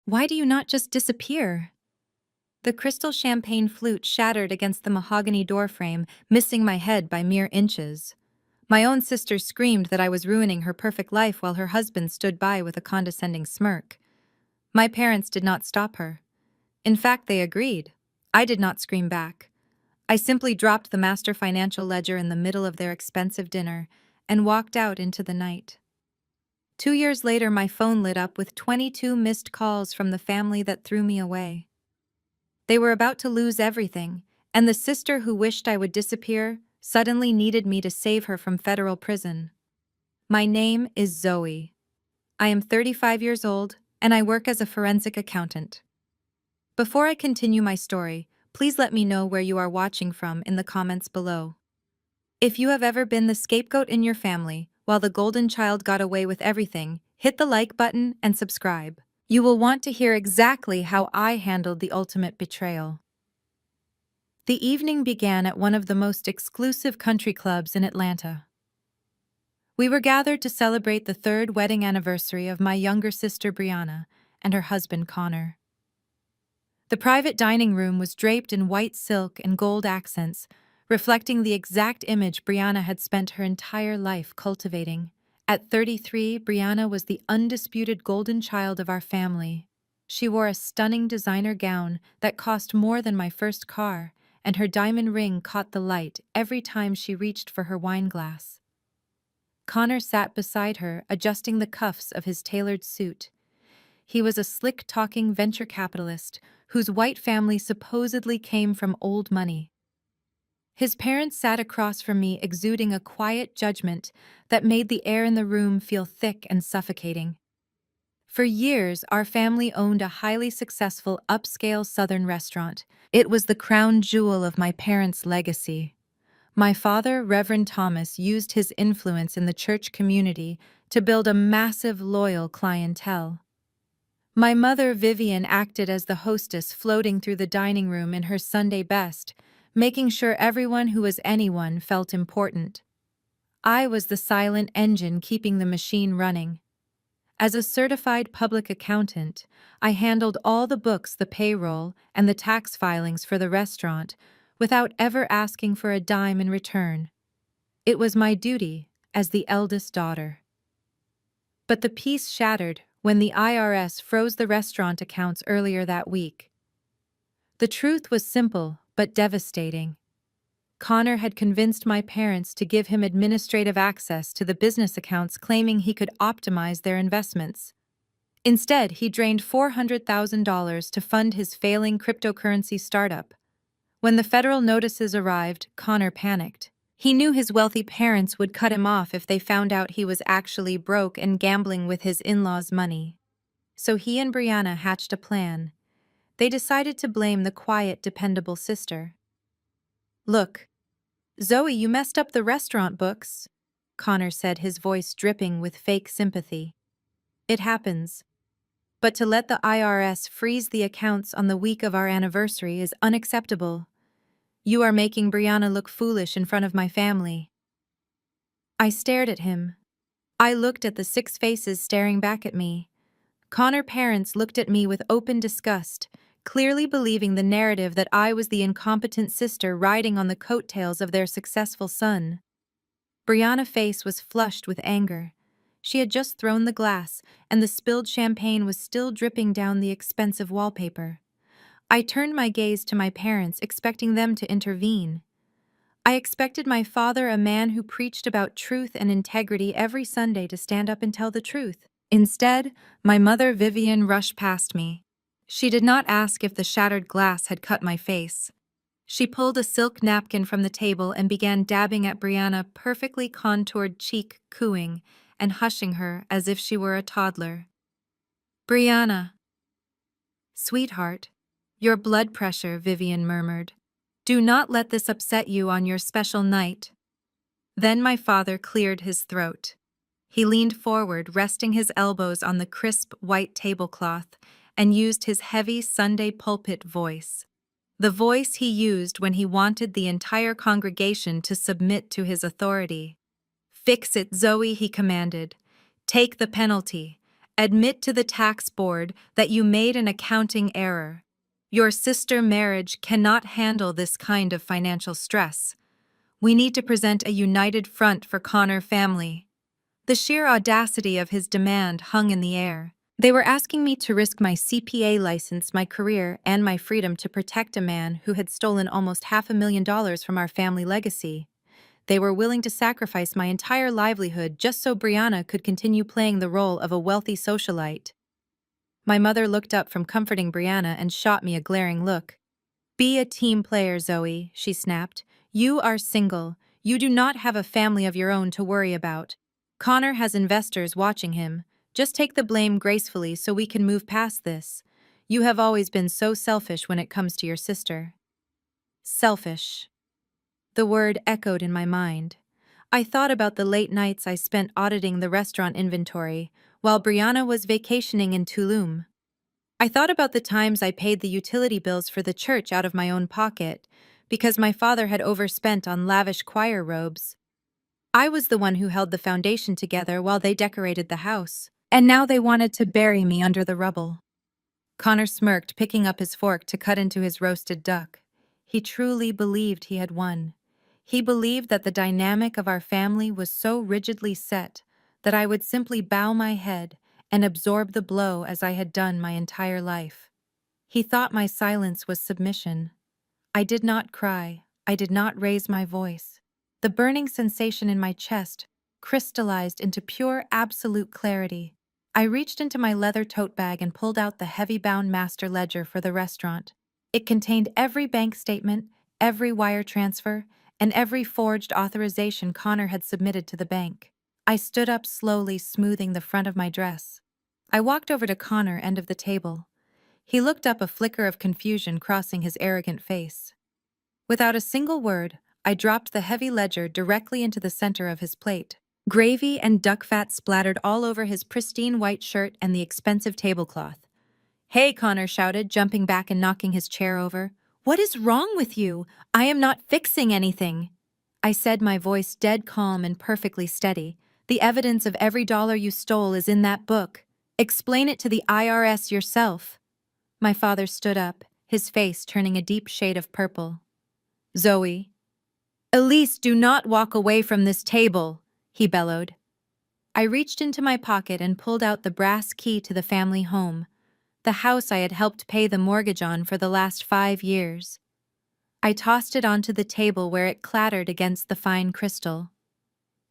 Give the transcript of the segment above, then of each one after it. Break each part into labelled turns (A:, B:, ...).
A: Why do you not just disappear? The crystal champagne flute shattered against the mahogany doorframe, missing my head by mere inches. My own sister screamed that I was ruining her perfect life while her husband stood by with a condescending smirk. My parents did not stop her. In fact, they agreed. I did not scream back. I simply dropped the master financial ledger in the middle of their expensive dinner and walked out into the night. 2 years later, my phone lit up with 22 missed calls from the family that threw me away. They were about to lose everything, and the sister who wished I would disappear suddenly needed me to save her from federal prison. My name is Zoe. I am 35 years old, and I work as a forensic accountant. Before I continue my story, please let me know where you are watching from in the comments below. If you have ever been the scapegoat in your family, while the golden child got away with everything, hit the like button and subscribe. You will want to hear exactly how I handled the ultimate betrayal. The evening began at one of the most exclusive country clubs in Atlanta. We were gathered to celebrate the third wedding anniversary of my younger sister Brianna and her husband Connor. The private dining room was draped in white silk and gold accents, reflecting the exact image Brianna had spent her entire life cultivating. At 33, Brianna was the undisputed golden child of our family. She wore a stunning designer gown that cost more than my first car, and her diamond ring caught the light every time she reached for her wine glass. Connor sat beside her, adjusting the cuffs of his tailored suit. He was a slick-talking venture capitalist whose white family supposedly came from old money. His parents sat across from me, exuding a quiet judgment that made the air in the room feel thick and suffocating. For years, our family owned a highly successful upscale Southern restaurant. It was the crown jewel of my parents' legacy. My father, Reverend Thomas, used his influence in the church community to build a massive, loyal clientele. My mother, Vivian, acted as the hostess, floating through the dining room in her Sunday best, making sure everyone who was anyone felt important. I was the silent engine keeping the machine running. As a certified public accountant, I handled all the books, the payroll, and the tax filings for the restaurant without ever asking for a dime in return. It was my duty as the eldest daughter. But the peace shattered when the IRS froze the restaurant accounts earlier that week. The truth was simple but devastating. Connor had convinced my parents to give him administrative access to the business accounts, claiming he could optimize their investments. Instead, he drained $400,000 to fund his failing cryptocurrency startup. When the federal notices arrived, Connor panicked. He knew his wealthy parents would cut him off if they found out he was actually broke and gambling with his in-laws' money. So he and Brianna hatched a plan. They decided to blame the quiet, dependable sister. "Look, Zoe, you messed up the restaurant books," Connor said, his voice dripping with fake sympathy. "It happens. But to let the IRS freeze the accounts on the week of our anniversary is unacceptable. You are making Brianna look foolish in front of my family." I stared at him. I looked at the 6 faces staring back at me. Connor's parents looked at me with open disgust, clearly believing the narrative that I was the incompetent sister riding on the coattails of their successful son. Brianna's face was flushed with anger. She had just thrown the glass, and the spilled champagne was still dripping down the expensive wallpaper. I turned my gaze to my parents, expecting them to intervene. I expected my father, a man who preached about truth and integrity every Sunday, to stand up and tell the truth. Instead, my mother, Vivian, rushed past me. She did not ask if the shattered glass had cut my face. She pulled a silk napkin from the table and began dabbing at Brianna's perfectly contoured cheek, cooing and hushing her as if she were a toddler. "Brianna." "Sweetheart, your blood pressure," Vivian murmured. "Do not let this upset you on your special night." Then my father cleared his throat. He leaned forward, resting his elbows on the crisp white tablecloth, and used his heavy Sunday pulpit voice. The voice he used when he wanted the entire congregation to submit to his authority. "Fix it, Zoe," he commanded. "Take the penalty. Admit to the tax board that you made an accounting error. Your sister marriage cannot handle this kind of financial stress. We need to present a united front for Connor family. The sheer audacity of his demand hung in the air. They were asking me to risk my CPA license, my career, and my freedom to protect a man who had stolen almost $500,000 from our family legacy. They were willing to sacrifice my entire livelihood just so Brianna could continue playing the role of a wealthy socialite. My mother looked up from comforting Brianna and shot me a glaring look. Be a team player, Zoe, she snapped. You are single. You do not have a family of your own to worry about. Connor has investors watching him. Just take the blame gracefully so we can move past this. You have always been so selfish when it comes to your sister. Selfish. The word echoed in my mind. I thought about the late nights I spent auditing the restaurant inventory while Brianna was vacationing in Tulum. I thought about the times I paid the utility bills for the church out of my own pocket because my father had overspent on lavish choir robes. I was the one who held the foundation together while they decorated the house, and now they wanted to bury me under the rubble. Connor smirked, picking up his fork to cut into his roasted duck. He truly believed he had won. He believed that the dynamic of our family was so rigidly set that I would simply bow my head and absorb the blow as I had done my entire life. He thought my silence was submission. I did not cry. I did not raise my voice. The burning sensation in my chest crystallized into pure absolute clarity. I reached into my leather tote bag and pulled out the heavy-bound master ledger for the restaurant. It contained every bank statement, every wire transfer, and every forged authorization Connor had submitted to the bank. I stood up slowly, smoothing the front of my dress. I walked over to Connor, end of the table. He looked up, a flicker of confusion crossing his arrogant face. Without a single word, I dropped the heavy ledger directly into the center of his plate. Gravy and duck fat splattered all over his pristine white shirt and the expensive tablecloth. "Hey," Connor shouted, jumping back and knocking his chair over. "What is wrong with you? I am not fixing anything," I said, my voice dead calm and perfectly steady. "The evidence of every dollar you stole is in that book. Explain it to the IRS yourself." My father stood up, his face turning a deep shade of purple. "Zoe, Elise, do not walk away from this table," he bellowed. I reached into my pocket and pulled out the brass key to the family home, the house I had helped pay the mortgage on for the last 5 years. I tossed it onto the table where it clattered against the fine crystal.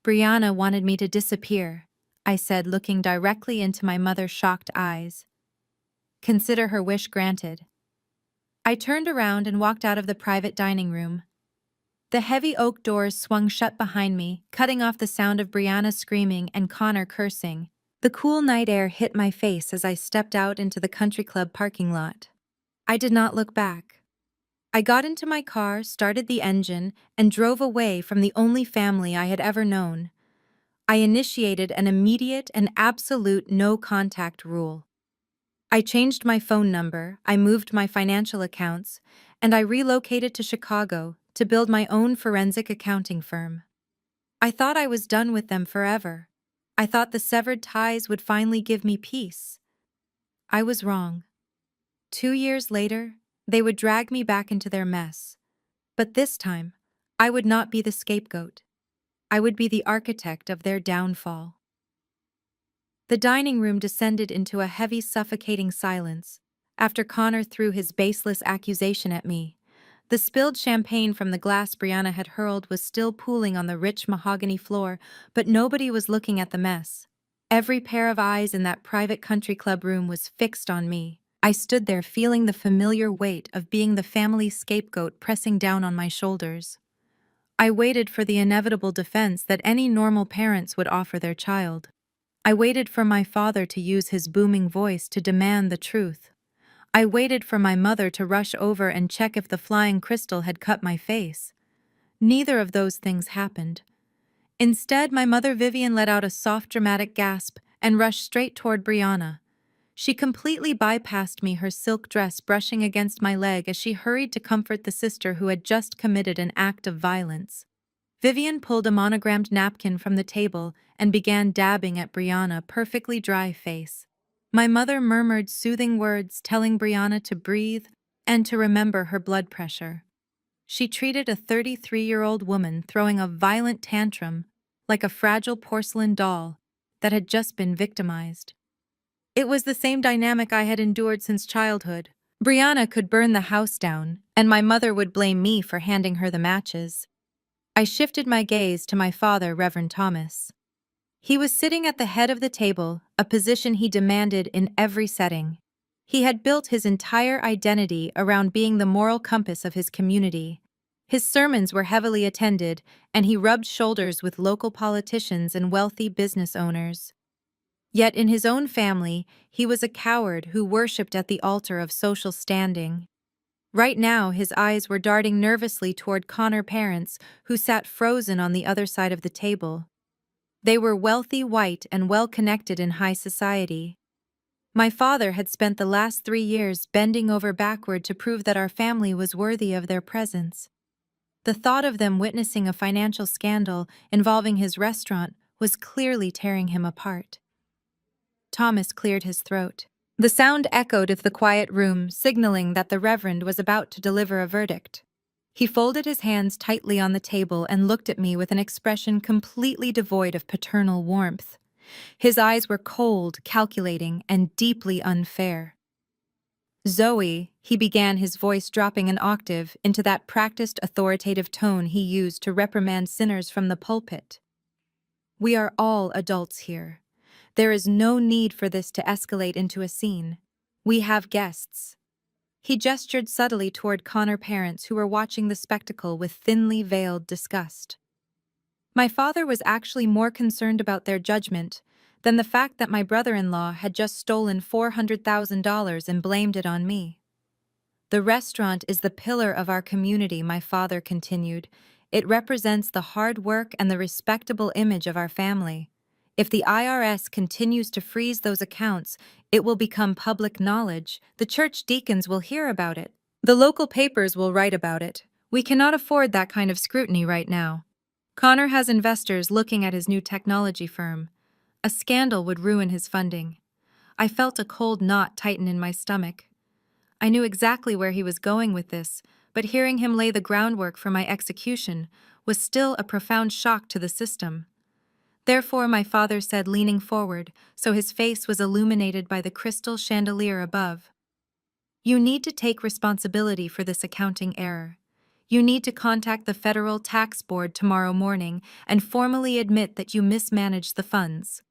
A: "Brianna wanted me to disappear," I said, looking directly into my mother's shocked eyes. "Consider her wish granted." I turned around and walked out of the private dining room. The heavy oak doors swung shut behind me, cutting off the sound of Brianna screaming and Connor cursing. The cool night air hit my face as I stepped out into the country club parking lot. I did not look back. I got into my car, started the engine, and drove away from the only family I had ever known. I initiated an immediate and absolute no-contact rule. I changed my phone number, I moved my financial accounts, and I relocated to Chicago to build my own forensic accounting firm. I thought I was done with them forever. I thought the severed ties would finally give me peace. I was wrong. 2 years later, they would drag me back into their mess. But this time, I would not be the scapegoat. I would be the architect of their downfall. The dining room descended into a heavy, suffocating silence after Connor threw his baseless accusation at me. The spilled champagne from the glass Brianna had hurled was still pooling on the rich mahogany floor, but nobody was looking at the mess. Every pair of eyes in that private country club room was fixed on me. I stood there feeling the familiar weight of being the family scapegoat pressing down on my shoulders. I waited for the inevitable defense that any normal parents would offer their child. I waited for my father to use his booming voice to demand the truth. I waited for my mother to rush over and check if the flying crystal had cut my face. Neither of those things happened. Instead, my mother Vivian let out a soft, dramatic gasp and rushed straight toward Brianna. She completely bypassed me, her silk dress brushing against my leg as she hurried to comfort the sister who had just committed an act of violence. Vivian pulled a monogrammed napkin from the table and began dabbing at Brianna's perfectly dry face. My mother murmured soothing words telling Brianna to breathe and to remember her blood pressure. She treated a 33-year-old woman throwing a violent tantrum like a fragile porcelain doll that had just been victimized. It was the same dynamic I had endured since childhood. Brianna could burn the house down, and my mother would blame me for handing her the matches. I shifted my gaze to my father, Reverend Thomas. He was sitting at the head of the table, a position he demanded in every setting. He had built his entire identity around being the moral compass of his community. His sermons were heavily attended, and he rubbed shoulders with local politicians and wealthy business owners. Yet in his own family, he was a coward who worshipped at the altar of social standing. Right now, his eyes were darting nervously toward Connor parents, who sat frozen on the other side of the table. They were wealthy, white, and well-connected in high society. My father had spent the last 3 years bending over backward to prove that our family was worthy of their presence. The thought of them witnessing a financial scandal involving his restaurant was clearly tearing him apart. Thomas cleared his throat. The sound echoed of the quiet room, signaling that the Reverend was about to deliver a verdict. He folded his hands tightly on the table and looked at me with an expression completely devoid of paternal warmth. His eyes were cold, calculating, and deeply unfair. "Zoe," he began, his voice dropping an octave into that practiced authoritative tone he used to reprimand sinners from the pulpit. "We are all adults here. There is no need for this to escalate into a scene. We have guests." He gestured subtly toward Connor parents who were watching the spectacle with thinly veiled disgust. My father was actually more concerned about their judgment than the fact that my brother-in-law had just stolen $400,000 and blamed it on me. "The restaurant is the pillar of our community," my father continued. "It represents the hard work and the respectable image of our family. If the IRS continues to freeze those accounts, it will become public knowledge. The church deacons will hear about it. The local papers will write about it. We cannot afford that kind of scrutiny right now. Connor has investors looking at his new technology firm. A scandal would ruin his funding." I felt a cold knot tighten in my stomach. I knew exactly where he was going with this, but hearing him lay the groundwork for my execution was still a profound shock to the system. Therefore, my father said, leaning forward, so his face was illuminated by the crystal chandelier above, "You need to take responsibility for this accounting error. You need to contact the federal tax board tomorrow morning and formally admit that you mismanaged the funds.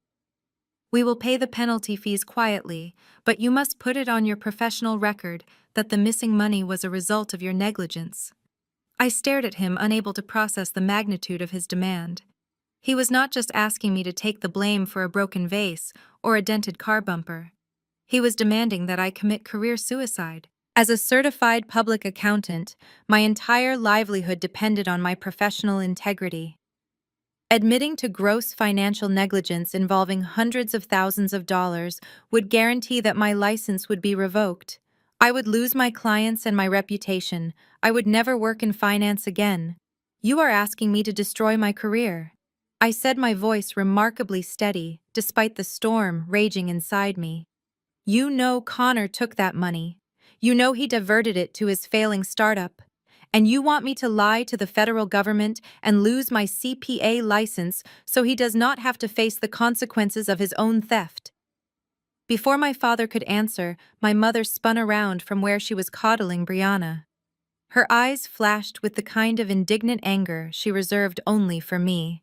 A: We will pay the penalty fees quietly, but you must put it on your professional record that the missing money was a result of your negligence." I stared at him, unable to process the magnitude of his demand. He was not just asking me to take the blame for a broken vase or a dented car bumper. He was demanding that I commit career suicide. As a certified public accountant, my entire livelihood depended on my professional integrity. Admitting to gross financial negligence involving hundreds of thousands of dollars would guarantee that my license would be revoked. I would lose my clients and my reputation. I would never work in finance again. "You are asking me to destroy my career," I said, my voice remarkably steady, despite the storm raging inside me. "You know Connor took that money. You know he diverted it to his failing startup. And you want me to lie to the federal government and lose my CPA license so he does not have to face the consequences of his own theft." Before my father could answer, my mother spun around from where she was coddling Brianna. Her eyes flashed with the kind of indignant anger she reserved only for me.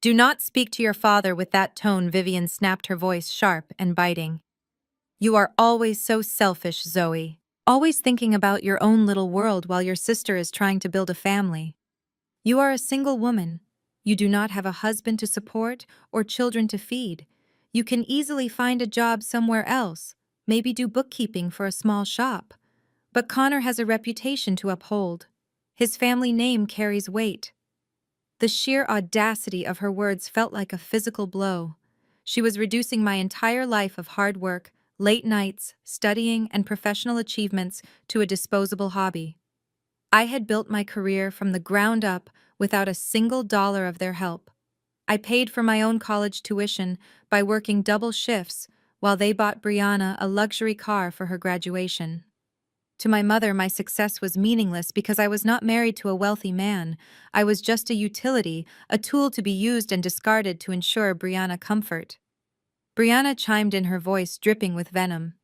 A: "Do not speak to your father with that tone," Vivian snapped, her voice sharp and biting. "You are always so selfish, Zoe. Always thinking about your own little world while your sister is trying to build a family. You are a single woman. You do not have a husband to support or children to feed. You can easily find a job somewhere else, maybe do bookkeeping for a small shop. But Connor has a reputation to uphold. His family name carries weight." The sheer audacity of her words felt like a physical blow. She was reducing my entire life of hard work, late nights, studying, and professional achievements to a disposable hobby. I had built my career from the ground up without a single dollar of their help. I paid for my own college tuition by working double shifts while they bought Brianna a luxury car for her graduation. To my mother, my success was meaningless because I was not married to a wealthy man. I was just a utility, a tool to be used and discarded to ensure Brianna comfort. Brianna chimed in, her voice dripping with venom.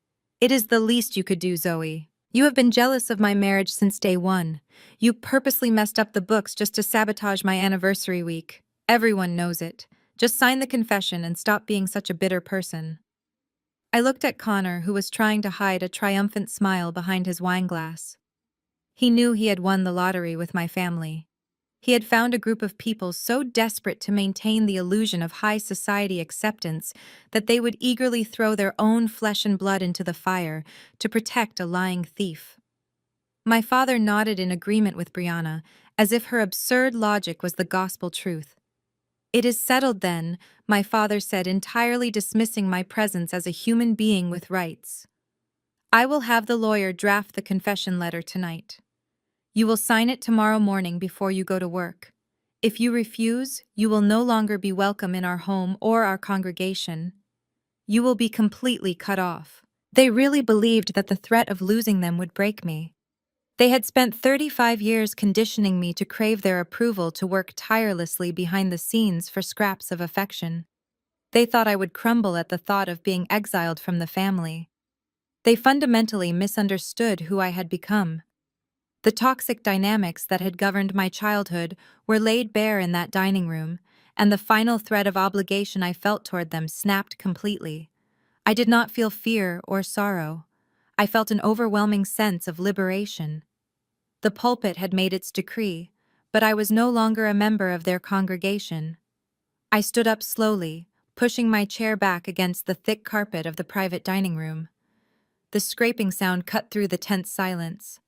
A: It is the least you could do, Zoe. You have been jealous of my marriage since day one. You purposely messed up the books just to sabotage my anniversary week. Everyone knows it. Just sign the confession and stop being such a bitter person. I looked at Connor, who was trying to hide a triumphant smile behind his wineglass. He knew he had won the lottery with my family. He had found a group of people so desperate to maintain the illusion of high society acceptance that they would eagerly throw their own flesh and blood into the fire to protect a lying thief. My father nodded in agreement with Brianna, as if her absurd logic was the gospel truth. It is settled then, my father said, entirely dismissing my presence as a human being with rights. I will have the lawyer draft the confession letter tonight. You will sign it tomorrow morning before you go to work. If you refuse, you will no longer be welcome in our home or our congregation. You will be completely cut off. They really believed that the threat of losing them would break me. They had spent 35 years conditioning me to crave their approval, to work tirelessly behind the scenes for scraps of affection. They thought I would crumble at the thought of being exiled from the family. They fundamentally misunderstood who I had become. The toxic dynamics that had governed my childhood were laid bare in that dining room, and the final thread of obligation I felt toward them snapped completely. I did not feel fear or sorrow. I felt an overwhelming sense of liberation. The pulpit had made its decree, but I was no longer a member of their congregation. I stood up slowly, pushing my chair back against the thick carpet of the private dining room. The scraping sound cut through the tense silence.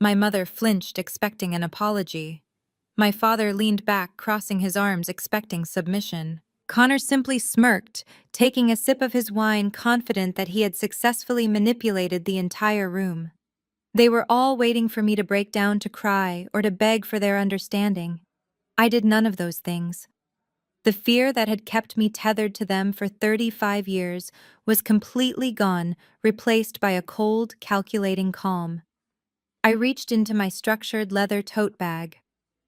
A: My mother flinched, expecting an apology. My father leaned back, crossing his arms, expecting submission. Connor simply smirked, taking a sip of his wine, confident that he had successfully manipulated the entire room. They were all waiting for me to break down, to cry, or to beg for their understanding. I did none of those things. The fear that had kept me tethered to them for 35 years was completely gone, replaced by a cold, calculating calm. I reached into my structured leather tote bag.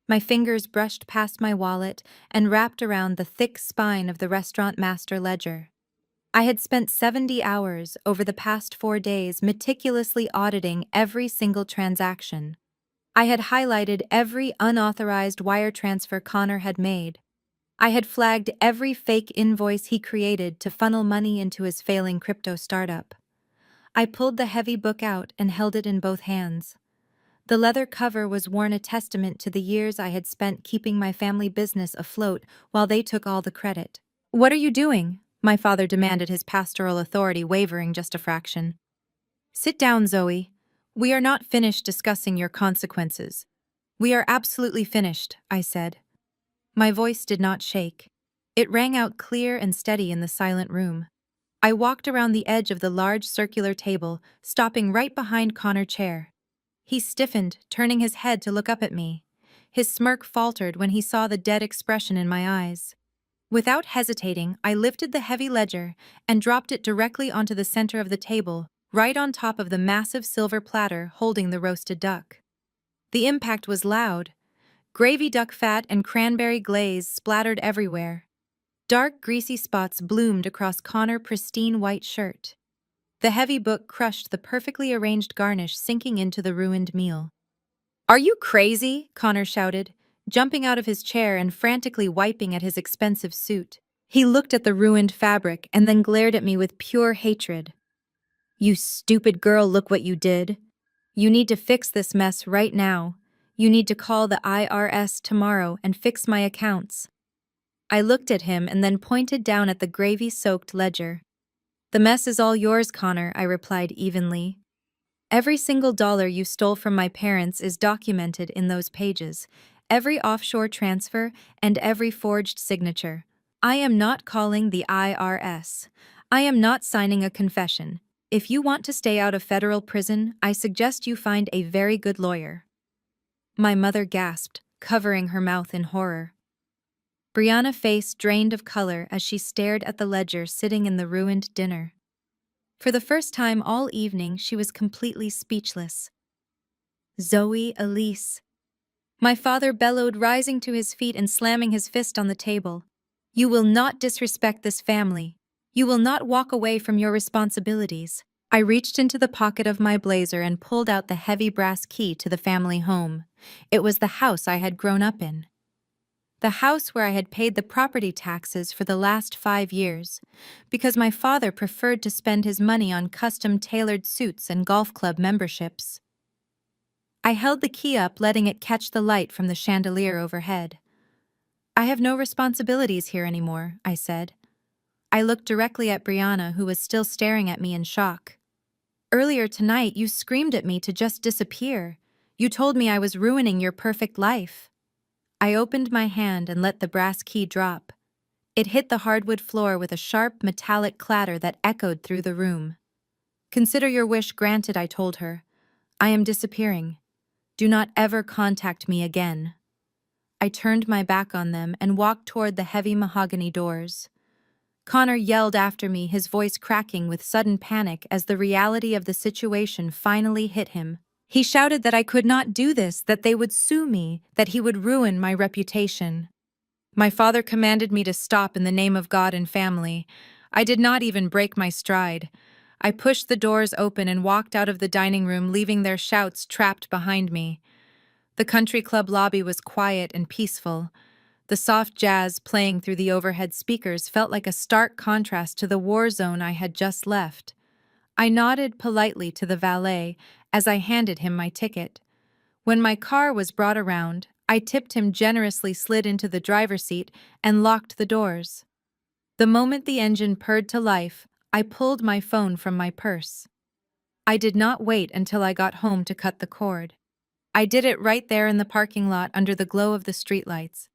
A: My fingers brushed past my wallet and wrapped around the thick spine of the restaurant master ledger. I had spent 70 hours over the past 4 days meticulously auditing every single transaction. I had highlighted every unauthorized wire transfer Connor had made. I had flagged every fake invoice he created to funnel money into his failing crypto startup. I pulled the heavy book out and held it in both hands. The leather cover was worn, a testament to the years I had spent keeping my family business afloat while they took all the credit. "What are you doing?" my father demanded, his pastoral authority wavering just a fraction. "Sit down, Zoe. We are not finished discussing your consequences." "We are absolutely finished," I said. My voice did not shake. It rang out clear and steady in the silent room. I walked around the edge of the large circular table, stopping right behind Connor's chair. He stiffened, turning his head to look up at me. His smirk faltered when he saw the dead expression in my eyes. Without hesitating, I lifted the heavy ledger and dropped it directly onto the center of the table, right on top of the massive silver platter holding the roasted duck. The impact was loud. Gravy duck fat and cranberry glaze splattered everywhere. Dark, greasy spots bloomed across Connor's pristine white shirt. The heavy book crushed the perfectly arranged garnish, sinking into the ruined meal. "Are you crazy?" Connor shouted, jumping out of his chair and frantically wiping at his expensive suit. He looked at the ruined fabric and then glared at me with pure hatred. "You stupid girl, look what you did. You need to fix this mess right now. You need to call the IRS tomorrow and fix my accounts." I looked at him and then pointed down at the gravy-soaked ledger. "The mess is all yours, Connor," I replied evenly. "Every single dollar you stole from my parents is documented in those pages, every offshore transfer and every forged signature. I am not calling the IRS. I am not signing a confession. If you want to stay out of federal prison, I suggest you find a very good lawyer." My mother gasped, covering her mouth in horror. Brianna's face drained of color as she stared at the ledger sitting in the ruined dinner. For the first time all evening, she was completely speechless. Zoe, Elise. My father bellowed, rising to his feet and slamming his fist on the table. You will not disrespect this family. You will not walk away from your responsibilities. I reached into the pocket of my blazer and pulled out the heavy brass key to the family home. It was the house I had grown up in. The house where I had paid the property taxes for the last 5 years, because my father preferred to spend his money on custom-tailored suits and golf club memberships. I held the key up, letting it catch the light from the chandelier overhead. I have no responsibilities here anymore, I said. I looked directly at Brianna, who was still staring at me in shock. Earlier tonight, you screamed at me to just disappear. You told me I was ruining your perfect life. I opened my hand and let the brass key drop. It hit the hardwood floor with a sharp, metallic clatter that echoed through the room. Consider your wish granted, I told her. I am disappearing. Do not ever contact me again. I turned my back on them and walked toward the heavy mahogany doors. Connor yelled after me, his voice cracking with sudden panic as the reality of the situation finally hit him. He shouted that I could not do this, that they would sue me, that he would ruin my reputation. My father commanded me to stop in the name of God and family. I did not even break my stride. I pushed the doors open and walked out of the dining room, leaving their shouts trapped behind me. The country club lobby was quiet and peaceful. The soft jazz playing through the overhead speakers felt like a stark contrast to the war zone I had just left. I nodded politely to the valet as I handed him my ticket. When my car was brought around, I tipped him generously, slid into the driver's seat, and locked the doors. The moment the engine purred to life, I pulled my phone from my purse. I did not wait until I got home to cut the cord. I did it right there in the parking lot under the glow of the streetlights.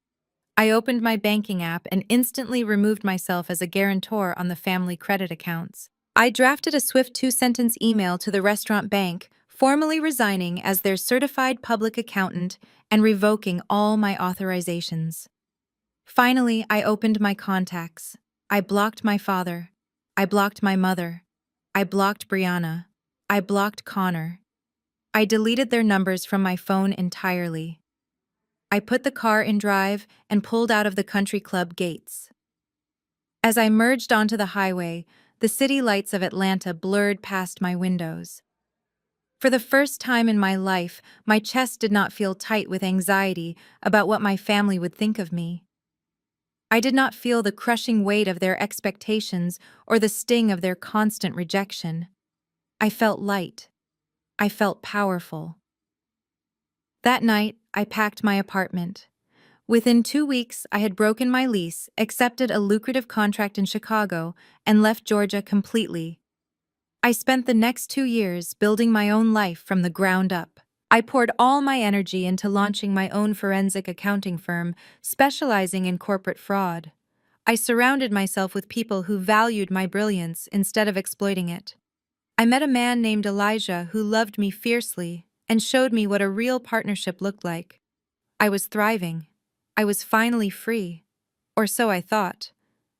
A: I opened my banking app and instantly removed myself as a guarantor on the family credit accounts. I drafted a swift 2-sentence email to the restaurant bank, formally resigning as their certified public accountant and revoking all my authorizations. Finally, I opened my contacts. I blocked my father. I blocked my mother. I blocked Brianna. I blocked Connor. I deleted their numbers from my phone entirely. I put the car in drive and pulled out of the country club gates. As I merged onto the highway, the city lights of Atlanta blurred past my windows. For the first time in my life, my chest did not feel tight with anxiety about what my family would think of me. I did not feel the crushing weight of their expectations or the sting of their constant rejection. I felt light. I felt powerful. That night, I packed my apartment. Within 2 weeks, I had broken my lease, accepted a lucrative contract in Chicago, and left Georgia completely. I spent the next 2 years building my own life from the ground up. I poured all my energy into launching my own forensic accounting firm, specializing in corporate fraud. I surrounded myself with people who valued my brilliance instead of exploiting it. I met a man named Elijah who loved me fiercely and showed me what a real partnership looked like. I was thriving. I was finally free. Or so I thought.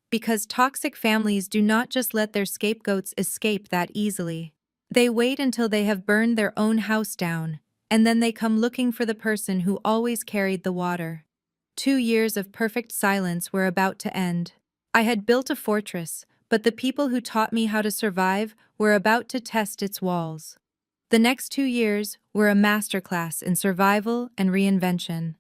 A: Because toxic families do not just let their scapegoats escape that easily. They wait until they have burned their own house down, and then they come looking for the person who always carried the water. 2 years of perfect silence were about to end. I had built a fortress, but the people who taught me how to survive were about to test its walls. The next 2 years were a masterclass in survival and reinvention.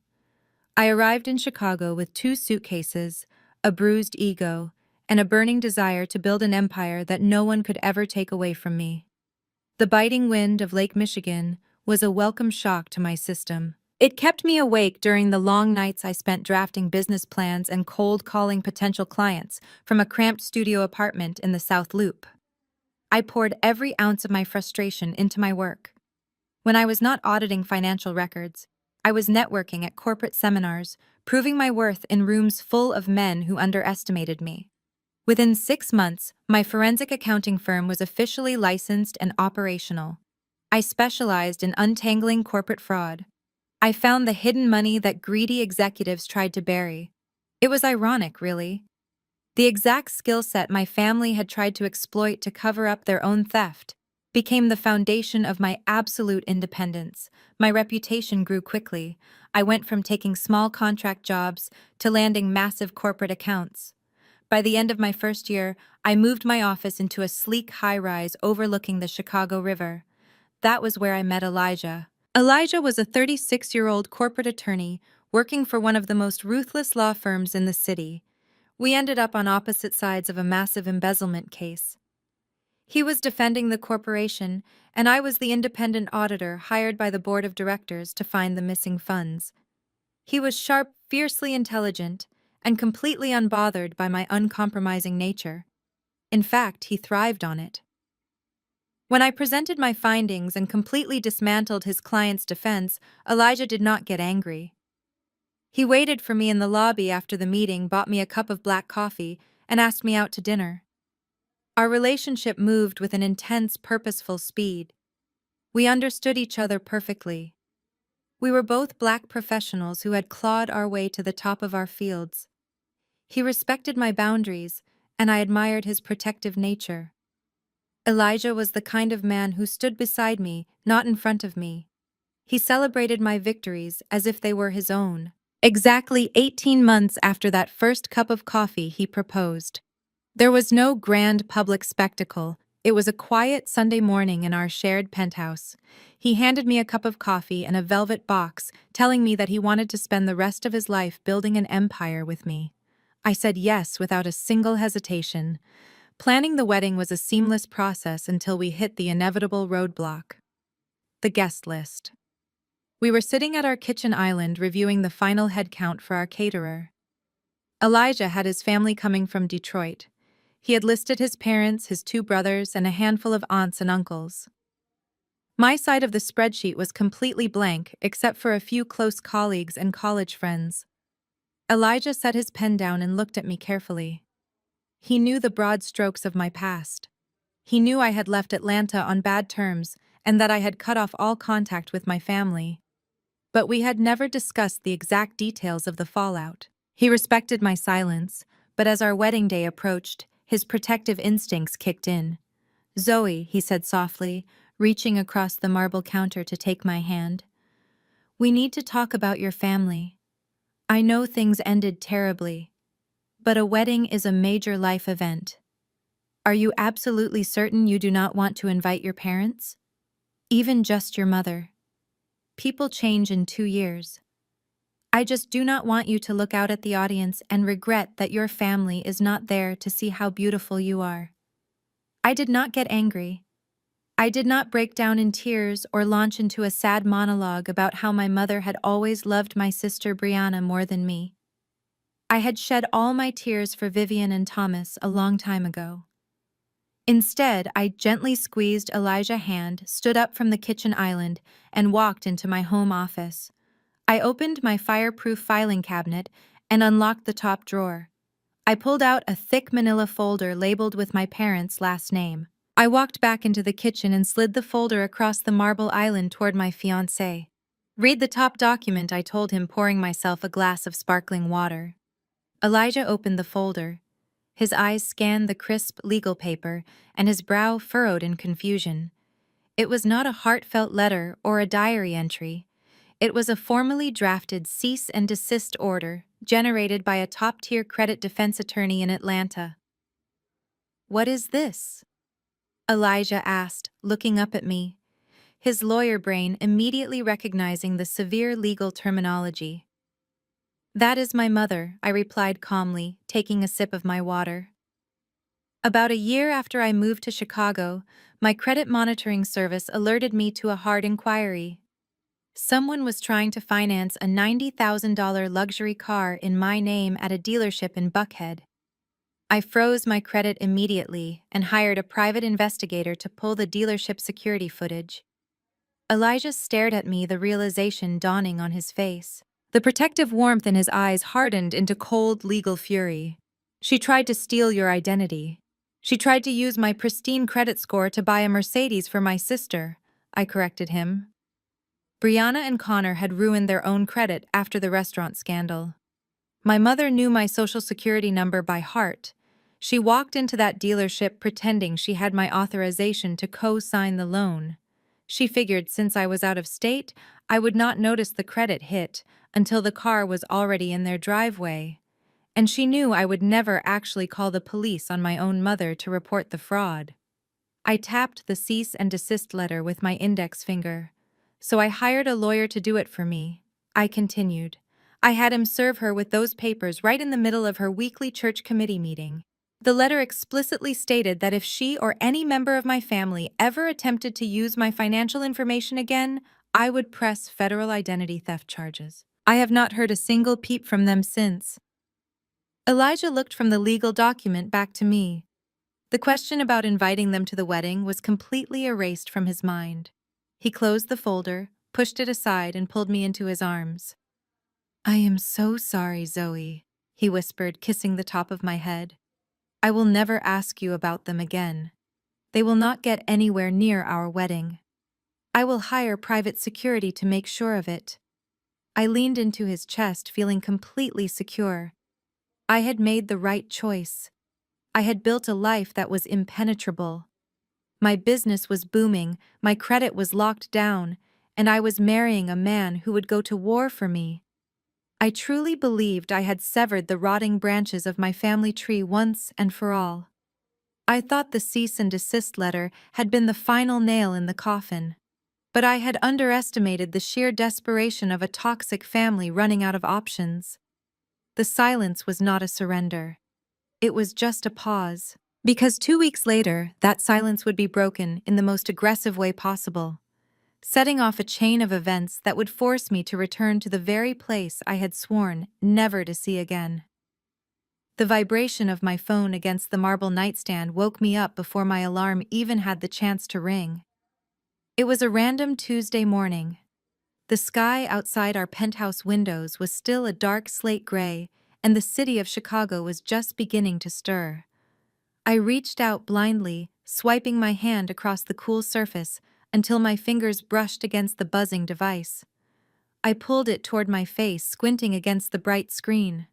A: I arrived in Chicago with 2 suitcases, a bruised ego, and a burning desire to build an empire that no one could ever take away from me. The biting wind of Lake Michigan was a welcome shock to my system. It kept me awake during the long nights I spent drafting business plans and cold calling potential clients from a cramped studio apartment in the South Loop. I poured every ounce of my frustration into my work. When I was not auditing financial records, I was networking at corporate seminars, proving my worth in rooms full of men who underestimated me. Within 6 months, my forensic accounting firm was officially licensed and operational. I specialized in untangling corporate fraud. I found the hidden money that greedy executives tried to bury. It was ironic, really. The exact skill set my family had tried to exploit to cover up their own theft became the foundation of my absolute independence. My reputation grew quickly. I went from taking small contract jobs to landing massive corporate accounts. By the end of my first year, I moved my office into a sleek high-rise overlooking the Chicago River. That was where I met Elijah. Elijah was a 36-year-old corporate attorney working for one of the most ruthless law firms in the city. We ended up on opposite sides of a massive embezzlement case. He was defending the corporation, and I was the independent auditor hired by the board of directors to find the missing funds. He was sharp, fiercely intelligent, and completely unbothered by my uncompromising nature. In fact, he thrived on it. When I presented my findings and completely dismantled his client's defense, Elijah did not get angry. He waited for me in the lobby after the meeting, bought me a cup of black coffee, and asked me out to dinner. Our relationship moved with an intense, purposeful speed. We understood each other perfectly. We were both black professionals who had clawed our way to the top of our fields. He respected my boundaries, and I admired his protective nature. Elijah was the kind of man who stood beside me, not in front of me. He celebrated my victories as if they were his own. Exactly 18 months after that first cup of coffee, he proposed. There was no grand public spectacle. It was a quiet Sunday morning in our shared penthouse. He handed me a cup of coffee and a velvet box, telling me that he wanted to spend the rest of his life building an empire with me. I said yes without a single hesitation. Planning the wedding was a seamless process until we hit the inevitable roadblock: the guest list. We were sitting at our kitchen island reviewing the final head count for our caterer. Elijah had his family coming from Detroit. He had listed his parents, his two brothers, and a handful of aunts and uncles. My side of the spreadsheet was completely blank, except for a few close colleagues and college friends. Elijah set his pen down and looked at me carefully. He knew the broad strokes of my past. He knew I had left Atlanta on bad terms and that I had cut off all contact with my family. But we had never discussed the exact details of the fallout. He respected my silence, but as our wedding day approached, his protective instincts kicked in. "Zoe," he said softly, reaching across the marble counter to take my hand. "We need to talk about your family. I know things ended terribly, but a wedding is a major life event. Are you absolutely certain you do not want to invite your parents? Even just your mother? People change in 2 years. I just do not want you to look out at the audience and regret that your family is not there to see how beautiful you are." I did not get angry. I did not break down in tears or launch into a sad monologue about how my mother had always loved my sister Brianna more than me. I had shed all my tears for Vivian and Thomas a long time ago. Instead, I gently squeezed Elijah's hand, stood up from the kitchen island, and walked into my home office. I opened my fireproof filing cabinet and unlocked the top drawer. I pulled out a thick manila folder labeled with my parents' last name. I walked back into the kitchen and slid the folder across the marble island toward my fiancé. "Read the top document," I told him, pouring myself a glass of sparkling water. Elijah opened the folder. His eyes scanned the crisp legal paper, and his brow furrowed in confusion. It was not a heartfelt letter or a diary entry. It was a formally drafted cease and desist order generated by a top-tier credit defense attorney in Atlanta. "What is this?" Elijah asked, looking up at me, his lawyer brain immediately recognizing the severe legal terminology. "That is my mother," I replied calmly, taking a sip of my water. About a year after I moved to Chicago, my credit monitoring service alerted me to a hard inquiry. Someone was trying to finance a $90,000 luxury car in my name at a dealership in Buckhead. I froze my credit immediately and hired a private investigator to pull the dealership security footage. Elijah stared at me, the realization dawning on his face. The protective warmth in his eyes hardened into cold legal fury. "She tried to steal your identity. She tried to use my pristine credit score to buy a Mercedes for my sister," I corrected him. Brianna and Connor had ruined their own credit after the restaurant scandal. My mother knew my social security number by heart, She walked into that dealership pretending she had my authorization to co-sign the loan. She figured since I was out of state, I would not notice the credit hit until the car was already in their driveway. And she knew I would never actually call the police on my own mother to report the fraud. I tapped the cease and desist letter with my index finger. So I hired a lawyer to do it for me. I continued. I had him serve her with those papers right in the middle of her weekly church committee meeting. The letter explicitly stated that if she or any member of my family ever attempted to use my financial information again, I would press federal identity theft charges. I have not heard a single peep from them since. Elijah looked from the legal document back to me. The question about inviting them to the wedding was completely erased from his mind. He closed the folder, pushed it aside, and pulled me into his arms. "I am so sorry, Zoe," he whispered, kissing the top of my head. "I will never ask you about them again. They will not get anywhere near our wedding. I will hire private security to make sure of it." I leaned into his chest, feeling completely secure. I had made the right choice. I had built a life that was impenetrable. My business was booming, my credit was locked down, and I was marrying a man who would go to war for me. I truly believed I had severed the rotting branches of my family tree once and for all. I thought the cease and desist letter had been the final nail in the coffin. But I had underestimated the sheer desperation of a toxic family running out of options. The silence was not a surrender. It was just a pause. Because 2 weeks later, that silence would be broken in the most aggressive way possible, setting off a chain of events that would force me to return to the very place I had sworn never to see again. The vibration of my phone against the marble nightstand woke me up before my alarm even had the chance to ring. It was a random Tuesday morning. The sky outside our penthouse windows was still a dark slate gray, and the city of Chicago was just beginning to stir. I reached out blindly, swiping my hand across the cool surface until my fingers brushed against the buzzing device. I pulled it toward my face, squinting against the bright screen.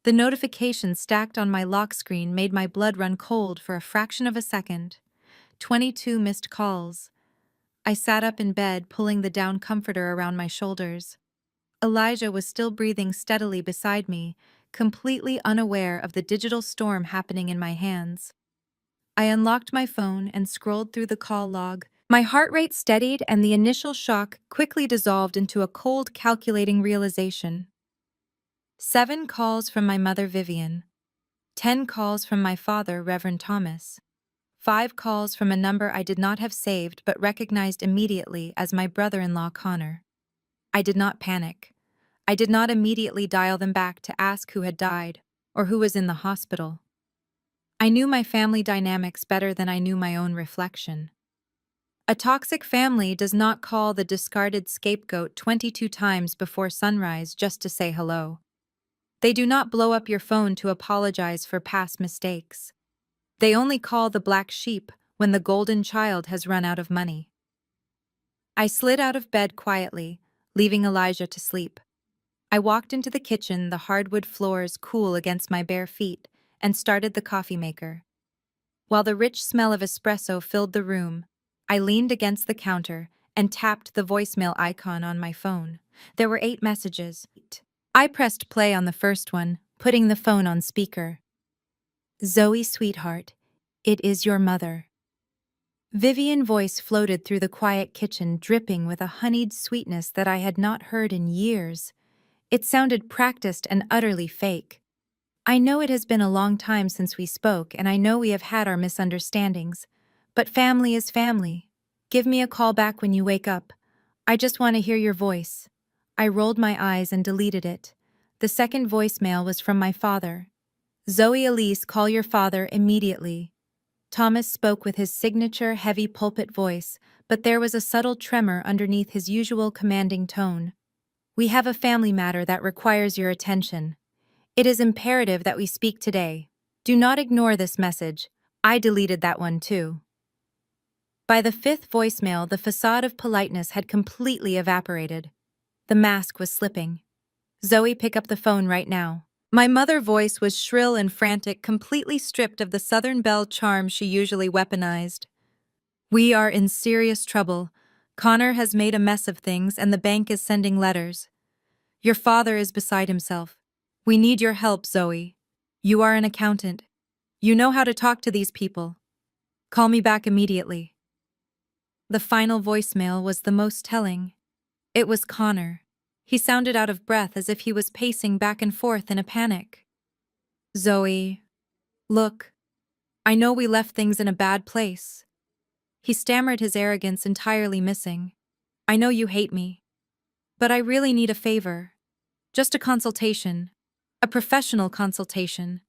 A: The notification stacked on my lock screen made my blood run cold for a fraction of a second. 22 missed calls. I sat up in bed, pulling the down comforter around my shoulders. Elijah was still breathing steadily beside me, completely unaware of the digital storm happening in my hands. I unlocked my phone and scrolled through the call log. My heart rate steadied, and the initial shock quickly dissolved into a cold, calculating realization. 7 calls from my mother, Vivian. 10 calls from my father, Reverend Thomas. 5 calls from a number I did not have saved but recognized immediately as my brother-in-law, Connor. I did not panic. I did not immediately dial them back to ask who had died or who was in the hospital. I knew my family dynamics better than I knew my own reflection. A toxic family does not call the discarded scapegoat 22 times before sunrise just to say hello. They do not blow up your phone to apologize for past mistakes. They only call the black sheep when the golden child has run out of money. I slid out of bed quietly, leaving Elijah to sleep. I walked into the kitchen, the hardwood floors cool against my bare feet, and started the coffee maker. While the rich smell of espresso filled the room, I leaned against the counter and tapped the voicemail icon on my phone. There were 8 messages. I pressed play on the first one, putting the phone on speaker. "Zoe, sweetheart, it is your mother." Vivian's voice floated through the quiet kitchen, dripping with a honeyed sweetness that I had not heard in years. It sounded practiced and utterly fake. "I know it has been a long time since we spoke, and I know we have had our misunderstandings. But family is family. Give me a call back when you wake up. I just want to hear your voice." I rolled my eyes and deleted it. The second voicemail was from my father. "Zoe Elise, call your father immediately." Thomas spoke with his signature heavy pulpit voice, but there was a subtle tremor underneath his usual commanding tone. "We have a family matter that requires your attention. It is imperative that we speak today. Do not ignore this message." I deleted that one too. By the 5th voicemail, the facade of politeness had completely evaporated. The mask was slipping. "Zoe, pick up the phone right now. My mother's voice was shrill and frantic, completely stripped of the Southern Belle charm she usually weaponized. We are in serious trouble. Connor has made a mess of things and the bank is sending letters. Your father is beside himself. We need your help, Zoe. You are an accountant. You know how to talk to these people. Call me back immediately. The final voicemail was the most telling. It was Connor. He sounded out of breath as if he was pacing back and forth in a panic. Zoe, look, I know we left things in a bad place. He stammered, his arrogance entirely missing. I know you hate me, but I really need a favor. Just a consultation. A professional consultation.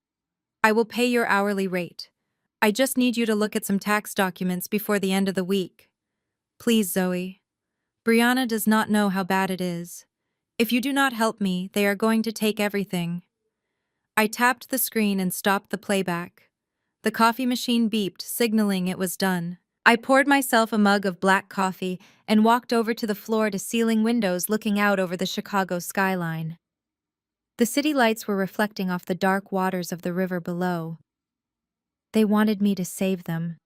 A: I will pay your hourly rate. I just need you to look at some tax documents before the end of the week. Please, Zoe. Brianna does not know how bad it is. If you do not help me, they are going to take everything. I tapped the screen and stopped the playback. The coffee machine beeped, signaling it was done. I poured myself a mug of black coffee and walked over to the floor-to-ceiling windows looking out over the Chicago skyline. The city lights were reflecting off the dark waters of the river below. They wanted me to save them.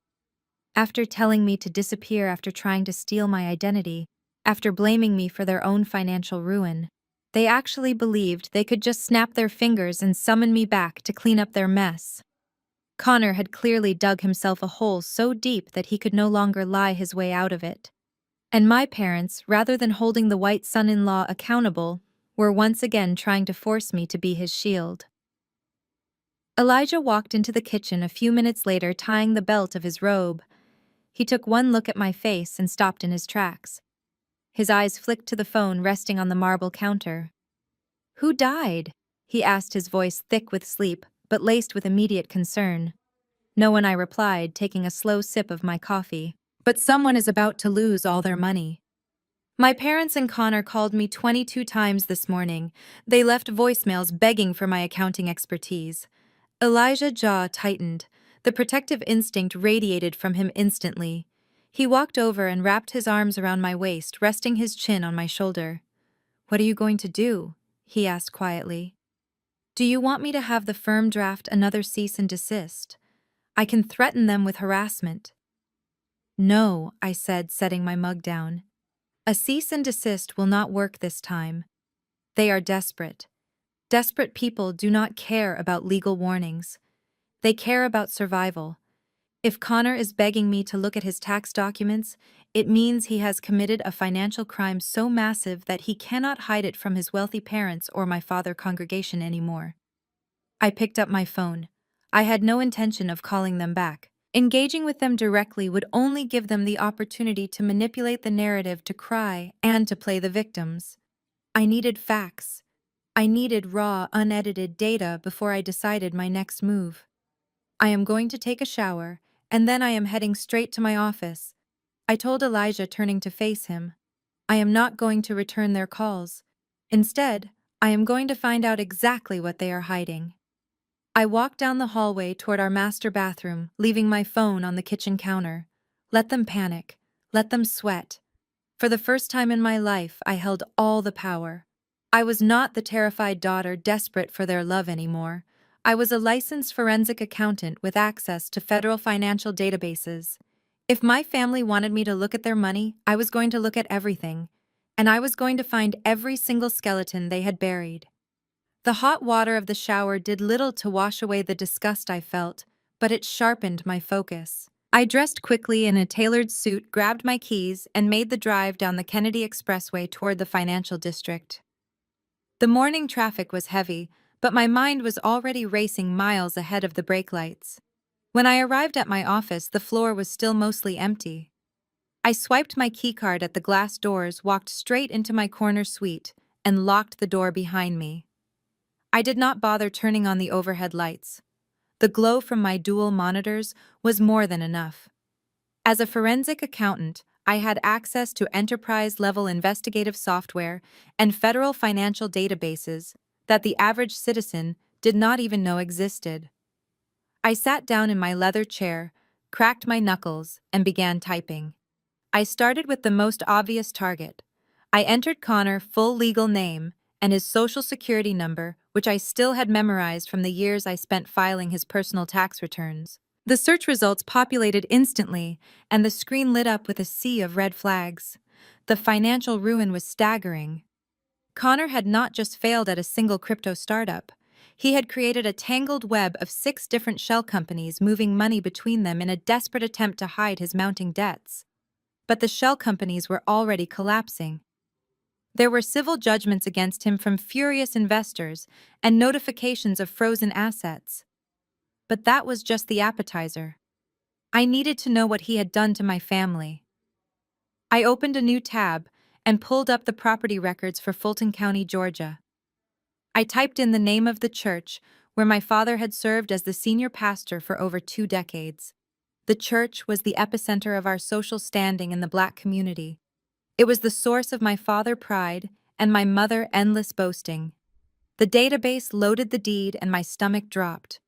A: After telling me to disappear after trying to steal my identity, after blaming me for their own financial ruin, they actually believed they could just snap their fingers and summon me back to clean up their mess. Connor had clearly dug himself a hole so deep that he could no longer lie his way out of it. And my parents, rather than holding the white son-in-law accountable, were once again trying to force me to be his shield. Elijah walked into the kitchen a few minutes later, tying the belt of his robe. He took one look at my face and stopped in his tracks. His eyes flicked to the phone resting on the marble counter. Who died? He asked, his voice thick with sleep, but laced with immediate concern. No one, I replied, taking a slow sip of my coffee. But someone is about to lose all their money. My parents and Connor called me 22 times this morning. They left voicemails begging for my accounting expertise. Elijah's jaw tightened. The protective instinct radiated from him instantly. He walked over and wrapped his arms around my waist, resting his chin on my shoulder. What are you going to do? He asked quietly. Do you want me to have the firm draft another cease and desist? I can threaten them with harassment. No, I said, setting my mug down. A cease and desist will not work this time. They are desperate. Desperate people do not care about legal warnings. They care about survival. If Connor is begging me to look at his tax documents, it means he has committed a financial crime so massive that he cannot hide it from his wealthy parents or my father congregation anymore. I picked up my phone. I had no intention of calling them back. Engaging with them directly would only give them the opportunity to manipulate the narrative, to cry, and to play the victims. I needed facts. I needed raw, unedited data before I decided my next move. I am going to take a shower, and then I am heading straight to my office. I told Elijah, turning to face him. I am not going to return their calls. Instead, I am going to find out exactly what they are hiding. I walked down the hallway toward our master bathroom, leaving my phone on the kitchen counter. Let them panic. Let them sweat. For the first time in my life, I held all the power. I was not the terrified daughter desperate for their love anymore. I was a licensed forensic accountant with access to federal financial databases. If my family wanted me to look at their money, I was going to look at everything, and I was going to find every single skeleton they had buried. The hot water of the shower did little to wash away the disgust I felt, but it sharpened my focus. I dressed quickly in a tailored suit, grabbed my keys, and made the drive down the Kennedy Expressway toward the financial district. The morning traffic was heavy, but my mind was already racing miles ahead of the brake lights. When I arrived at my office, the floor was still mostly empty. I swiped my keycard at the glass doors, walked straight into my corner suite, and locked the door behind me. I did not bother turning on the overhead lights. The glow from my dual monitors was more than enough. As a forensic accountant, I had access to enterprise-level investigative software and federal financial databases that the average citizen did not even know existed. I sat down in my leather chair, cracked my knuckles, and began typing. I started with the most obvious target. I entered Connor's full legal name and his social security number, which I still had memorized from the years I spent filing his personal tax returns. The search results populated instantly, and the screen lit up with a sea of red flags. The financial ruin was staggering. Connor had not just failed at a single crypto startup. He had created a tangled web of 6 different shell companies, moving money between them in a desperate attempt to hide his mounting debts. But the shell companies were already collapsing. There were civil judgments against him from furious investors and notifications of frozen assets. But that was just the appetizer. I needed to know what he had done to my family. I opened a new tab and pulled up the property records for Fulton County, Georgia. I typed in the name of the church where my father had served as the senior pastor for over 2 decades. The church was the epicenter of our social standing in the Black community. It was the source of my father's pride and my mother's endless boasting. The database loaded the deed and my stomach dropped.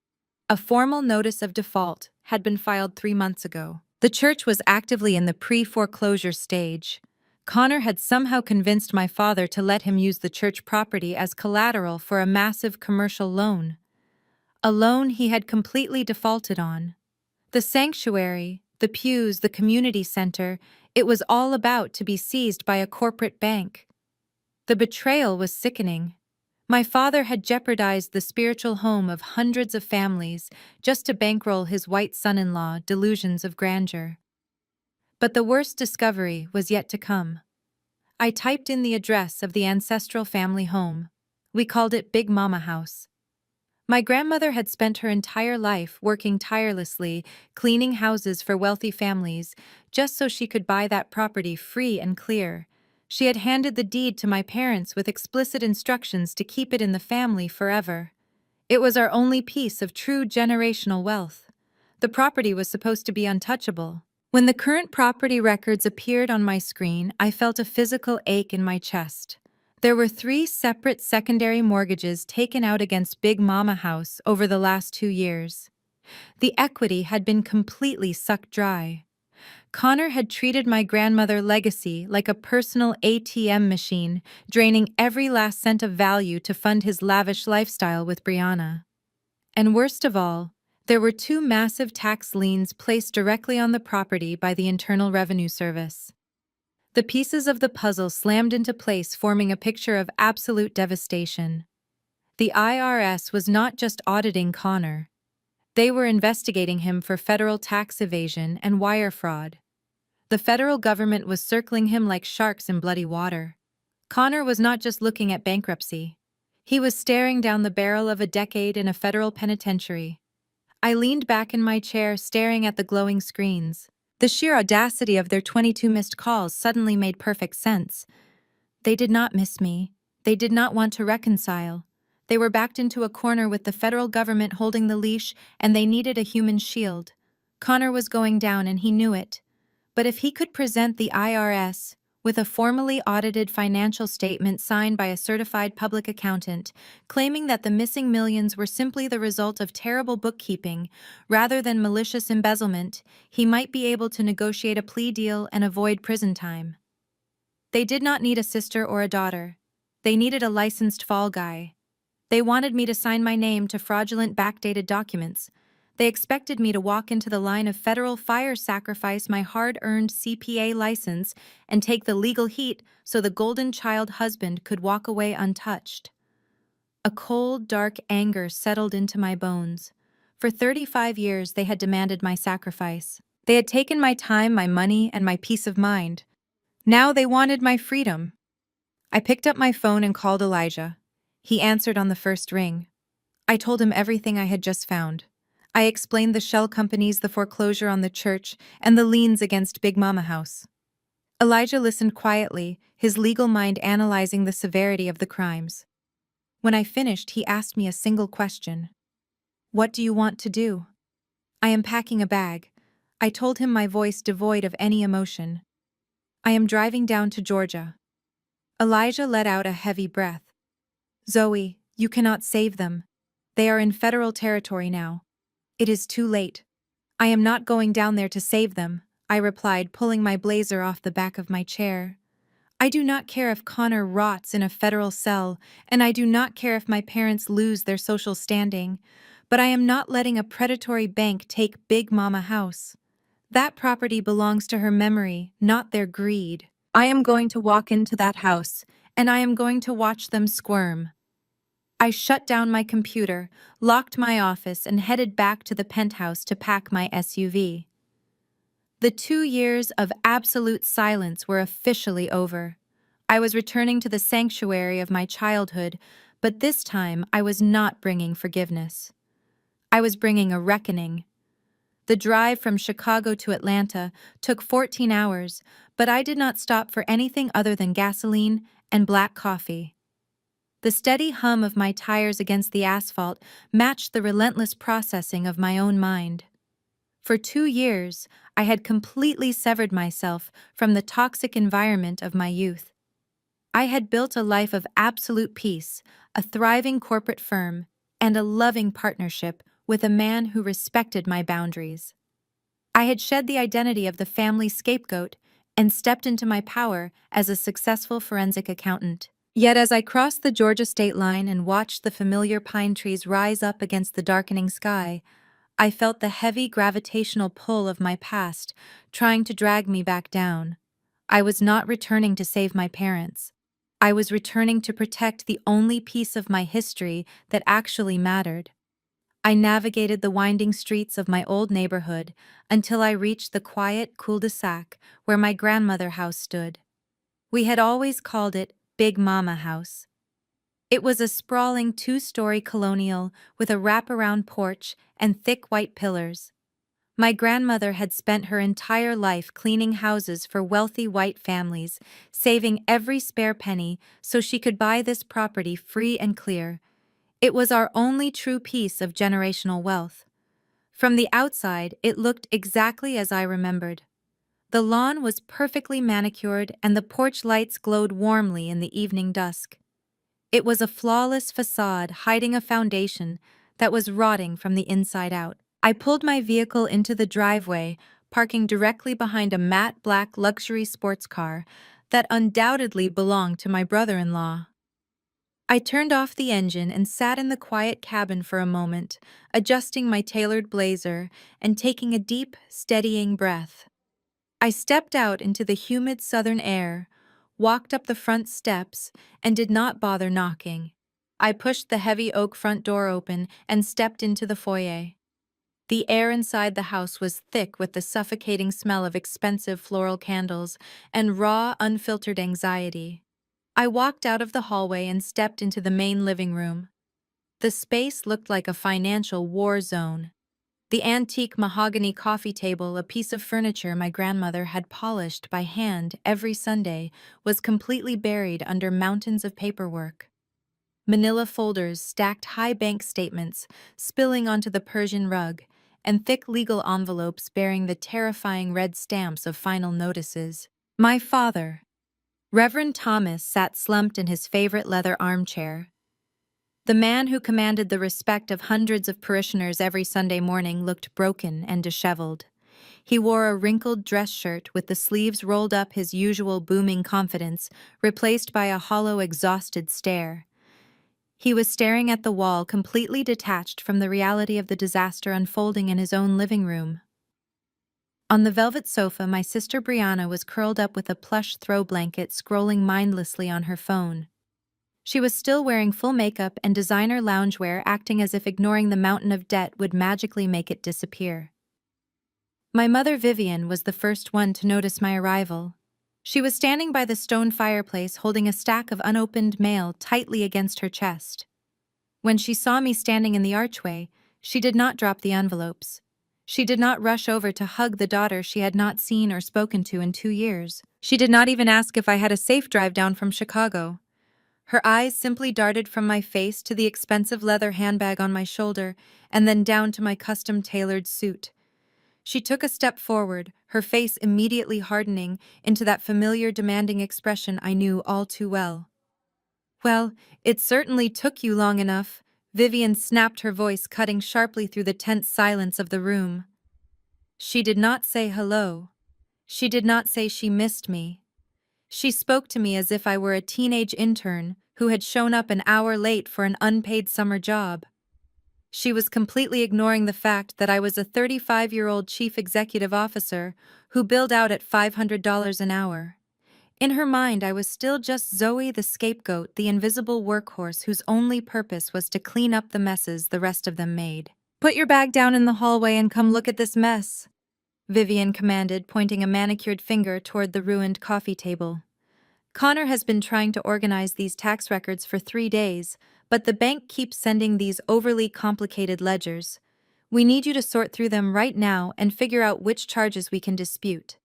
A: A formal notice of default had been filed 3 months ago. The church was actively in the pre-foreclosure stage. Connor had somehow convinced my father to let him use the church property as collateral for a massive commercial loan. A loan he had completely defaulted on. The sanctuary, the pews, the community center, it was all about to be seized by a corporate bank. The betrayal was sickening. My father had jeopardized the spiritual home of hundreds of families just to bankroll his white son-in-law delusions of grandeur. But the worst discovery was yet to come. I typed in the address of the ancestral family home. We called it Big Mama House. My grandmother had spent her entire life working tirelessly, cleaning houses for wealthy families, just so she could buy that property free and clear. She had handed the deed to my parents with explicit instructions to keep it in the family forever. It was our only piece of true generational wealth. The property was supposed to be untouchable. When the current property records appeared on my screen, I felt a physical ache in my chest. There were 3 separate secondary mortgages taken out against Big Mama House over the last 2 years. The equity had been completely sucked dry. Connor had treated my grandmother's legacy like a personal ATM machine, draining every last cent of value to fund his lavish lifestyle with Brianna. And worst of all, there were 2 massive tax liens placed directly on the property by the Internal Revenue Service. The pieces of the puzzle slammed into place, forming a picture of absolute devastation. The IRS was not just auditing Connor. They were investigating him for federal tax evasion and wire fraud. The federal government was circling him like sharks in bloody water. Connor was not just looking at bankruptcy. He was staring down the barrel of a decade in a federal penitentiary. I leaned back in my chair, staring at the glowing screens. The sheer audacity of their 22 missed calls suddenly made perfect sense. They did not miss me. They did not want to reconcile. They were backed into a corner with the federal government holding the leash, and they needed a human shield. Connor was going down, and he knew it. But if he could present the IRS with a formally audited financial statement signed by a certified public accountant, claiming that the missing millions were simply the result of terrible bookkeeping rather than malicious embezzlement, he might be able to negotiate a plea deal and avoid prison time. They did not need a sister or a daughter. They needed a licensed fall guy. They wanted me to sign my name to fraudulent backdated documents. They expected me to walk into the line of federal fire, sacrifice my hard-earned CPA license, and take the legal heat so the golden child husband could walk away untouched. A cold, dark anger settled into my bones. For 35 years, they had demanded my sacrifice. They had taken my time, my money, and my peace of mind. Now they wanted my freedom. I picked up my phone and called Elijah. He answered on the first ring. I told him everything I had just found. I explained the shell companies, the foreclosure on the church, and the liens against Big Mama House. Elijah listened quietly, his legal mind analyzing the severity of the crimes. When I finished, he asked me a single question. What do you want to do? I am packing a bag. I told him, my voice devoid of any emotion. I am driving down to Georgia. Elijah let out a heavy breath. Zoe, you cannot save them. They are in federal territory now. It is too late. I am not going down there to save them, I replied, pulling my blazer off the back of my chair. I do not care if Connor rots in a federal cell, and I do not care if my parents lose their social standing, but I am not letting a predatory bank take Big Mama House. That property belongs to her memory, not their greed. I am going to walk into that house, and I am going to watch them squirm. I shut down my computer, locked my office, and headed back to the penthouse to pack my SUV. The 2 years of absolute silence were officially over. I was returning to the sanctuary of my childhood, but this time I was not bringing forgiveness. I was bringing a reckoning. The drive from Chicago to Atlanta took 14 hours, but I did not stop for anything other than gasoline and black coffee. The steady hum of my tires against the asphalt matched the relentless processing of my own mind. For 2 years, I had completely severed myself from the toxic environment of my youth. I had built a life of absolute peace, a thriving corporate firm, and a loving partnership with a man who respected my boundaries. I had shed the identity of the family scapegoat and stepped into my power as a successful forensic accountant. Yet as I crossed the Georgia state line and watched the familiar pine trees rise up against the darkening sky, I felt the heavy gravitational pull of my past trying to drag me back down. I was not returning to save my parents. I was returning to protect the only piece of my history that actually mattered. I navigated the winding streets of my old neighborhood until I reached the quiet cul-de-sac where my grandmother house stood. We had always called it Big Mama House. It was a sprawling 2-story colonial with a wraparound porch and thick white pillars. My grandmother had spent her entire life cleaning houses for wealthy white families, saving every spare penny so she could buy this property free and clear. It was our only true piece of generational wealth. From the outside, it looked exactly as I remembered. The lawn was perfectly manicured and the porch lights glowed warmly in the evening dusk. It was a flawless facade hiding a foundation that was rotting from the inside out. I pulled my vehicle into the driveway, parking directly behind a matte black luxury sports car that undoubtedly belonged to my brother-in-law. I turned off the engine and sat in the quiet cabin for a moment, adjusting my tailored blazer and taking a deep, steadying breath. I stepped out into the humid southern air, walked up the front steps, and did not bother knocking. I pushed the heavy oak front door open and stepped into the foyer. The air inside the house was thick with the suffocating smell of expensive floral candles and raw, unfiltered anxiety. I walked out of the hallway and stepped into the main living room. The space looked like a financial war zone. The antique mahogany coffee table, a piece of furniture my grandmother had polished by hand every Sunday, was completely buried under mountains of paperwork. Manila folders stacked high bank statements, spilling onto the Persian rug, and thick legal envelopes bearing the terrifying red stamps of final notices. My father, Reverend Thomas, sat slumped in his favorite leather armchair. The man who commanded the respect of hundreds of parishioners every Sunday morning looked broken and disheveled. He wore a wrinkled dress shirt with the sleeves rolled up, his usual booming confidence replaced by a hollow, exhausted stare. He was staring at the wall, completely detached from the reality of the disaster unfolding in his own living room. On the velvet sofa, my sister Brianna was curled up with a plush throw blanket, scrolling mindlessly on her phone. She was still wearing full makeup and designer loungewear, acting as if ignoring the mountain of debt would magically make it disappear. My mother Vivian was the first one to notice my arrival. She was standing by the stone fireplace, holding a stack of unopened mail tightly against her chest. When she saw me standing in the archway, she did not drop the envelopes. She did not rush over to hug the daughter she had not seen or spoken to in 2 years. She did not even ask if I had a safe drive down from Chicago. Her eyes simply darted from my face to the expensive leather handbag on my shoulder, and then down to my custom-tailored suit. She took a step forward, her face immediately hardening into that familiar, demanding expression I knew all too well. "Well, it certainly took you long enough," Vivian snapped, her voice cutting sharply through the tense silence of the room. She did not say hello. She did not say she missed me. She spoke to me as if I were a teenage intern who had shown up an hour late for an unpaid summer job. She was completely ignoring the fact that I was a 35-year-old chief executive officer who billed out at $500 an hour. In her mind, I was still just Zoe the scapegoat, the invisible workhorse whose only purpose was to clean up the messes the rest of them made. "Put your bag down in the hallway and come look at this mess," Vivian commanded, pointing a manicured finger toward the ruined coffee table. "Connor has been trying to organize these tax records for 3 days, but the bank keeps sending these overly complicated ledgers. We need you to sort through them right now and figure out which charges we can dispute.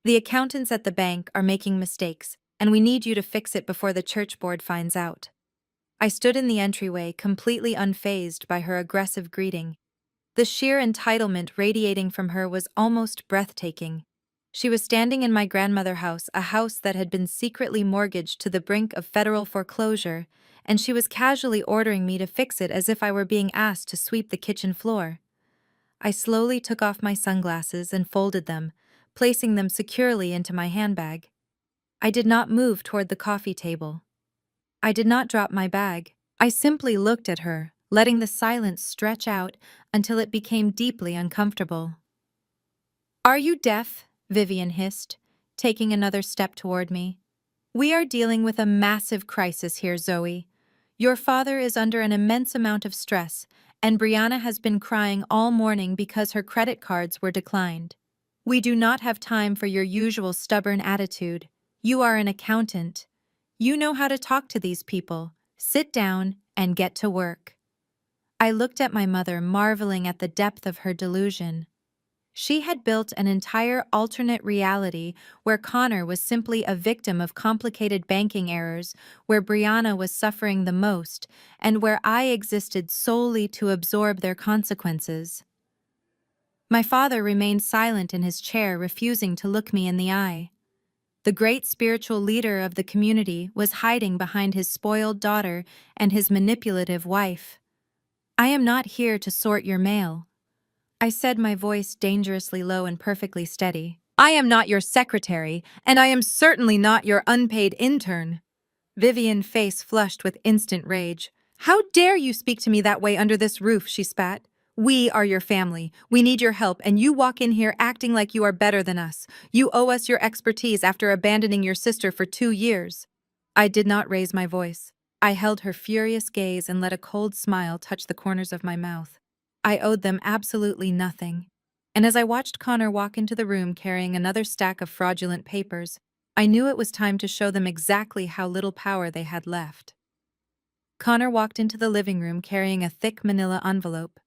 A: The accountants at the bank are making mistakes, and we need you to fix it before the church board finds out." I stood in the entryway, completely unfazed by her aggressive greeting. The sheer entitlement radiating from her was almost breathtaking. She was standing in my grandmother's house, a house that had been secretly mortgaged to the brink of federal foreclosure, and she was casually ordering me to fix it as if I were being asked to sweep the kitchen floor. I slowly took off my sunglasses and folded them, placing them securely into my handbag. I did not move toward the coffee table. I did not drop my bag. I simply looked at her, letting the silence stretch out until it became deeply uncomfortable. "Are you deaf?" Vivian hissed, taking another step toward me. "We are dealing with a massive crisis here, Zoe. Your father is under an immense amount of stress, and Brianna has been crying all morning because her credit cards were declined. We do not have time for your usual stubborn attitude. You are an accountant. You know how to talk to these people. Sit down and get to work." I looked at my mother, marveling at the depth of her delusion. She had built an entire alternate reality where Connor was simply a victim of complicated banking errors, where Brianna was suffering the most, and where I existed solely to absorb their consequences. My father remained silent in his chair, refusing to look me in the eye. The great spiritual leader of the community was hiding behind his spoiled daughter and his manipulative wife. "I am not here to sort your mail," I said, my voice dangerously low and perfectly steady. "I am not your secretary, and I am certainly not your unpaid intern." Vivian's face flushed with instant rage. "How dare you speak to me that way under this roof?" she spat. "We are your family. We need your help, and you walk in here acting like you are better than us. You owe us your expertise after abandoning your sister for 2 years." I did not raise my voice. I held her furious gaze and let a cold smile touch the corners of my mouth. I owed them absolutely nothing. And as I watched Connor walk into the room carrying another stack of fraudulent papers, I knew it was time to show them exactly how little power they had left. Connor walked into the living room carrying a thick manila envelope.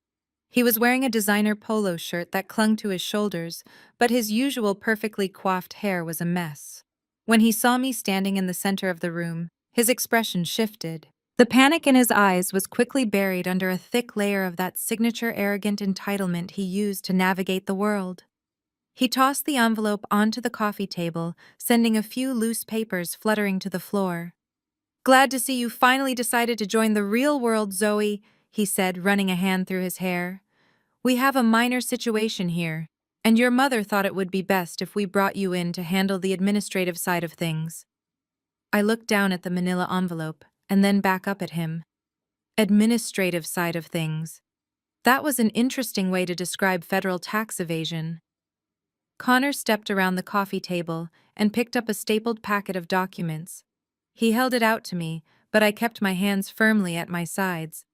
A: He was wearing a designer polo shirt that clung to his shoulders, but his usual perfectly coiffed hair was a mess. When he saw me standing in the center of the room, his expression shifted. The panic in his eyes was quickly buried under a thick layer of that signature arrogant entitlement he used to navigate the world. He tossed the envelope onto the coffee table, sending a few loose papers fluttering to the floor. "Glad to see you finally decided to join the real world, Zoe," he said, running a hand through his hair. "We have a minor situation here, and your mother thought it would be best if we brought you in to handle the administrative side of things." I looked down at the manila envelope, and then back up at him. Administrative side of things. That was an interesting way to describe federal tax evasion. Connor stepped around the coffee table and picked up a stapled packet of documents. He held it out to me, but I kept my hands firmly at my sides.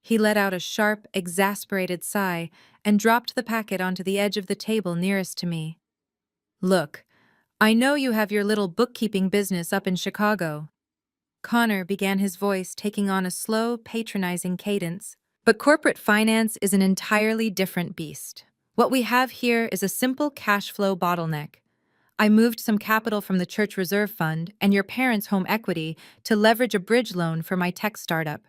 A: He let out a sharp, exasperated sigh and dropped the packet onto the edge of the table nearest to me. "Look, I know you have your little bookkeeping business up in Chicago." Connor began, his voice taking on a slow, patronizing cadence. "But corporate finance is an entirely different beast. What we have here is a simple cash flow bottleneck. I moved some capital from the church reserve fund and your parents' home equity to leverage a bridge loan for my tech startup.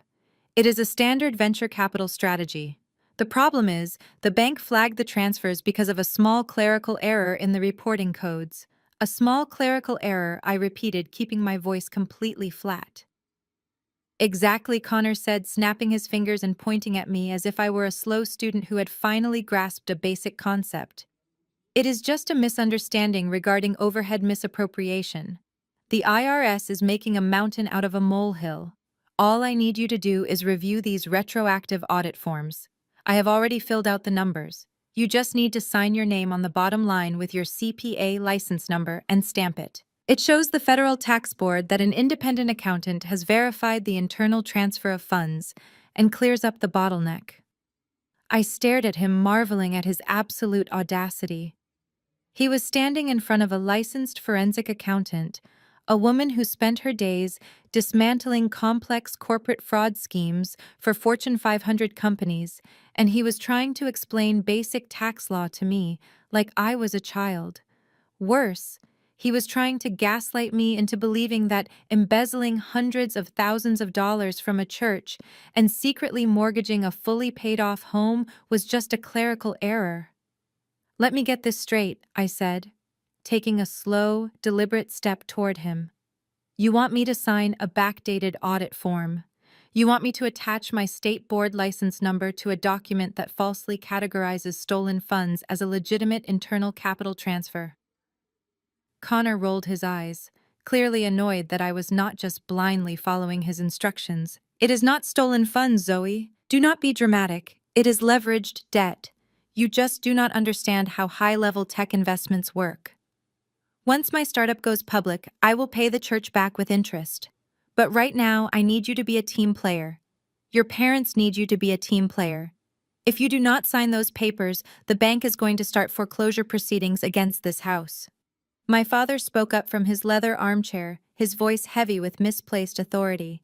A: It is a standard venture capital strategy. The problem is, the bank flagged the transfers because of a small clerical error in the reporting codes. A small clerical error," I repeated, keeping my voice completely flat. "Exactly," Connor said, snapping his fingers and pointing at me as if I were a slow student who had finally grasped a basic concept. "It is just a misunderstanding regarding overhead misappropriation. The IRS is making a mountain out of a molehill. All I need you to do is review these retroactive audit forms. I have already filled out the numbers. You just need to sign your name on the bottom line with your CPA license number and stamp it. It shows the federal tax board that an independent accountant has verified the internal transfer of funds and clears up the bottleneck. I stared at him, marveling at his absolute audacity. He was standing in front of a licensed forensic accountant, a woman who spent her days dismantling complex corporate fraud schemes for Fortune 500 companies, and he was trying to explain basic tax law to me like I was a child. Worse, he was trying to gaslight me into believing that embezzling hundreds of thousands of dollars from a church and secretly mortgaging a fully paid-off home was just a clerical error. "Let me get this straight," I said, taking a slow, deliberate step toward him. "You want me to sign a backdated audit form. You want me to attach my state board license number to a document that falsely categorizes stolen funds as a legitimate internal capital transfer." Connor rolled his eyes, clearly annoyed that I was not just blindly following his instructions. "It is not stolen funds, Zoe. Do not be dramatic. It is leveraged debt. You just do not understand how high-level tech investments work. Once my startup goes public, I will pay the church back with interest. But right now, I need you to be a team player. Your parents need you to be a team player. If you do not sign those papers, the bank is going to start foreclosure proceedings against this house." My father spoke up from his leather armchair, his voice heavy with misplaced authority.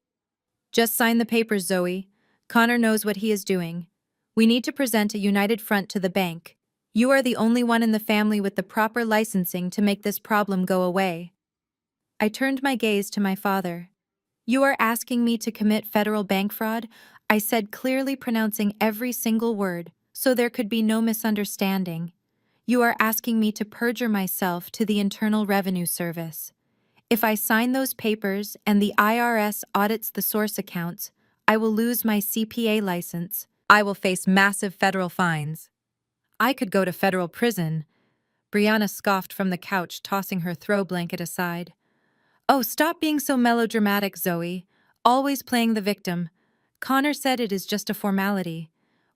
A: "Just sign the papers, Zoe. Connor knows what he is doing. We need to present a united front to the bank. You are the only one in the family with the proper licensing to make this problem go away." I turned my gaze to my father. "You are asking me to commit federal bank fraud?" I said, clearly pronouncing every single word, so there could be no misunderstanding. "You are asking me to perjure myself to the Internal Revenue Service. If I sign those papers and the IRS audits the source accounts, I will lose my CPA license. I will face massive federal fines. I could go to federal prison." Brianna scoffed from the couch, tossing her throw blanket aside. "Oh, stop being so melodramatic, Zoe. Always playing the victim. Connor said it is just a formality.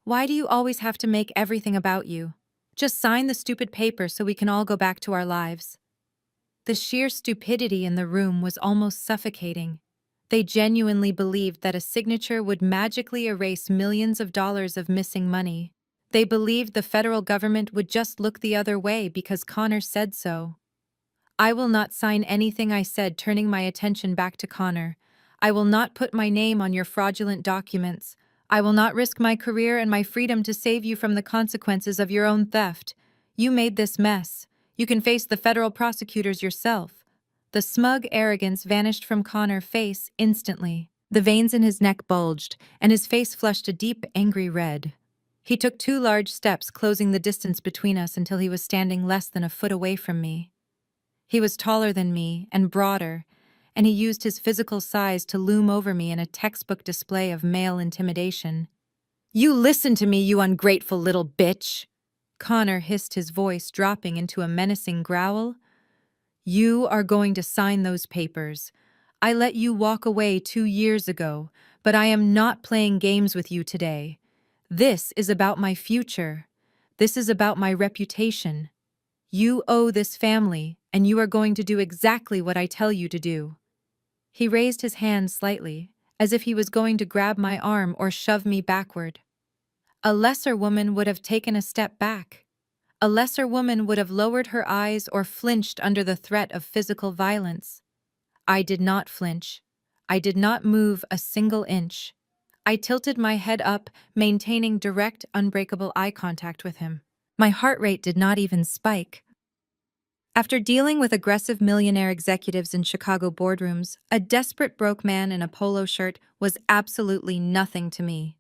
A: Why do you always have to make everything about you? Just sign the stupid paper so we can all go back to our lives." The sheer stupidity in the room was almost suffocating. They genuinely believed that a signature would magically erase millions of dollars of missing money. They believed the federal government would just look the other way because Connor said so. "I will not sign anything," I said, turning my attention back to Connor. "I will not put my name on your fraudulent documents. I will not risk my career and my freedom to save you from the consequences of your own theft. You made this mess. You can face the federal prosecutors yourself." The smug arrogance vanished from Connor's face instantly. The veins in his neck bulged, and his face flushed a deep, angry red. He took 2 large steps, closing the distance between us until he was standing less than a foot away from me. He was taller than me and broader, and he used his physical size to loom over me in a textbook display of male intimidation. "You listen to me, you ungrateful little bitch!" Connor hissed, his voice dropping into a menacing growl. "You are going to sign those papers. I let you walk away 2 years ago, but I am not playing games with you today. This is about my future. This is about my reputation. You owe this family, and you are going to do exactly what I tell you to do." He raised his hand slightly, as if he was going to grab my arm or shove me backward. A lesser woman would have taken a step back. A lesser woman would have lowered her eyes or flinched under the threat of physical violence. I did not flinch. I did not move a single inch. I tilted my head up, maintaining direct, unbreakable eye contact with him. My heart rate did not even spike. After dealing with aggressive millionaire executives in Chicago boardrooms, a desperate broke man in a polo shirt was absolutely nothing to me.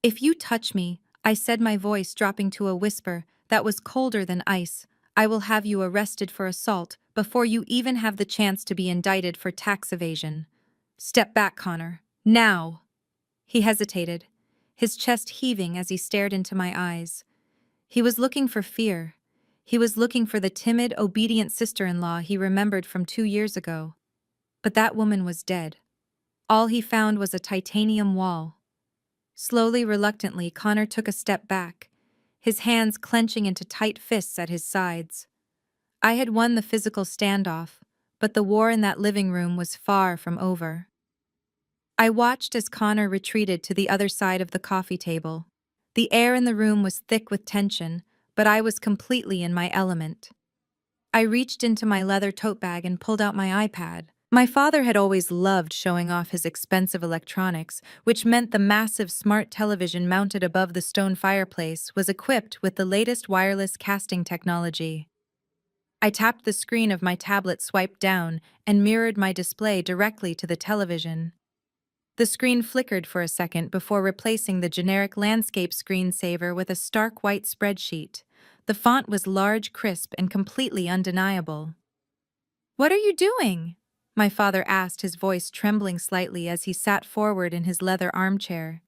A: "If you touch me," I said, my voice dropping to a whisper that was colder than ice, "I will have you arrested for assault before you even have the chance to be indicted for tax evasion. Step back, Connor. Now!" He hesitated, his chest heaving as he stared into my eyes. He was looking for fear. He was looking for the timid, obedient sister-in-law he remembered from 2 years ago. But that woman was dead. All he found was a titanium wall. Slowly, reluctantly, Connor took a step back, his hands clenching into tight fists at his sides. I had won the physical standoff, but the war in that living room was far from over. I watched as Connor retreated to the other side of the coffee table. The air in the room was thick with tension, but I was completely in my element. I reached into my leather tote bag and pulled out my iPad. My father had always loved showing off his expensive electronics, which meant the massive smart television mounted above the stone fireplace was equipped with the latest wireless casting technology. I tapped the screen of my tablet swiped down and mirrored my display directly to the television. The screen flickered for a second before replacing the generic landscape screensaver with a stark white spreadsheet. The font was large, crisp, and completely undeniable. "What are you doing?" my father asked, his voice trembling slightly as he sat forward in his leather armchair.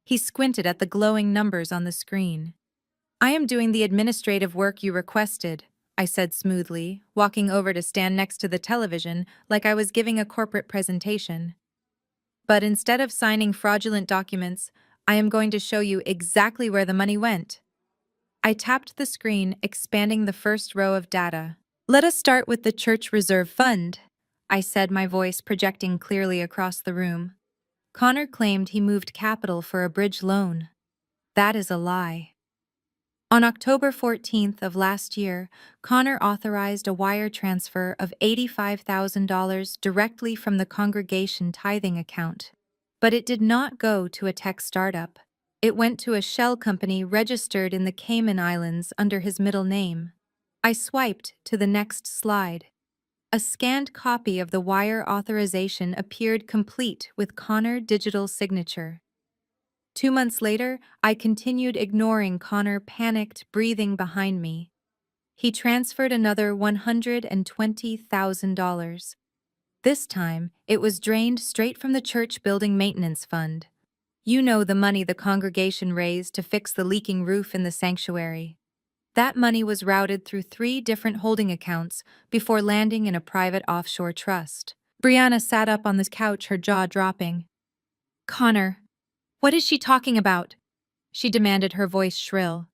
A: He squinted at the glowing numbers on the screen. "I am doing the administrative work you requested," I said smoothly, walking over to stand next to the television like I was giving a corporate presentation. "But instead of signing fraudulent documents, I am going to show you exactly where the money went." I tapped the screen, expanding the first row of data. "Let us start with the Church Reserve Fund," I said, my voice projecting clearly across the room. Connor claimed he moved capital for a bridge loan. That is a lie. On October 14th of last year, Connor authorized a wire transfer of $85,000 directly from the congregation tithing account. But it did not go to a tech startup. It went to a shell company registered in the Cayman Islands under his middle name. I swiped to the next slide. A scanned copy of the wire authorization appeared complete with Connor digital signature. 2 months later, I continued ignoring Connor, panicked, breathing behind me. He transferred another $120,000. This time, it was drained straight from the church building maintenance fund. You know, the money the congregation raised to fix the leaking roof in the sanctuary. That money was routed through 3 different holding accounts before landing in a private offshore trust. Brianna sat up on the couch, her jaw dropping. "Connor, what is she talking about?" she demanded, her voice shrill.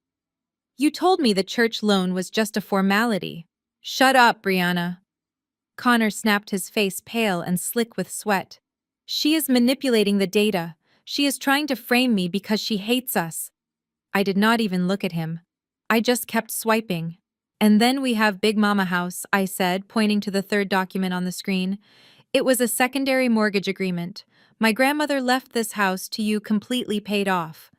A: "You told me the church loan was just a formality." "Shut up, Brianna." Connor snapped, his face pale and slick with sweat. "She is manipulating the data. She is trying to frame me because she hates us." I did not even look at him. I just kept swiping. "And then we have Big Mama House," I said, pointing to the third document on the screen. "It was a secondary mortgage agreement. My grandmother left this house to you completely paid off.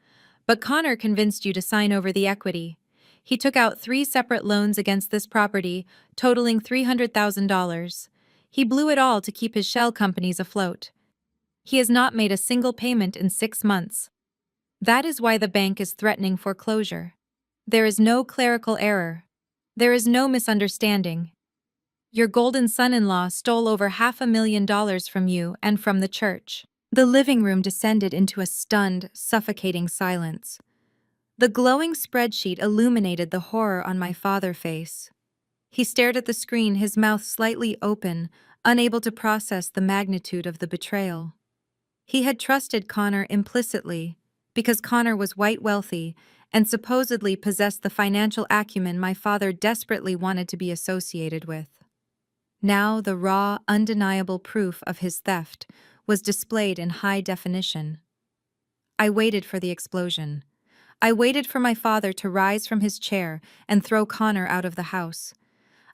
A: But Connor convinced you to sign over the equity. He took out 3 separate loans against this property, totaling $300,000. He blew it all to keep his shell companies afloat. He has not made a single payment in 6 months. That is why the bank is threatening foreclosure. There is no clerical error. There is no misunderstanding. Your golden son-in-law stole over $500,000 from you and from the church." The living room descended into a stunned, suffocating silence. The glowing spreadsheet illuminated the horror on my father's face. He stared at the screen, his mouth slightly open, unable to process the magnitude of the betrayal. He had trusted Connor implicitly, because Connor was white wealthy and supposedly possessed the financial acumen my father desperately wanted to be associated with. Now the raw, undeniable proof of his theft was displayed in high definition. I waited for the explosion. I waited for my father to rise from his chair and throw Connor out of the house.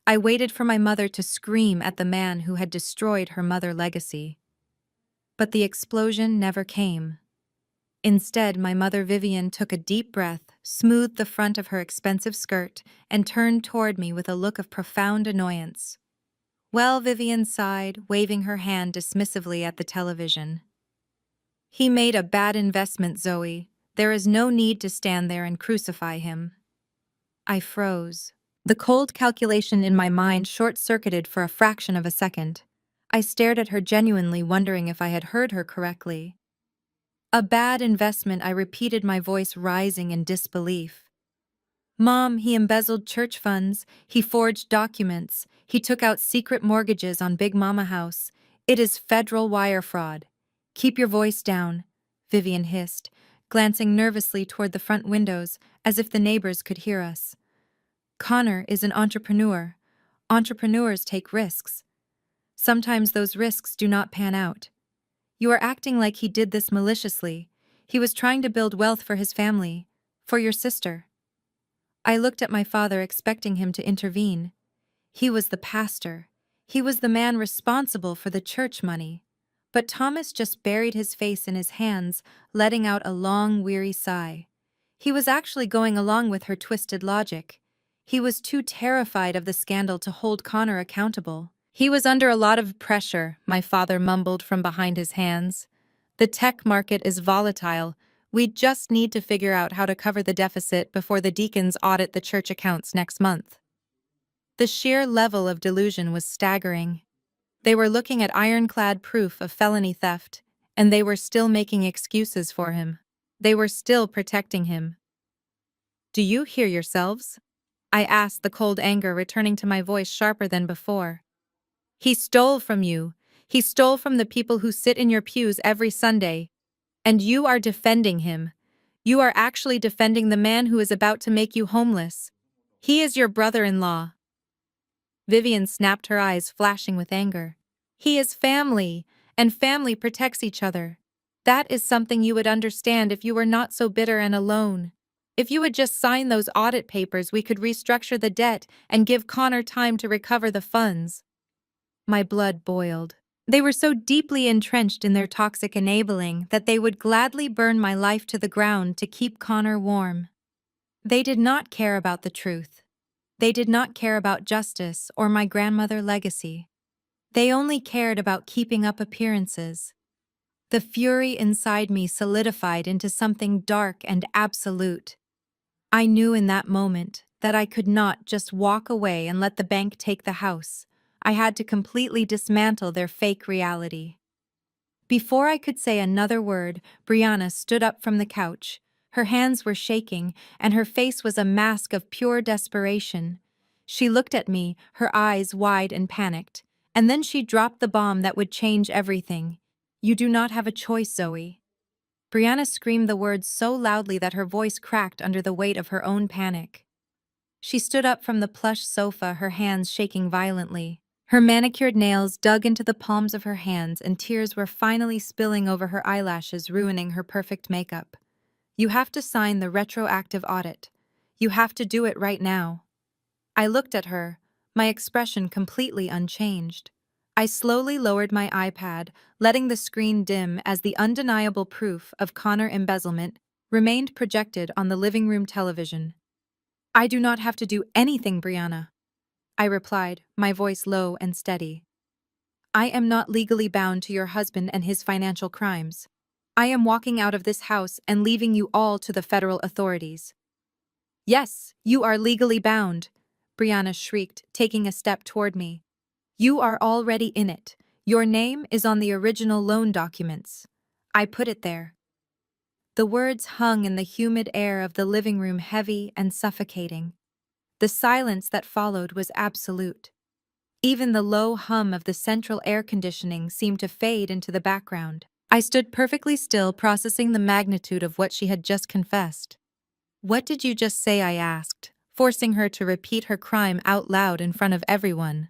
A: I waited for my mother to scream at the man who had destroyed her mother's legacy. But the explosion never came. Instead, my mother Vivian took a deep breath, smoothed the front of her expensive skirt, and turned toward me with a look of profound annoyance. "Well," Vivian sighed, waving her hand dismissively at the television. "He made a bad investment, Zoe. There is no need to stand there and crucify him." I froze. The cold calculation in my mind short-circuited for a fraction of a second. I stared at her, genuinely wondering if I had heard her correctly. "A bad investment," I repeated, my voice rising in disbelief. "Mom, he embezzled church funds, he forged documents, he took out secret mortgages on Big Mama House. It is federal wire fraud. Keep your voice down, Vivian hissed, glancing nervously toward the front windows as if the neighbors could hear us. Connor is an entrepreneur. Entrepreneurs take risks. Sometimes those risks do not pan out. You are acting like he did this maliciously. He was trying to build wealth for his family, for your sister. I looked at my father expecting him to intervene. He was the pastor. He was the man responsible for the church money. But Thomas just buried his face in his hands, letting out a long, weary sigh. He was actually going along with her twisted logic. He was too terrified of the scandal to hold Connor accountable. He was under a lot of pressure, my father mumbled from behind his hands. The tech market is volatile. We just need to figure out how to cover the deficit before the deacons audit the church accounts next month. The sheer level of delusion was staggering. They were looking at ironclad proof of felony theft, and they were still making excuses for him. They were still protecting him. Do you hear yourselves? I asked, the cold anger returning to my voice sharper than before. He stole from you. He stole from the people who sit in your pews every Sunday. And you are defending him. You are actually defending the man who is about to make you homeless. He is your brother-in-law. Vivian snapped, her eyes flashing with anger. He is family, and family protects each other. That is something you would understand if you were not so bitter and alone. If you would just sign those audit papers, we could restructure the debt and give Connor time to recover the funds. My blood boiled. They were so deeply entrenched in their toxic enabling that they would gladly burn my life to the ground to keep Connor warm. They did not care about the truth. They did not care about justice or my grandmother legacy. They only cared about keeping up appearances. The fury inside me solidified into something dark and absolute. I knew in that moment that I could not just walk away and let the bank take the house. I had to completely dismantle their fake reality. Before I could say another word, Brianna stood up from the couch. Her hands were shaking, and her face was a mask of pure desperation. She looked at me, her eyes wide and panicked, and then she dropped the bomb that would change everything. You do not have a choice, Zoe. Brianna screamed the words so loudly that her voice cracked under the weight of her own panic. She stood up from the plush sofa, her hands shaking violently. Her manicured nails dug into the palms of her hands, and tears were finally spilling over her eyelashes, ruining her perfect makeup. You have to sign the retroactive audit. You have to do it right now. I looked at her, my expression completely unchanged. I slowly lowered my iPad, letting the screen dim as the undeniable proof of Connor embezzlement remained projected on the living room television. I do not have to do anything, Brianna, I replied, my voice low and steady. I am not legally bound to your husband and his financial crimes. I am walking out of this house and leaving you all to the federal authorities. Yes, you are legally bound, Brianna shrieked, taking a step toward me. You are already in it. Your name is on the original loan documents. I put it there. The words hung in the humid air of the living room, heavy and suffocating. The silence that followed was absolute. Even the low hum of the central air conditioning seemed to fade into the background. I stood perfectly still, processing the magnitude of what she had just confessed. What did you just say? I asked, forcing her to repeat her crime out loud in front of everyone.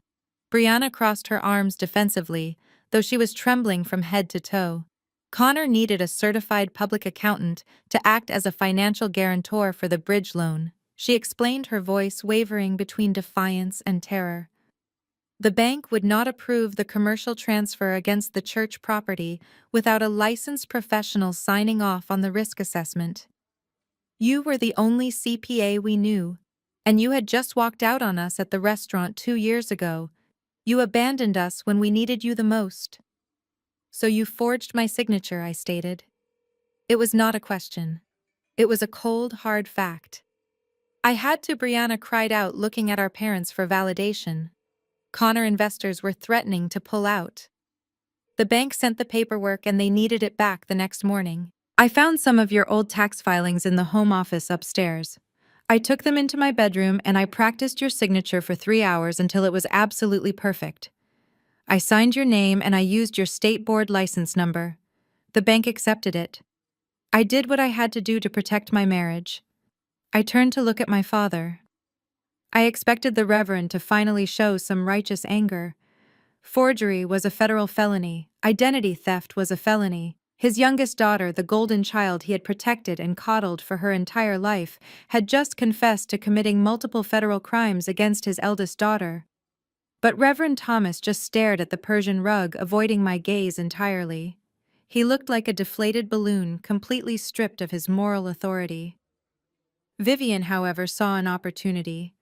A: Brianna crossed her arms defensively, though she was trembling from head to toe. Connor needed a certified public accountant to act as a financial guarantor for the bridge loan. She explained, her voice wavering between defiance and terror. The bank would not approve the commercial transfer against the church property without a licensed professional signing off on the risk assessment. You were the only CPA we knew, and you had just walked out on us at the restaurant 2 years ago. You abandoned us when we needed you the most. So you forged my signature, I stated. It was not a question. It was a cold, hard fact. I had to, Brianna cried out, looking at our parents for validation. Connor investors were threatening to pull out. The bank sent the paperwork and they needed it back the next morning. I found some of your old tax filings in the home office upstairs. I took them into my bedroom and I practiced your signature for 3 hours until it was absolutely perfect. I signed your name and I used your state board license number. The bank accepted it. I did what I had to do to protect my marriage. I turned to look at my father. I expected the Reverend to finally show some righteous anger. Forgery was a federal felony. Identity theft was a felony. His youngest daughter, the golden child he had protected and coddled for her entire life, had just confessed to committing multiple federal crimes against his eldest daughter. But Reverend Thomas just stared at the Persian rug, avoiding my gaze entirely. He looked like a deflated balloon, completely stripped of his moral authority. Vivian, however, saw an opportunity.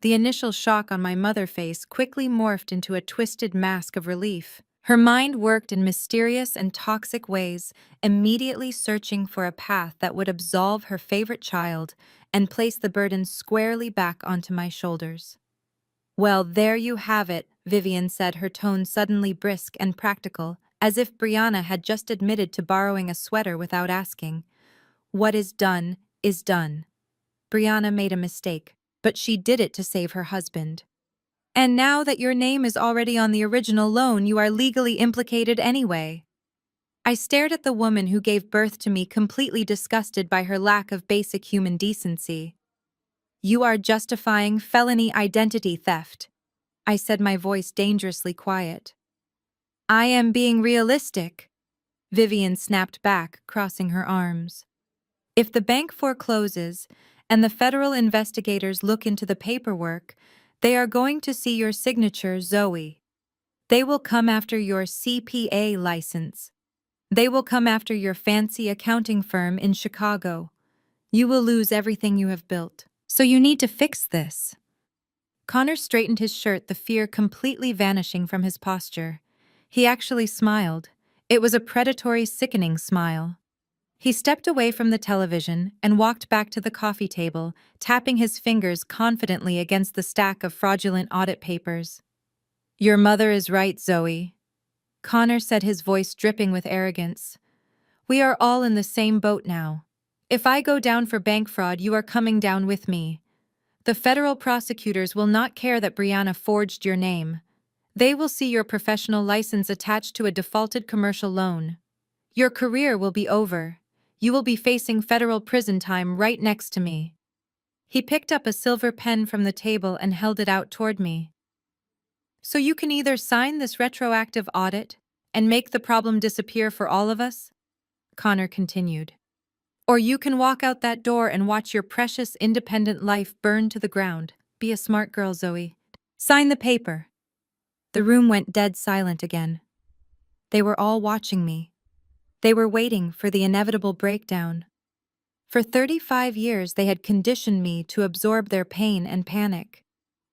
A: The initial shock on my mother's face quickly morphed into a twisted mask of relief. Her mind worked in mysterious and toxic ways, immediately searching for a path that would absolve her favorite child and place the burden squarely back onto my shoulders. "Well, there you have it," Vivian said, her tone suddenly brisk and practical, as if Brianna had just admitted to borrowing a sweater without asking. "What is done, is done. Brianna made a mistake, but she did it to save her husband. And now that your name is already on the original loan, you are legally implicated anyway." I stared at the woman who gave birth to me, completely disgusted by her lack of basic human decency. "You are justifying felony identity theft," I said, my voice dangerously quiet. "I am being realistic," Vivian snapped back, crossing her arms. "If the bank forecloses and the federal investigators look into the paperwork, they are going to see your signature, Zoe. They will come after your CPA license. They will come after your fancy accounting firm in Chicago. You will lose everything you have built. So you need to fix this." Connor straightened his shirt, the fear completely vanishing from his posture. He actually smiled. It was a predatory, sickening smile. He stepped away from the television and walked back to the coffee table, tapping his fingers confidently against the stack of fraudulent audit papers. "Your mother is right, Zoe," Connor said, his voice dripping with arrogance. "We are all in the same boat now. If I go down for bank fraud, you are coming down with me. The federal prosecutors will not care that Brianna forged your name. They will see your professional license attached to a defaulted commercial loan. Your career will be over. You will be facing federal prison time right next to me." He picked up a silver pen from the table and held it out toward me. "So you can either sign this retroactive audit and make the problem disappear for all of us," Connor continued, "or you can walk out that door and watch your precious independent life burn to the ground. Be a smart girl, Zoe. Sign the paper." The room went dead silent again. They were all watching me. They were waiting for the inevitable breakdown. For 35 years they had conditioned me to absorb their pain and panic.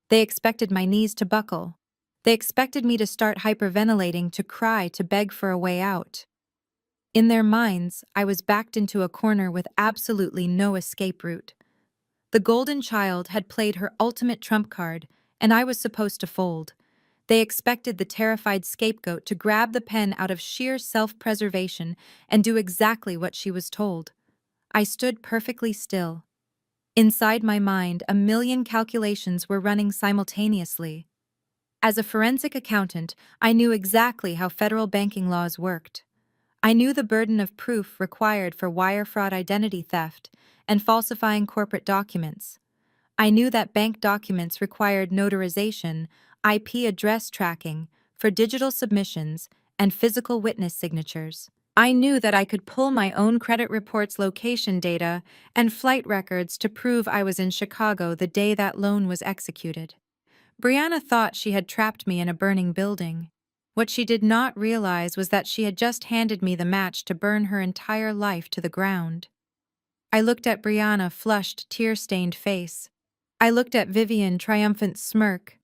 A: They expected my knees to buckle. They expected me to start hyperventilating, to cry, to beg for a way out. In their minds, I was backed into a corner with absolutely no escape route. The golden child had played her ultimate trump card, and I was supposed to fold. They expected the terrified scapegoat to grab the pen out of sheer self-preservation and do exactly what she was told. I stood perfectly still. Inside my mind, a million calculations were running simultaneously. As a forensic accountant, I knew exactly how federal banking laws worked. I knew the burden of proof required for wire fraud, identity theft, and falsifying corporate documents. I knew that bank documents required notarization, IP address tracking for digital submissions, and physical witness signatures. I knew that I could pull my own credit reports, location data, and flight records to prove I was in Chicago the day that loan was executed. Brianna thought she had trapped me in a burning building. What she did not realize was that she had just handed me the match to burn her entire life to the ground. I looked at Brianna, flushed, tear-stained face. I looked at Vivian, triumphant smirk.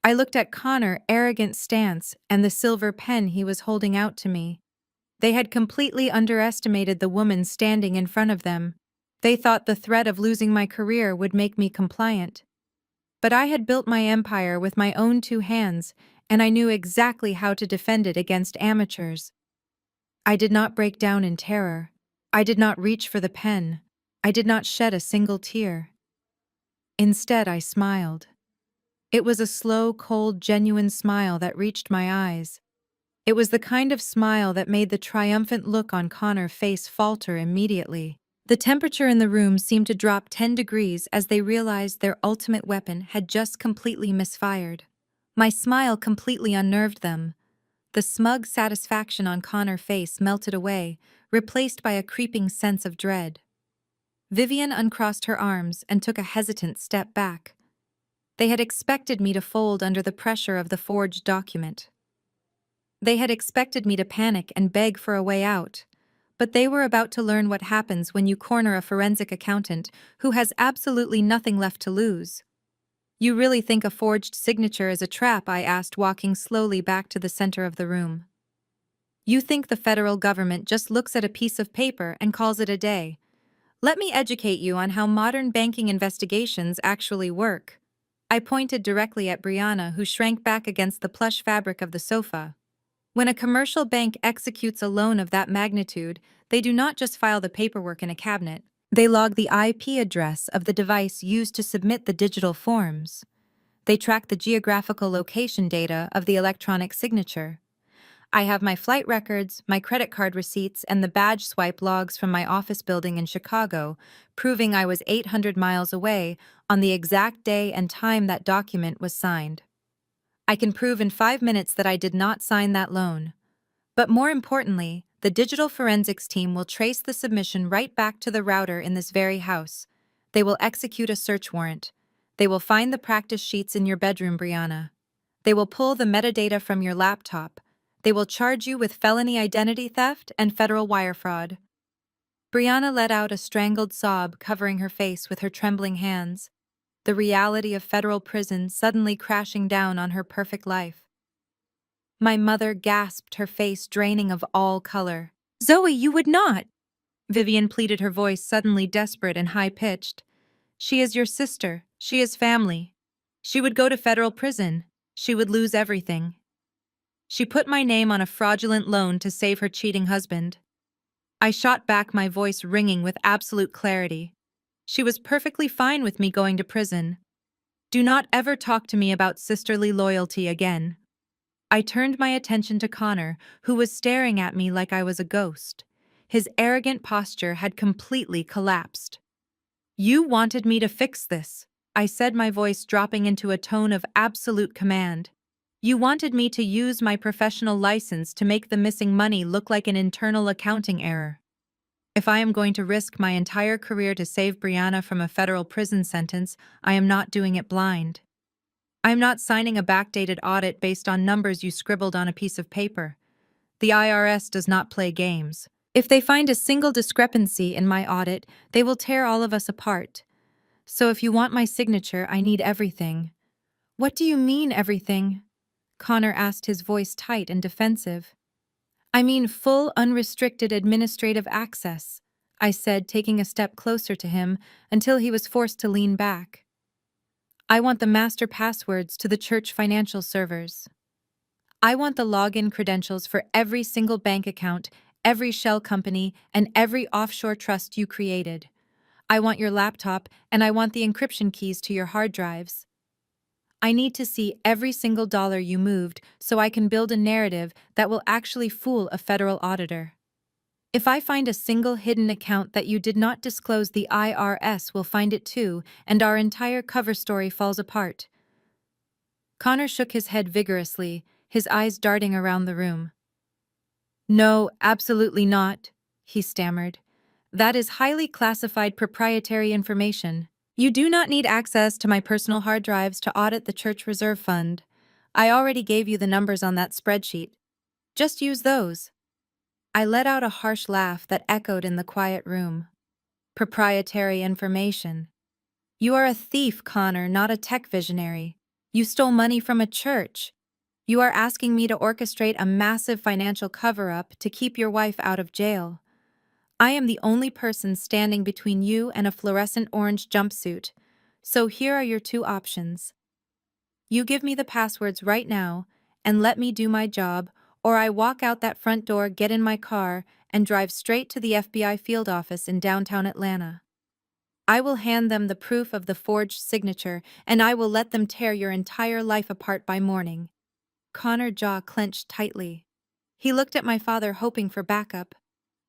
A: I looked at Connor, arrogant stance, and the silver pen he was holding out to me. They had completely underestimated the woman standing in front of them. They thought the threat of losing my career would make me compliant. But I had built my empire with my own two hands, and I knew exactly how to defend it against amateurs. I did not break down in terror. I did not reach for the pen. I did not shed a single tear. Instead, I smiled. It was a slow, cold, genuine smile that reached my eyes. It was the kind of smile that made the triumphant look on Connor's face falter immediately. The temperature in the room seemed to drop 10 degrees as they realized their ultimate weapon had just completely misfired. My smile completely unnerved them. The smug satisfaction on Connor's face melted away, replaced by a creeping sense of dread. Vivian uncrossed her arms and took a hesitant step back. They had expected me to fold under the pressure of the forged document. They had expected me to panic and beg for a way out. But they were about to learn what happens when you corner a forensic accountant who has absolutely nothing left to lose. "You really think a forged signature is a trap?" I asked, walking slowly back to the center of the room. "You think the federal government just looks at a piece of paper and calls it a day? Let me educate you on how modern banking investigations actually work." I pointed directly at Brianna, who shrank back against the plush fabric of the sofa. When a commercial bank executes a loan of that magnitude, they do not just file the paperwork in a cabinet. They log the IP address of the device used to submit the digital forms. They track the geographical location data of the electronic signature. I have my flight records, my credit card receipts, and the badge swipe logs from my office building in Chicago, proving I was 800 miles away on the exact day and time that document was signed. I can prove in 5 minutes that I did not sign that loan. But more importantly, the digital forensics team will trace the submission right back to the router in this very house. They will execute a search warrant. They will find the practice sheets in your bedroom, Brianna. They will pull the metadata from your laptop. They will charge you with felony identity theft and federal wire fraud. Brianna let out a strangled sob, covering her face with her trembling hands. The reality of federal prison suddenly crashing down on her perfect life. My mother gasped, her face draining of all color. "Zoe, you would not!" Vivian pleaded, her voice suddenly desperate and high-pitched. "She is your sister. She is family. She would go to federal prison. She would lose everything. She put my name on a fraudulent loan to save her cheating husband." I shot back, my voice ringing with absolute clarity. "She was perfectly fine with me going to prison. Do not ever talk to me about sisterly loyalty again." I turned my attention to Connor, who was staring at me like I was a ghost. His arrogant posture had completely collapsed. "You wanted me to fix this," I said, my voice dropping into a tone of absolute command. "You wanted me to use my professional license to make the missing money look like an internal accounting error. If I am going to risk my entire career to save Brianna from a federal prison sentence, I am not doing it blind. I am not signing a backdated audit based on numbers you scribbled on a piece of paper. The IRS does not play games. If they find a single discrepancy in my audit, they will tear all of us apart. So if you want my signature, I need everything." "What do you mean, everything?" Connor asked, his voice tight and defensive. "I mean full, unrestricted administrative access," I said, taking a step closer to him until he was forced to lean back. "I want the master passwords to the church financial servers. I want the login credentials for every single bank account, every shell company, and every offshore trust you created. I want your laptop, and I want the encryption keys to your hard drives. I need to see every single dollar you moved so I can build a narrative that will actually fool a federal auditor. If I find a single hidden account that you did not disclose, the IRS will find it too, and our entire cover story falls apart." Connor shook his head vigorously, his eyes darting around the room. "No, absolutely not," he stammered. "That is highly classified proprietary information. You do not need access to my personal hard drives to audit the church reserve fund. I already gave you the numbers on that spreadsheet. Just use those." I let out a harsh laugh that echoed in the quiet room. "Proprietary information. You are a thief, Connor, not a tech visionary. You stole money from a church. You are asking me to orchestrate a massive financial cover-up to keep your wife out of jail. I am the only person standing between you and a fluorescent orange jumpsuit. So here are your two options. You give me the passwords right now and let me do my job, or I walk out that front door, get in my car, and drive straight to the FBI field office in downtown Atlanta." I will hand them the proof of the forged signature, and I will let them tear your entire life apart by morning. Connor's jaw clenched tightly. He looked at my father, hoping for backup.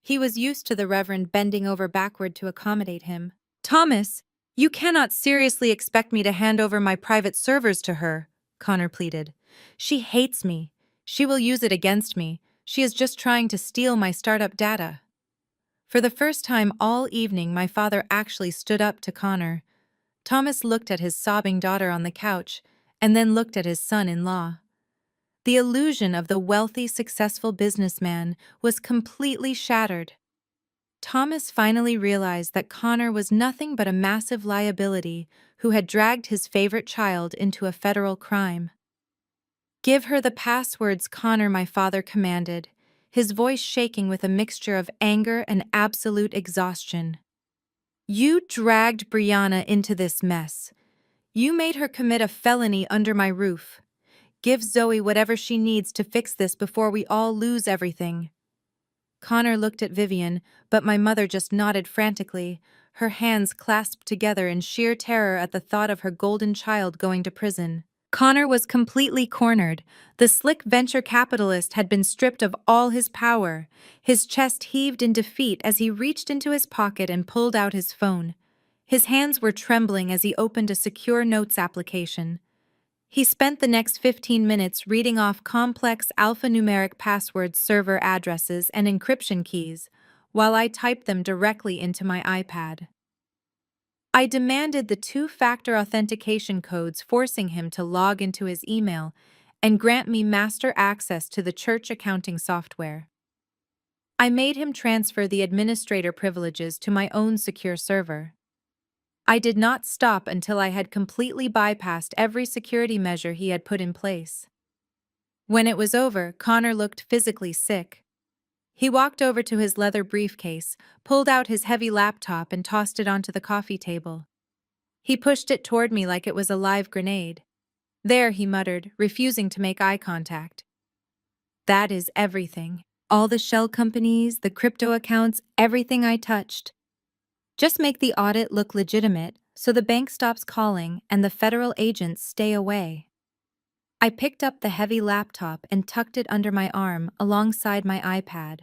A: He was used to the Reverend bending over backward to accommodate him. Thomas, you cannot seriously expect me to hand over my private servers to her, Connor pleaded. She hates me. She will use it against me. She is just trying to steal my startup data. For the first time all evening, my father actually stood up to Connor. Thomas looked at his sobbing daughter on the couch, and then looked at his son-in-law. The illusion of the wealthy, successful businessman was completely shattered. Thomas finally realized that Connor was nothing but a massive liability who had dragged his favorite child into a federal crime. Give her the passwords, Connor, my father commanded, his voice shaking with a mixture of anger and absolute exhaustion. You dragged Brianna into this mess. You made her commit a felony under my roof. Give Zoe whatever she needs to fix this before we all lose everything. Connor looked at Vivian, but my mother just nodded frantically, her hands clasped together in sheer terror at the thought of her golden child going to prison. Connor was completely cornered. The slick venture capitalist had been stripped of all his power. His chest heaved in defeat as he reached into his pocket and pulled out his phone. His hands were trembling as he opened a secure notes application. He spent the next 15 minutes reading off complex alphanumeric passwords, server addresses, and encryption keys, while I typed them directly into my iPad. I demanded the two-factor authentication codes, forcing him to log into his email and grant me master access to the church accounting software. I made him transfer the administrator privileges to my own secure server. I did not stop until I had completely bypassed every security measure he had put in place. When it was over, Connor looked physically sick. He walked over to his leather briefcase, pulled out his heavy laptop, and tossed it onto the coffee table. He pushed it toward me like it was a live grenade. There, he muttered, refusing to make eye contact. That is everything. All the shell companies, the crypto accounts, everything I touched. Just make the audit look legitimate so the bank stops calling and the federal agents stay away. I picked up the heavy laptop and tucked it under my arm alongside my iPad.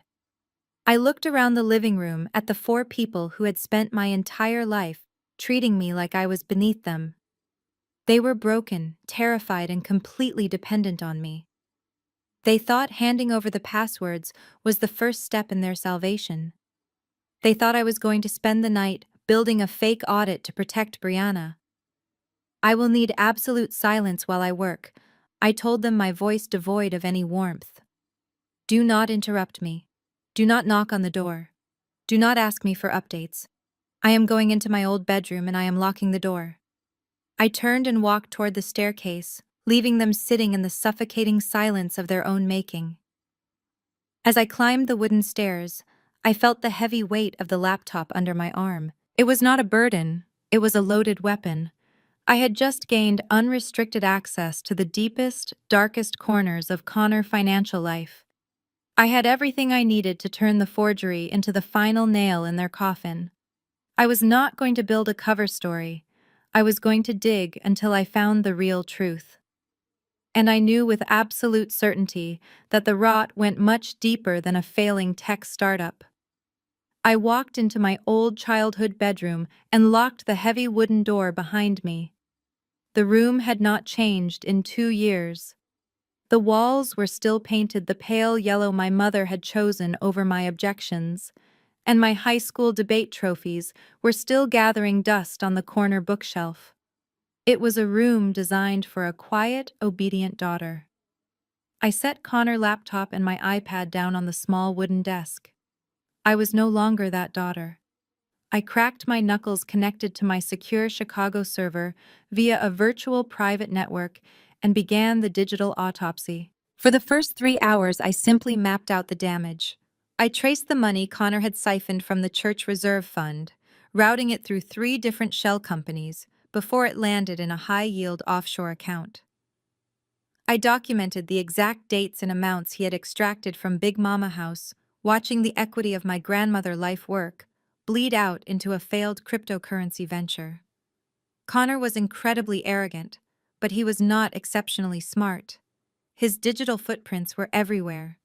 A: I looked around the living room at the four people who had spent my entire life treating me like I was beneath them. They were broken, terrified, and completely dependent on me. They thought handing over the passwords was the first step in their salvation. They thought I was going to spend the night building a fake audit to protect Brianna. I will need absolute silence while I work, I told them, my voice devoid of any warmth. Do not interrupt me. Do not knock on the door. Do not ask me for updates. I am going into my old bedroom and I am locking the door. I turned and walked toward the staircase, leaving them sitting in the suffocating silence of their own making. As I climbed the wooden stairs, I felt the heavy weight of the laptop under my arm. It was not a burden, it was a loaded weapon. I had just gained unrestricted access to the deepest, darkest corners of Connor financial life. I had everything I needed to turn the forgery into the final nail in their coffin. I was not going to build a cover story. I was going to dig until I found the real truth. And I knew with absolute certainty that the rot went much deeper than a failing tech startup. I walked into my old childhood bedroom and locked the heavy wooden door behind me. The room had not changed in 2 years. The walls were still painted the pale yellow my mother had chosen over my objections, and my high school debate trophies were still gathering dust on the corner bookshelf. It was a room designed for a quiet, obedient daughter. I set Connor's laptop and my iPad down on the small wooden desk. I was no longer that daughter. I cracked my knuckles connected to my secure Chicago server via a virtual private network and began the digital autopsy. For the first 3 hours, I simply mapped out the damage. I traced the money Connor had siphoned from the church reserve fund, routing it through 3 different shell companies before it landed in a high-yield offshore account. I documented the exact dates and amounts he had extracted from Big Mama House, watching the equity of my grandmother's life work, bleed out into a failed cryptocurrency venture. Connor was incredibly arrogant, but he was not exceptionally smart. His digital footprints were everywhere.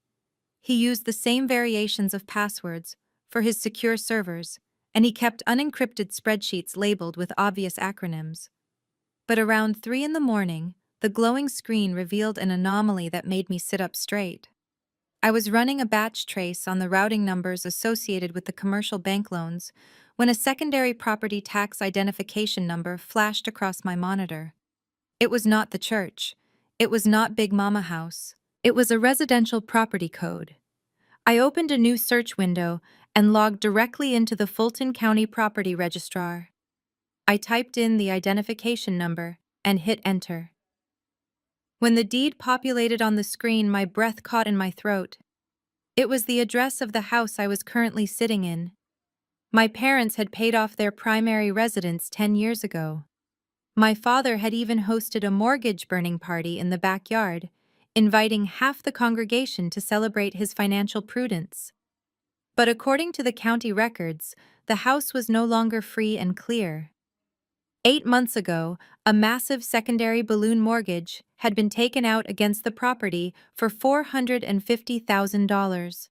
A: He used the same variations of passwords for his secure servers, and he kept unencrypted spreadsheets labeled with obvious acronyms. But around 3 in the morning, the glowing screen revealed an anomaly that made me sit up straight. I was running a batch trace on the routing numbers associated with the commercial bank loans when a secondary property tax identification number flashed across my monitor. It was not the church. It was not Big Mama House. It was a residential property code. I opened a new search window and logged directly into the Fulton County Property Registrar. I typed in the identification number and hit enter. When the deed populated on the screen, my breath caught in my throat. It was the address of the house I was currently sitting in. My parents had paid off their primary residence 10 years ago. My father had even hosted a mortgage burning party in the backyard, inviting half the congregation to celebrate his financial prudence. But according to the county records, the house was no longer free and clear. 8 months ago, a massive secondary balloon mortgage had been taken out against the property for $450,000.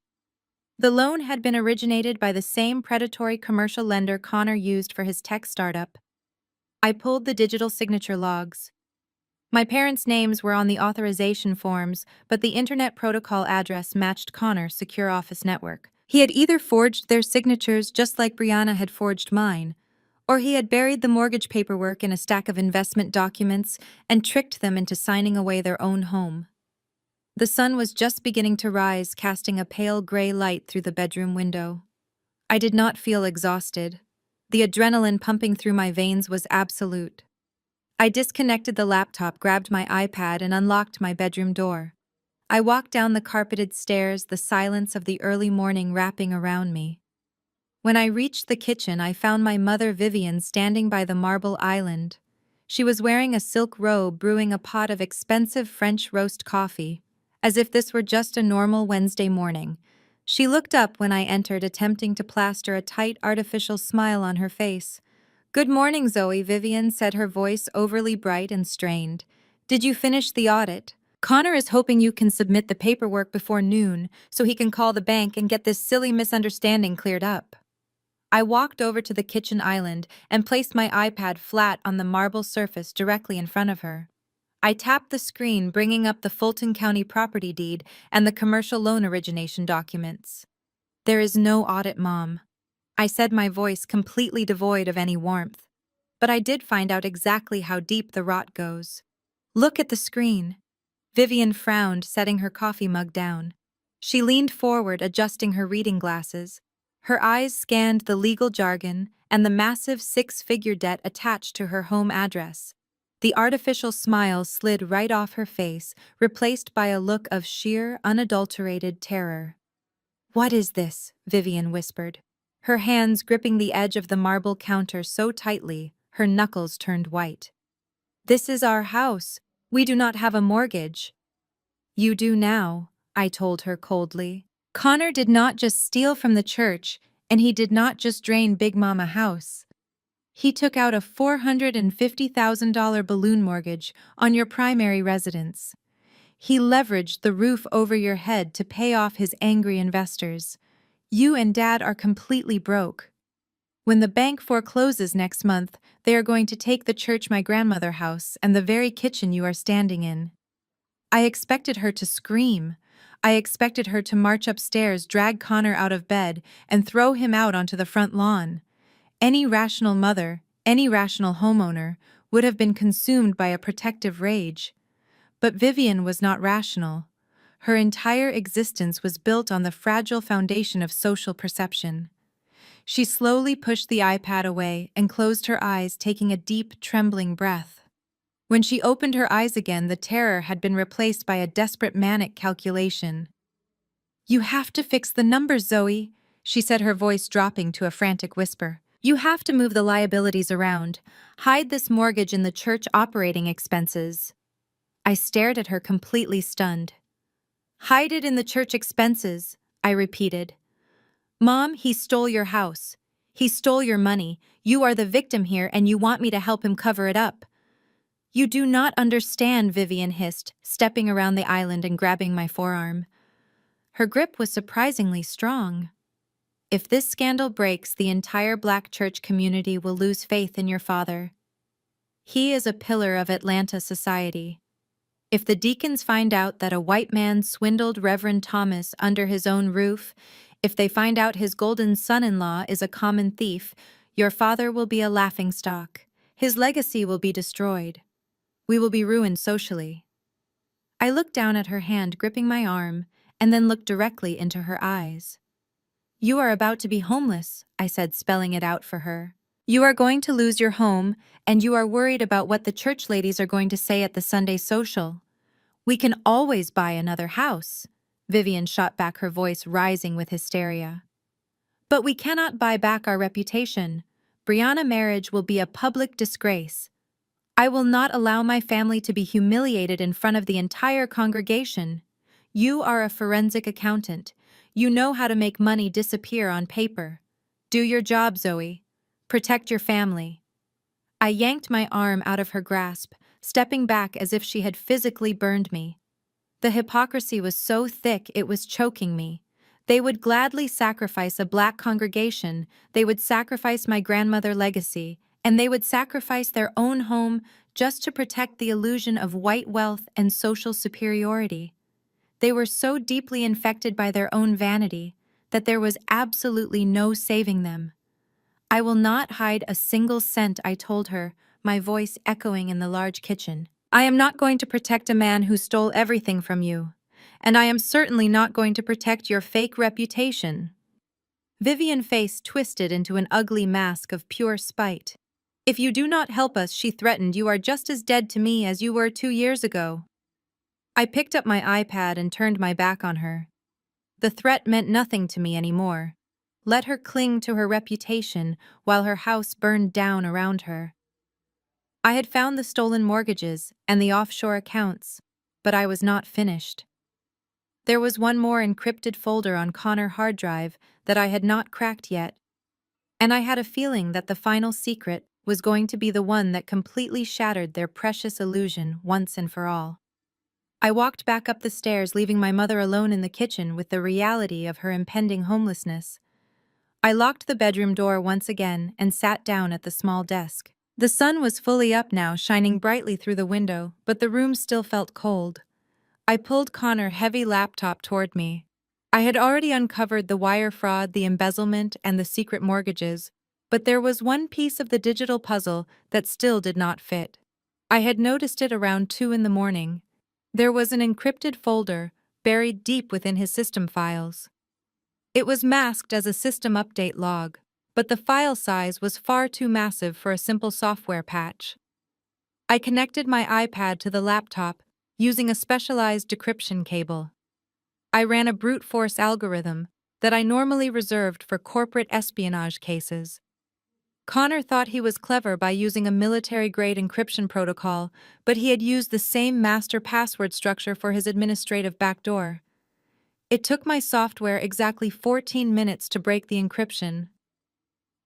A: The loan had been originated by the same predatory commercial lender Connor used for his tech startup. I pulled the digital signature logs. My parents' names were on the authorization forms, but the Internet Protocol address matched Connor's secure office network. He had either forged their signatures just like Brianna had forged mine, or he had buried the mortgage paperwork in a stack of investment documents and tricked them into signing away their own home. The sun was just beginning to rise, casting a pale gray light through the bedroom window. I did not feel exhausted. The adrenaline pumping through my veins was absolute. I disconnected the laptop, grabbed my iPad, and unlocked my bedroom door. I walked down the carpeted stairs, the silence of the early morning wrapping around me. When I reached the kitchen, I found my mother Vivian standing by the marble island. She was wearing a silk robe, brewing a pot of expensive French roast coffee, as if this were just a normal Wednesday morning. She looked up when I entered, attempting to plaster a tight, artificial smile on her face. "Good morning, Zoe," Vivian said, her voice overly bright and strained. "Did you finish the audit? Connor is hoping you can submit the paperwork before noon so he can call the bank and get this silly misunderstanding cleared up." I walked over to the kitchen island and placed my iPad flat on the marble surface directly in front of her. I tapped the screen, bringing up the Fulton County property deed and the commercial loan origination documents. "There is no audit, Mom," I said, my voice completely devoid of any warmth. But I did find out exactly how deep the rot goes. "Look at the screen." Vivian frowned, setting her coffee mug down. She leaned forward, adjusting her reading glasses. Her eyes scanned the legal jargon and the massive 6-figure debt attached to her home address. The artificial smile slid right off her face, replaced by a look of sheer, unadulterated terror. "What is this?" Vivian whispered, her hands gripping the edge of the marble counter so tightly her knuckles turned white. "This is our house. We do not have a mortgage." "You do now," I told her coldly. "Connor did not just steal from the church, and he did not just drain Big Mama House. He took out a $450,000 balloon mortgage on your primary residence. He leveraged the roof over your head to pay off his angry investors. You and Dad are completely broke. When the bank forecloses next month, they are going to take the church, my grandmother house, and the very kitchen you are standing in." I expected her to scream. I expected her to march upstairs, drag Connor out of bed, and throw him out onto the front lawn. Any rational mother, any rational homeowner, would have been consumed by a protective rage. But Vivian was not rational. Her entire existence was built on the fragile foundation of social perception. She slowly pushed the iPad away and closed her eyes, taking a deep, trembling breath. When she opened her eyes again, the terror had been replaced by a desperate, manic calculation. "You have to fix the numbers, Zoe," she said, her voice dropping to a frantic whisper. "You have to move the liabilities around. Hide this mortgage in the church operating expenses." I stared at her, completely stunned. "Hide it in the church expenses," I repeated. "Mom, he stole your house. He stole your money. You are the victim here and you want me to help him cover it up. You do not understand, Vivian hissed, stepping around the island and grabbing my forearm. Her grip was surprisingly strong. If this scandal breaks, the entire Black church community will lose faith in your father. He is a pillar of Atlanta society. If the deacons find out that a white man swindled Reverend Thomas under his own roof, if they find out his golden son-in-law is a common thief, your father will be a laughingstock. His legacy will be destroyed. We will be ruined socially. I looked down at her hand gripping my arm, and then looked directly into her eyes. You are about to be homeless, I said, spelling it out for her. You are going to lose your home, and you are worried about what the church ladies are going to say at the Sunday social. We can always buy another house. Vivian shot back, her voice rising with hysteria. But we cannot buy back our reputation. Brianna's marriage will be a public disgrace. I will not allow my family to be humiliated in front of the entire congregation. You are a forensic accountant. You know how to make money disappear on paper. Do your job, Zoe. Protect your family. I yanked my arm out of her grasp, stepping back as if she had physically burned me. The hypocrisy was so thick it was choking me. They would gladly sacrifice a Black congregation, they would sacrifice my grandmother's legacy, and they would sacrifice their own home just to protect the illusion of white wealth and social superiority. They were so deeply infected by their own vanity that there was absolutely no saving them. I will not hide a single cent, I told her, my voice echoing in the large kitchen. I am not going to protect a man who stole everything from you, and I am certainly not going to protect your fake reputation. Vivian's face twisted into an ugly mask of pure spite. If you do not help us, she threatened, you are just as dead to me as you were 2 years ago. I picked up my iPad and turned my back on her. The threat meant nothing to me anymore. Let her cling to her reputation while her house burned down around her. I had found the stolen mortgages and the offshore accounts, but I was not finished. There was one more encrypted folder on Connor's hard drive that I had not cracked yet, and I had a feeling that the final secret was going to be the one that completely shattered their precious illusion once and for all. I walked back up the stairs, leaving my mother alone in the kitchen with the reality of her impending homelessness. I locked the bedroom door once again and sat down at the small desk. The sun was fully up now, shining brightly through the window, but the room still felt cold. I pulled Connor's heavy laptop toward me. I had already uncovered the wire fraud, the embezzlement, and the secret mortgages, but there was one piece of the digital puzzle that still did not fit. I had noticed it around 2 in the morning. There was an encrypted folder buried deep within his system files. It was masked as a system update log, but the file size was far too massive for a simple software patch. I connected my iPad to the laptop using a specialized decryption cable. I ran a brute force algorithm that I normally reserved for corporate espionage cases. Connor thought he was clever by using a military-grade encryption protocol, but he had used the same master password structure for his administrative backdoor. It took my software exactly 14 minutes to break the encryption.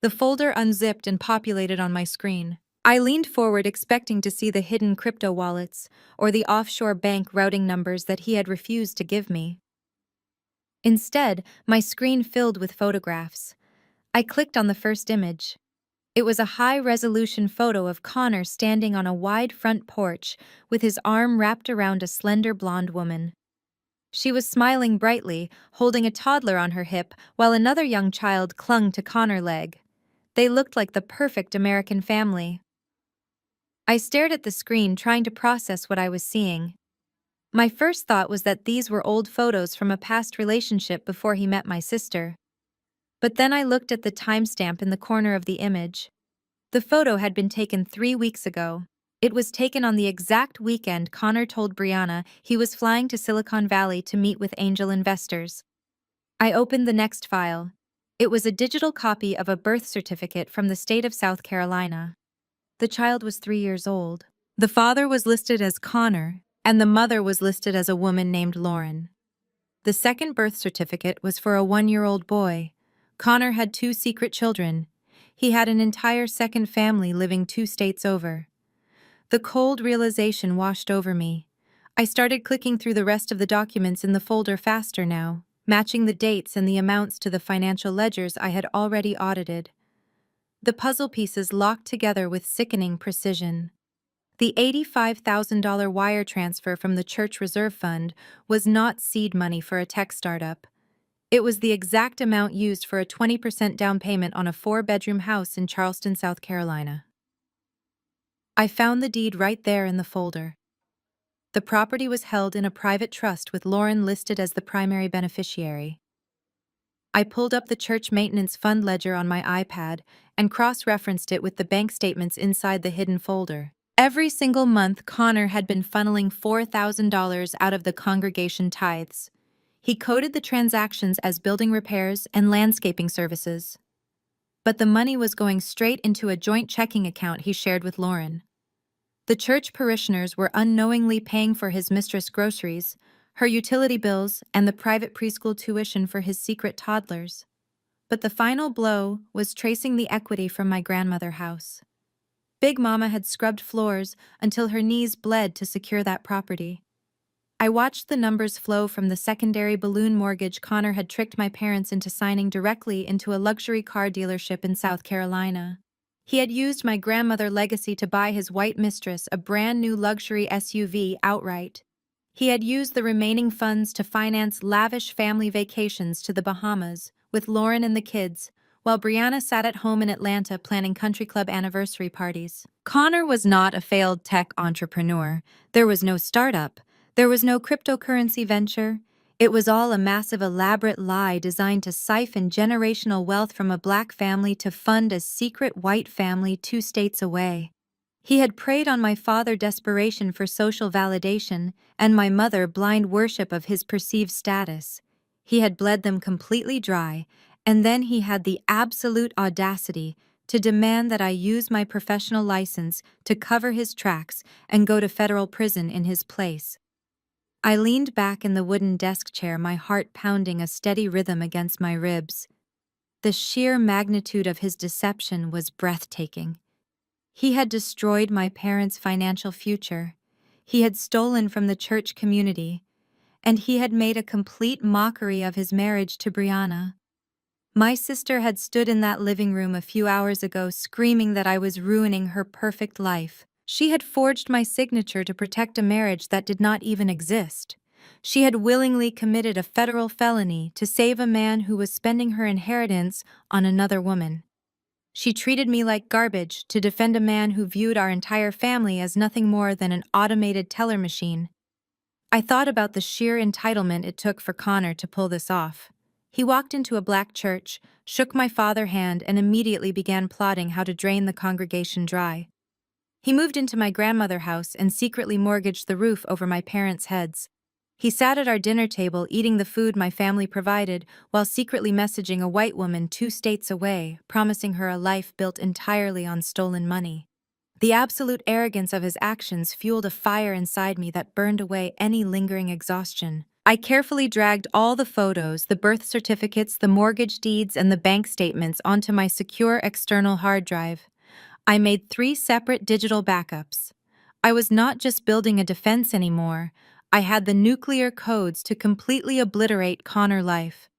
A: The folder unzipped and populated on my screen. I leaned forward, expecting to see the hidden crypto wallets or the offshore bank routing numbers that he had refused to give me. Instead, my screen filled with photographs. I clicked on the first image. It was a high-resolution photo of Connor standing on a wide front porch with his arm wrapped around a slender blonde woman. She was smiling brightly, holding a toddler on her hip, while another young child clung to Connor's leg. They looked like the perfect American family. I stared at the screen, trying to process what I was seeing. My first thought was that these were old photos from a past relationship before he met my sister. But then I looked at the timestamp in the corner of the image. The photo had been taken 3 weeks ago. It was taken on the exact weekend Connor told Brianna he was flying to Silicon Valley to meet with angel investors. I opened the next file. It was a digital copy of a birth certificate from the state of South Carolina. The child was 3 years old. The father was listed as Connor, and the mother was listed as a woman named Lauren. The second birth certificate was for a 1-year-old boy. Connor had 2 secret children, He had an entire second family living 2 states over. The cold realization washed over me. I started clicking through the rest of the documents in the folder faster now, matching the dates and the amounts to the financial ledgers I had already audited. The puzzle pieces locked together with sickening precision. The $85,000 wire transfer from the church reserve fund was not seed money for a tech startup. It was the exact amount used for a 20% down payment on a 4-bedroom house in Charleston, South Carolina. I found the deed right there in the folder. The property was held in a private trust with Lauren listed as the primary beneficiary. I pulled up the church maintenance fund ledger on my iPad and cross-referenced it with the bank statements inside the hidden folder. Every single month, Connor had been funneling $4,000 out of the congregation tithes. He coded the transactions as building repairs and landscaping services. But the money was going straight into a joint checking account he shared with Lauren. The church parishioners were unknowingly paying for his mistress' groceries, her utility bills, and the private preschool tuition for his secret toddlers. But the final blow was tracing the equity from my grandmother's house. Big Mama had scrubbed floors until her knees bled to secure that property. I watched the numbers flow from the secondary balloon mortgage Connor had tricked my parents into signing directly into a luxury car dealership in South Carolina. He had used my grandmother's legacy to buy his white mistress a brand new luxury SUV outright. He had used the remaining funds to finance lavish family vacations to the Bahamas with Lauren and the kids, while Brianna sat at home in Atlanta planning country club anniversary parties. Connor was not a failed tech entrepreneur. There was no startup. There was no cryptocurrency venture. It was all a massive elaborate lie designed to siphon generational wealth from a black family to fund a secret white family 2 states away. He had preyed on my father's desperation for social validation and my mother blind worship of his perceived status. He had bled them completely dry, and then he had the absolute audacity to demand that I use my professional license to cover his tracks and go to federal prison in his place. I leaned back in the wooden desk chair, my heart pounding a steady rhythm against my ribs. The sheer magnitude of his deception was breathtaking. He had destroyed my parents' financial future. He had stolen from the church community, and he had made a complete mockery of his marriage to Brianna. My sister had stood in that living room a few hours ago screaming that I was ruining her perfect life. She had forged my signature to protect a marriage that did not even exist. She had willingly committed a federal felony to save a man who was spending her inheritance on another woman. She treated me like garbage to defend a man who viewed our entire family as nothing more than an automated teller machine. I thought about the sheer entitlement it took for Connor to pull this off. He walked into a black church, shook my father's hand, and immediately began plotting how to drain the congregation dry. He moved into my grandmother's house and secretly mortgaged the roof over my parents' heads. He sat at our dinner table eating the food my family provided while secretly messaging a white woman 2 states away, promising her a life built entirely on stolen money. The absolute arrogance of his actions fueled a fire inside me that burned away any lingering exhaustion. I carefully dragged all the photos, the birth certificates, the mortgage deeds, and the bank statements onto my secure external hard drive. I made 3 separate digital backups. I was not just building a defense anymore. I had the nuclear codes to completely obliterate Connor life.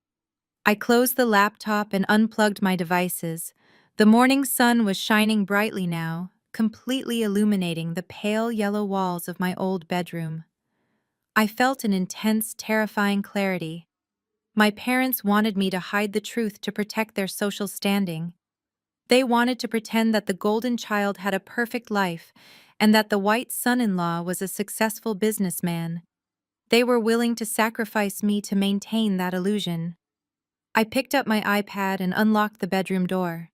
A: I closed the laptop and unplugged my devices. The morning sun was shining brightly now, completely illuminating the pale yellow walls of my old bedroom. I felt an intense, terrifying clarity. My parents wanted me to hide the truth to protect their social standing. They wanted to pretend that the golden child had a perfect life and that the white son-in-law was a successful businessman. They were willing to sacrifice me to maintain that illusion. I picked up my iPad and unlocked the bedroom door.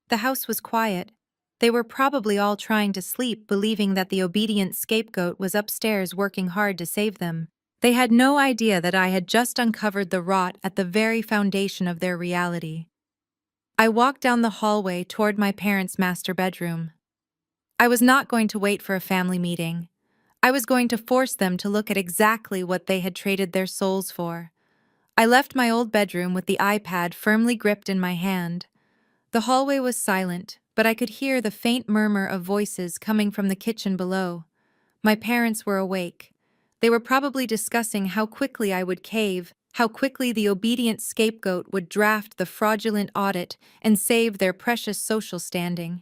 A: The house was quiet. They were probably all trying to sleep, believing that the obedient scapegoat was upstairs working hard to save them. They had no idea that I had just uncovered the rot at the very foundation of their reality. I walked down the hallway toward my parents' master bedroom. I was not going to wait for a family meeting. I was going to force them to look at exactly what they had traded their souls for. I left my old bedroom with the iPad firmly gripped in my hand. The hallway was silent, but I could hear the faint murmur of voices coming from the kitchen below. My parents were awake. They were probably discussing how quickly I would cave, how quickly the obedient scapegoat would draft the fraudulent audit and save their precious social standing.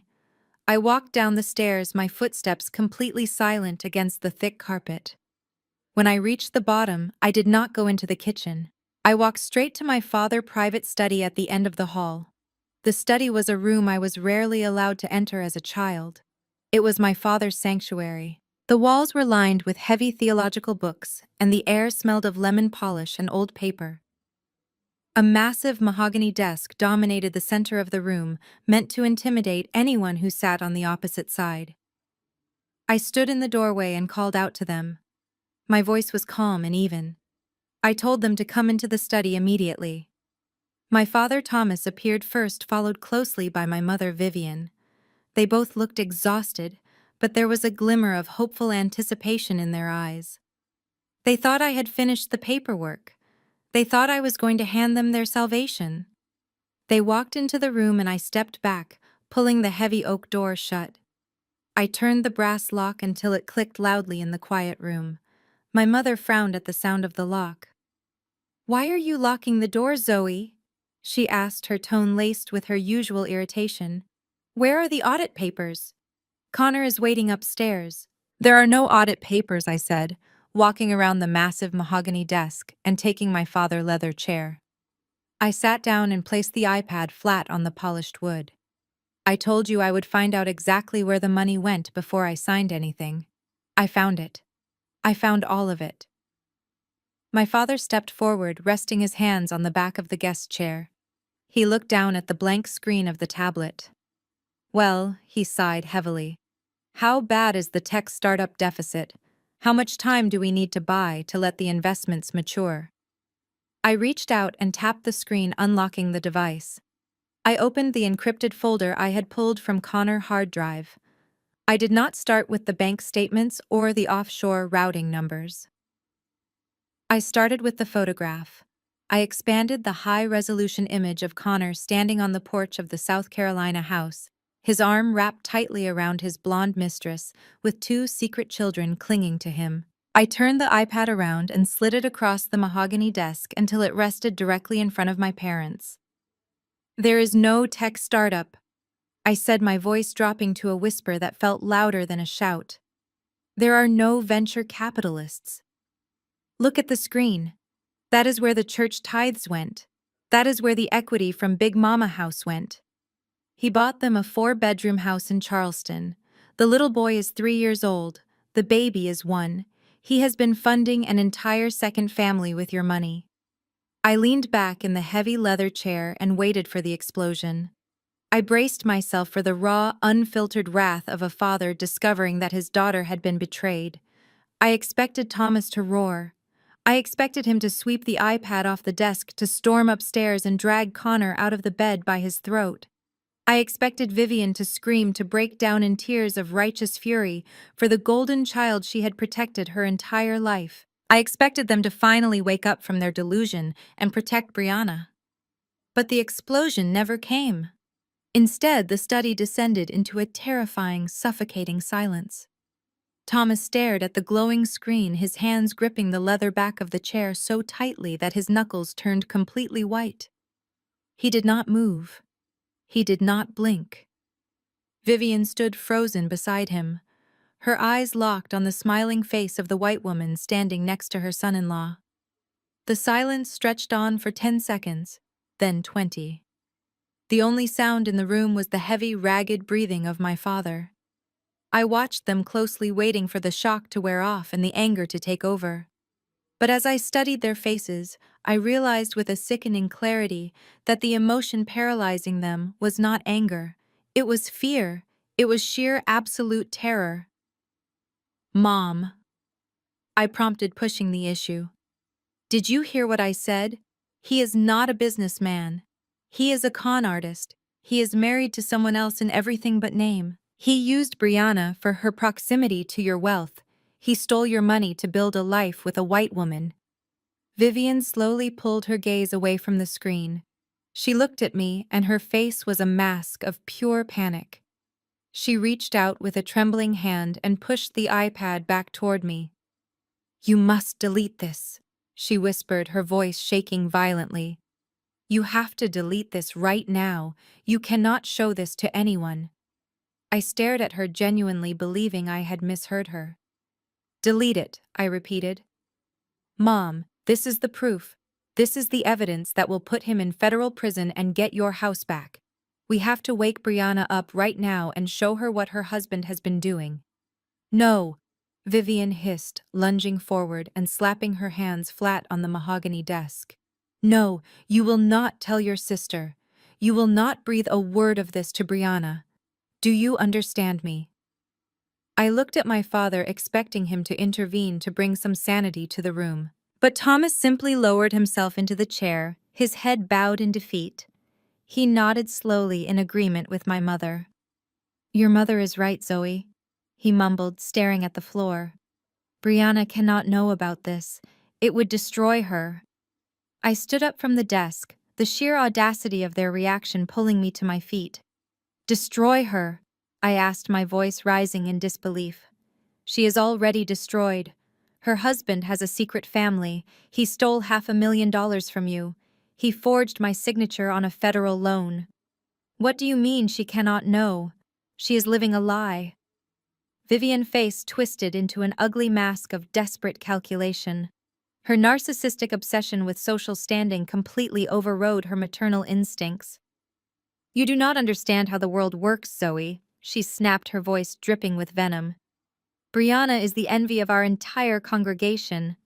A: I walked down the stairs, my footsteps completely silent against the thick carpet. When I reached the bottom, I did not go into the kitchen. I walked straight to my father's private study at the end of the hall. The study was a room I was rarely allowed to enter as a child. It was my father's sanctuary. The walls were lined with heavy theological books, and the air smelled of lemon polish and old paper. A massive mahogany desk dominated the center of the room, meant to intimidate anyone who sat on the opposite side. I stood in the doorway and called out to them. My voice was calm and even. I told them to come into the study immediately. My father Thomas appeared first, followed closely by my mother Vivian. They both looked exhausted, but there was a glimmer of hopeful anticipation in their eyes. They thought I had finished the paperwork. They thought I was going to hand them their salvation. They walked into the room and I stepped back, pulling the heavy oak door shut. I turned the brass lock until it clicked loudly in the quiet room. My mother frowned at the sound of the lock. "Why are you locking the door, Zoe?" she asked, her tone laced with her usual irritation. "Where are the audit papers? Connor is waiting upstairs." "There are no audit papers," I said, walking around the massive mahogany desk and taking my father's leather chair. I sat down and placed the iPad flat on the polished wood. "I told you I would find out exactly where the money went before I signed anything. I found it. I found all of it." My father stepped forward, resting his hands on the back of the guest chair. He looked down at the blank screen of the tablet. "Well," he sighed heavily. "How bad is the tech startup deficit? How much time do we need to buy to let the investments mature?" I reached out and tapped the screen, unlocking the device. I opened the encrypted folder I had pulled from Connor hard drive. I did not start with the bank statements or the offshore routing numbers. I started with the photograph. I expanded the high-resolution image of Connor standing on the porch of the South Carolina house, his arm wrapped tightly around his blonde mistress, with two secret children clinging to him. I turned the iPad around and slid it across the mahogany desk until it rested directly in front of my parents. "There is no tech startup," I said, my voice dropping to a whisper that felt louder than a shout. "There are no venture capitalists. Look at the screen. That is where the church tithes went. That is where the equity from Big Mama House went. He bought them a 4-bedroom house in Charleston. The little boy is 3 years old. The baby is 1. He has been funding an entire second family with your money." I leaned back in the heavy leather chair and waited for the explosion. I braced myself for the raw, unfiltered wrath of a father discovering that his daughter had been betrayed. I expected Thomas to roar. I expected him to sweep the iPad off the desk, to storm upstairs and drag Connor out of the bed by his throat. I expected Vivian to scream, to break down in tears of righteous fury for the golden child she had protected her entire life. I expected them to finally wake up from their delusion and protect Brianna. But the explosion never came. Instead, the study descended into a terrifying, suffocating silence. Thomas stared at the glowing screen, his hands gripping the leather back of the chair so tightly that his knuckles turned completely white. He did not move. He did not blink. Vivian stood frozen beside him, her eyes locked on the smiling face of the white woman standing next to her son-in-law. The silence stretched on for 10 seconds, then 20. The only sound in the room was the heavy, ragged breathing of my father. I watched them closely, waiting for the shock to wear off and the anger to take over. But as I studied their faces, I realized with a sickening clarity that the emotion paralyzing them was not anger. It was fear. It was sheer, absolute terror. "Mom," I prompted, pushing the issue. "Did you hear what I said? He is not a businessman. He is a con artist. He is married to someone else in everything but name. He used Brianna for her proximity to your wealth. He stole your money to build a life with a white woman." Vivian slowly pulled her gaze away from the screen. She looked at me, and her face was a mask of pure panic. She reached out with a trembling hand and pushed the iPad back toward me. "You must delete this," she whispered, her voice shaking violently. "You have to delete this right now. You cannot show this to anyone." I stared at her, genuinely believing I had misheard her. "Delete it," I repeated. "Mom, this is the proof. This is the evidence that will put him in federal prison and get your house back. We have to wake Brianna up right now and show her what her husband has been doing." "No," Vivian hissed, lunging forward and slapping her hands flat on the mahogany desk. "No, you will not tell your sister. You will not breathe a word of this to Brianna. Do you understand me?" I looked at my father, expecting him to intervene to bring some sanity to the room. But Thomas simply lowered himself into the chair, his head bowed in defeat. He nodded slowly in agreement with my mother. "Your mother is right, Zoe," he mumbled, staring at the floor. "Brianna cannot know about this. It would destroy her." I stood up from the desk, the sheer audacity of their reaction pulling me to my feet. "Destroy her?" I asked, my voice rising in disbelief. "She is already destroyed. Her husband has a secret family. He stole $500,000 from you. He forged my signature on a federal loan." "What do you mean she cannot know? She is living a lie." Vivian's face twisted into an ugly mask of desperate calculation. Her narcissistic obsession with social standing completely overrode her maternal instincts. "You do not understand how the world works, Zoe," she snapped, her voice dripping with venom. "Brianna is the envy of our entire congregation.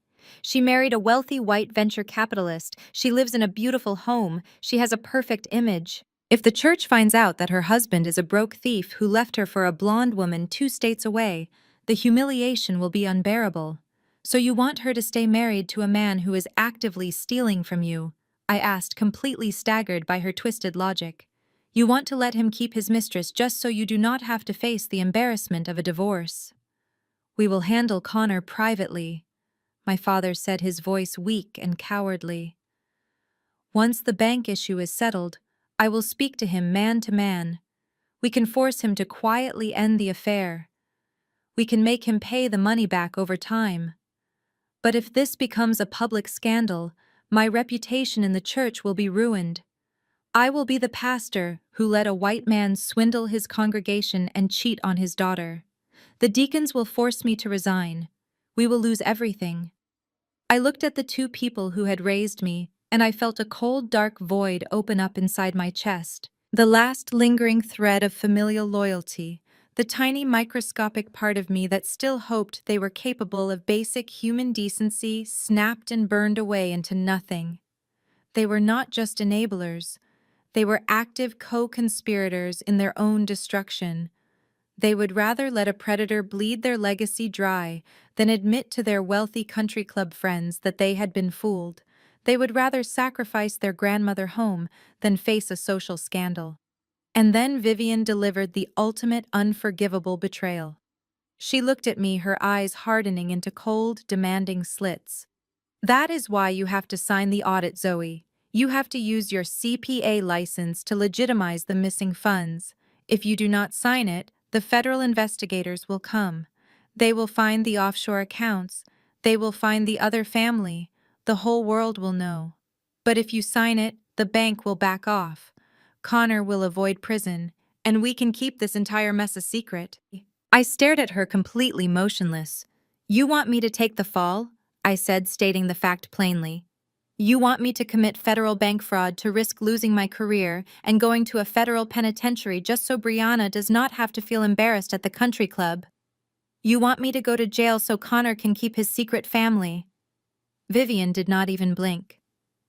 A: She married a wealthy white venture capitalist. She lives in a beautiful home. She has a perfect image. If the church finds out that her husband is a broke thief who left her for a blonde woman 2 states away, the humiliation will be unbearable. So you want her to stay married to a man who is actively stealing from you?" I asked, completely staggered by her twisted logic. "You want to let him keep his mistress just so you do not have to face the embarrassment of a divorce?" "We will handle Connor privately," my father said, his voice weak and cowardly. "Once the bank issue is settled, I will speak to him man to man. We can force him to quietly end the affair. We can make him pay the money back over time. But if this becomes a public scandal, my reputation in the church will be ruined. I will be the pastor who let a white man swindle his congregation and cheat on his daughter. The deacons will force me to resign. We will lose everything." I looked at the two people who had raised me, and I felt a cold, dark void open up inside my chest. The last lingering thread of familial loyalty, the tiny microscopic part of me that still hoped they were capable of basic human decency, snapped and burned away into nothing. They were not just enablers. They were active co-conspirators in their own destruction. They would rather let a predator bleed their legacy dry than admit to their wealthy country club friends that they had been fooled. They would rather sacrifice their grandmother home than face a social scandal. And then Vivian delivered the ultimate unforgivable betrayal. She looked at me, her eyes hardening into cold, demanding slits. "That is why you have to sign the audit, Zoe. You have to use your CPA license to legitimize the missing funds. If you do not sign it, the federal investigators will come. They will find the offshore accounts. They will find the other family. The whole world will know. But if you sign it, the bank will back off. Connor will avoid prison, and we can keep this entire mess a secret." I stared at her, completely motionless. "You want me to take the fall?" I said, stating the fact plainly. "You want me to commit federal bank fraud, to risk losing my career and going to a federal penitentiary just so Brianna does not have to feel embarrassed at the country club? You want me to go to jail so Connor can keep his secret family?" Vivian did not even blink.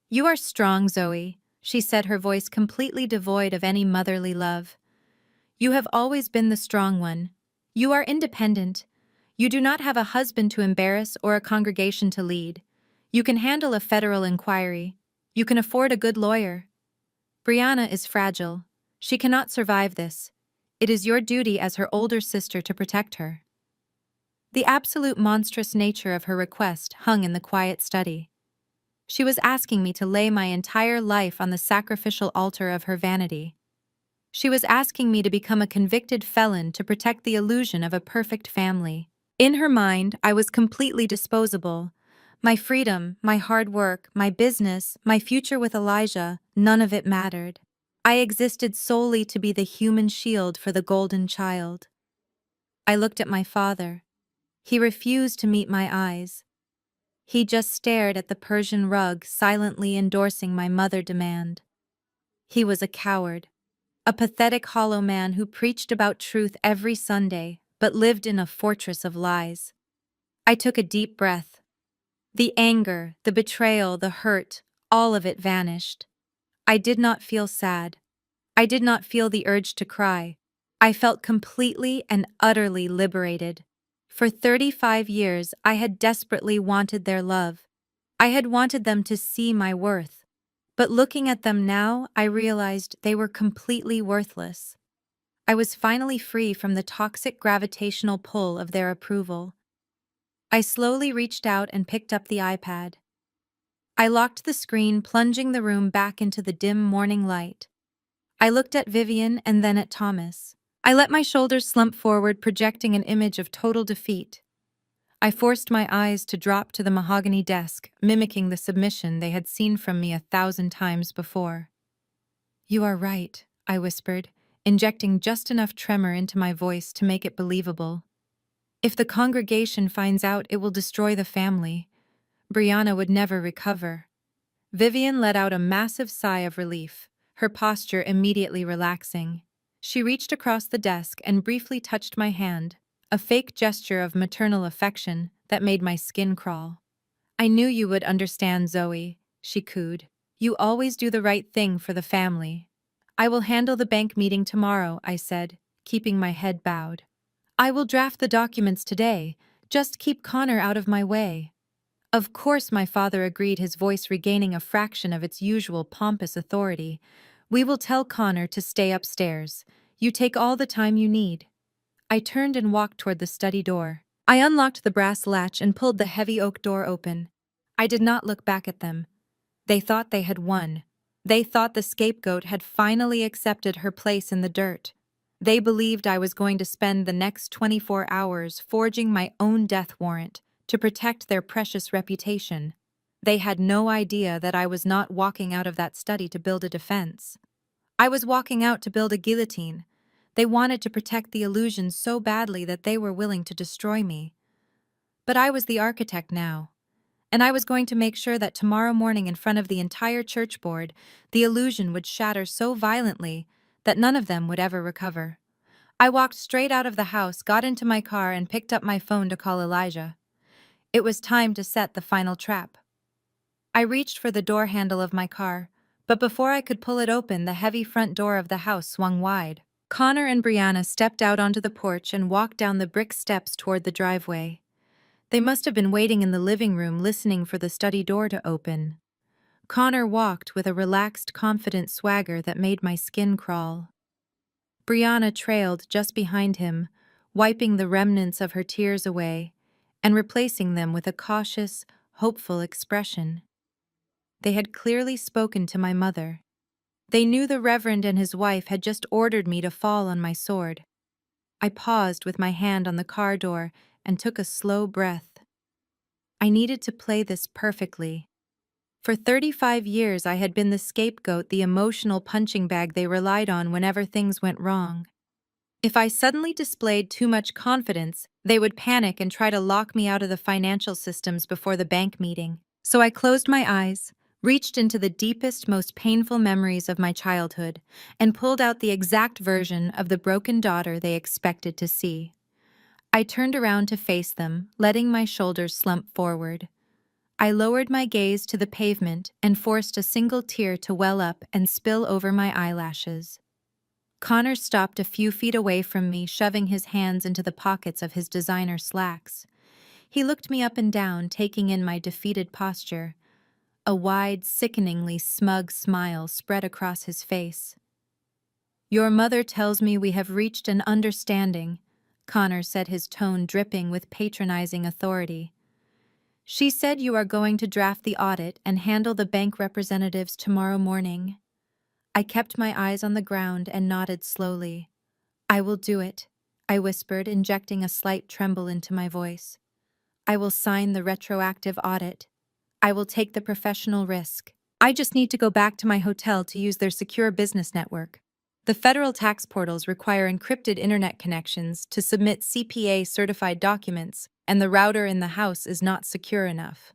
A: "You are strong, Zoe," she said, her voice completely devoid of any motherly love. "You have always been the strong one. You are independent. You do not have a husband to embarrass or a congregation to lead. You can handle a federal inquiry. You can afford a good lawyer. Brianna is fragile. She cannot survive this. It is your duty as her older sister to protect her." The absolute monstrous nature of her request hung in the quiet study. She was asking me to lay my entire life on the sacrificial altar of her vanity. She was asking me to become a convicted felon to protect the illusion of a perfect family. In her mind, I was completely disposable. My freedom, my hard work, my business, my future with Elijah, none of it mattered. I existed solely to be the human shield for the golden child. I looked at my father. He refused to meet my eyes. He just stared at the Persian rug, silently endorsing my mother demand. He was a coward, a pathetic hollow man who preached about truth every Sunday, but lived in a fortress of lies. I took a deep breath. The anger, the betrayal, the hurt, all of it vanished. I did not feel sad. I did not feel the urge to cry. I felt completely and utterly liberated. For 35 years, I had desperately wanted their love. I had wanted them to see my worth. But looking at them now, I realized they were completely worthless. I was finally free from the toxic gravitational pull of their approval. I slowly reached out and picked up the iPad. I locked the screen, plunging the room back into the dim morning light. I looked at Vivian and then at Thomas. I let my shoulders slump forward, projecting an image of total defeat. I forced my eyes to drop to the mahogany desk, mimicking the submission they had seen from me 1,000 times before. "You are right," I whispered, injecting just enough tremor into my voice to make it believable. "If the congregation finds out, it will destroy the family. Brianna would never recover." Vivian let out a massive sigh of relief, her posture immediately relaxing. She reached across the desk and briefly touched my hand, a fake gesture of maternal affection that made my skin crawl. "I knew you would understand, Zoe," she cooed. "You always do the right thing for the family." "I will handle the bank meeting tomorrow," I said, keeping my head bowed. "I will draft the documents today. Just keep Connor out of my way." Of course, my father agreed, his voice regaining a fraction of its usual pompous authority. "We will tell Connor to stay upstairs. You take all the time you need." I turned and walked toward the study door. I unlocked the brass latch and pulled the heavy oak door open. I did not look back at them. They thought they had won. They thought the scapegoat had finally accepted her place in the dirt. They believed I was going to spend the next 24 hours forging my own death warrant to protect their precious reputation. They had no idea that I was not walking out of that study to build a defense. I was walking out to build a guillotine. They wanted to protect the illusion so badly that they were willing to destroy me. But I was the architect now, and I was going to make sure that tomorrow morning, in front of the entire church board, the illusion would shatter so violently that none of them would ever recover. I walked straight out of the house, got into my car, and picked up my phone to call Elijah. It was time to set the final trap. I reached for the door handle of my car, but before I could pull it open, the heavy front door of the house swung wide. Connor and Brianna stepped out onto the porch and walked down the brick steps toward the driveway. They must have been waiting in the living room, listening for the study door to open. Connor walked with a relaxed, confident swagger that made my skin crawl. Brianna trailed just behind him, wiping the remnants of her tears away and replacing them with a cautious, hopeful expression. They had clearly spoken to my mother. They knew the Reverend and his wife had just ordered me to fall on my sword. I paused with my hand on the car door and took a slow breath. I needed to play this perfectly. For 35 years, I had been the scapegoat, the emotional punching bag they relied on whenever things went wrong. If I suddenly displayed too much confidence, they would panic and try to lock me out of the financial systems before the bank meeting. So I closed my eyes, reached into the deepest, most painful memories of my childhood, and pulled out the exact version of the broken daughter they expected to see. I turned around to face them, letting my shoulders slump forward. I lowered my gaze to the pavement and forced a single tear to well up and spill over my eyelashes. Connor stopped a few feet away from me, shoving his hands into the pockets of his designer slacks. He looked me up and down, taking in my defeated posture. A wide, sickeningly smug smile spread across his face. "Your mother tells me we have reached an understanding," Connor said, his tone dripping with patronizing authority. She said you are going to draft the audit and handle the bank representatives tomorrow morning. I kept my eyes on the ground and nodded slowly. I will do it, I whispered, injecting a slight tremble into my voice. I will sign the retroactive audit. I will take the professional risk. I just need to go back to my hotel to use their secure business network. The federal tax portals require encrypted internet connections to submit CPA-certified documents, and the router in the house is not secure enough.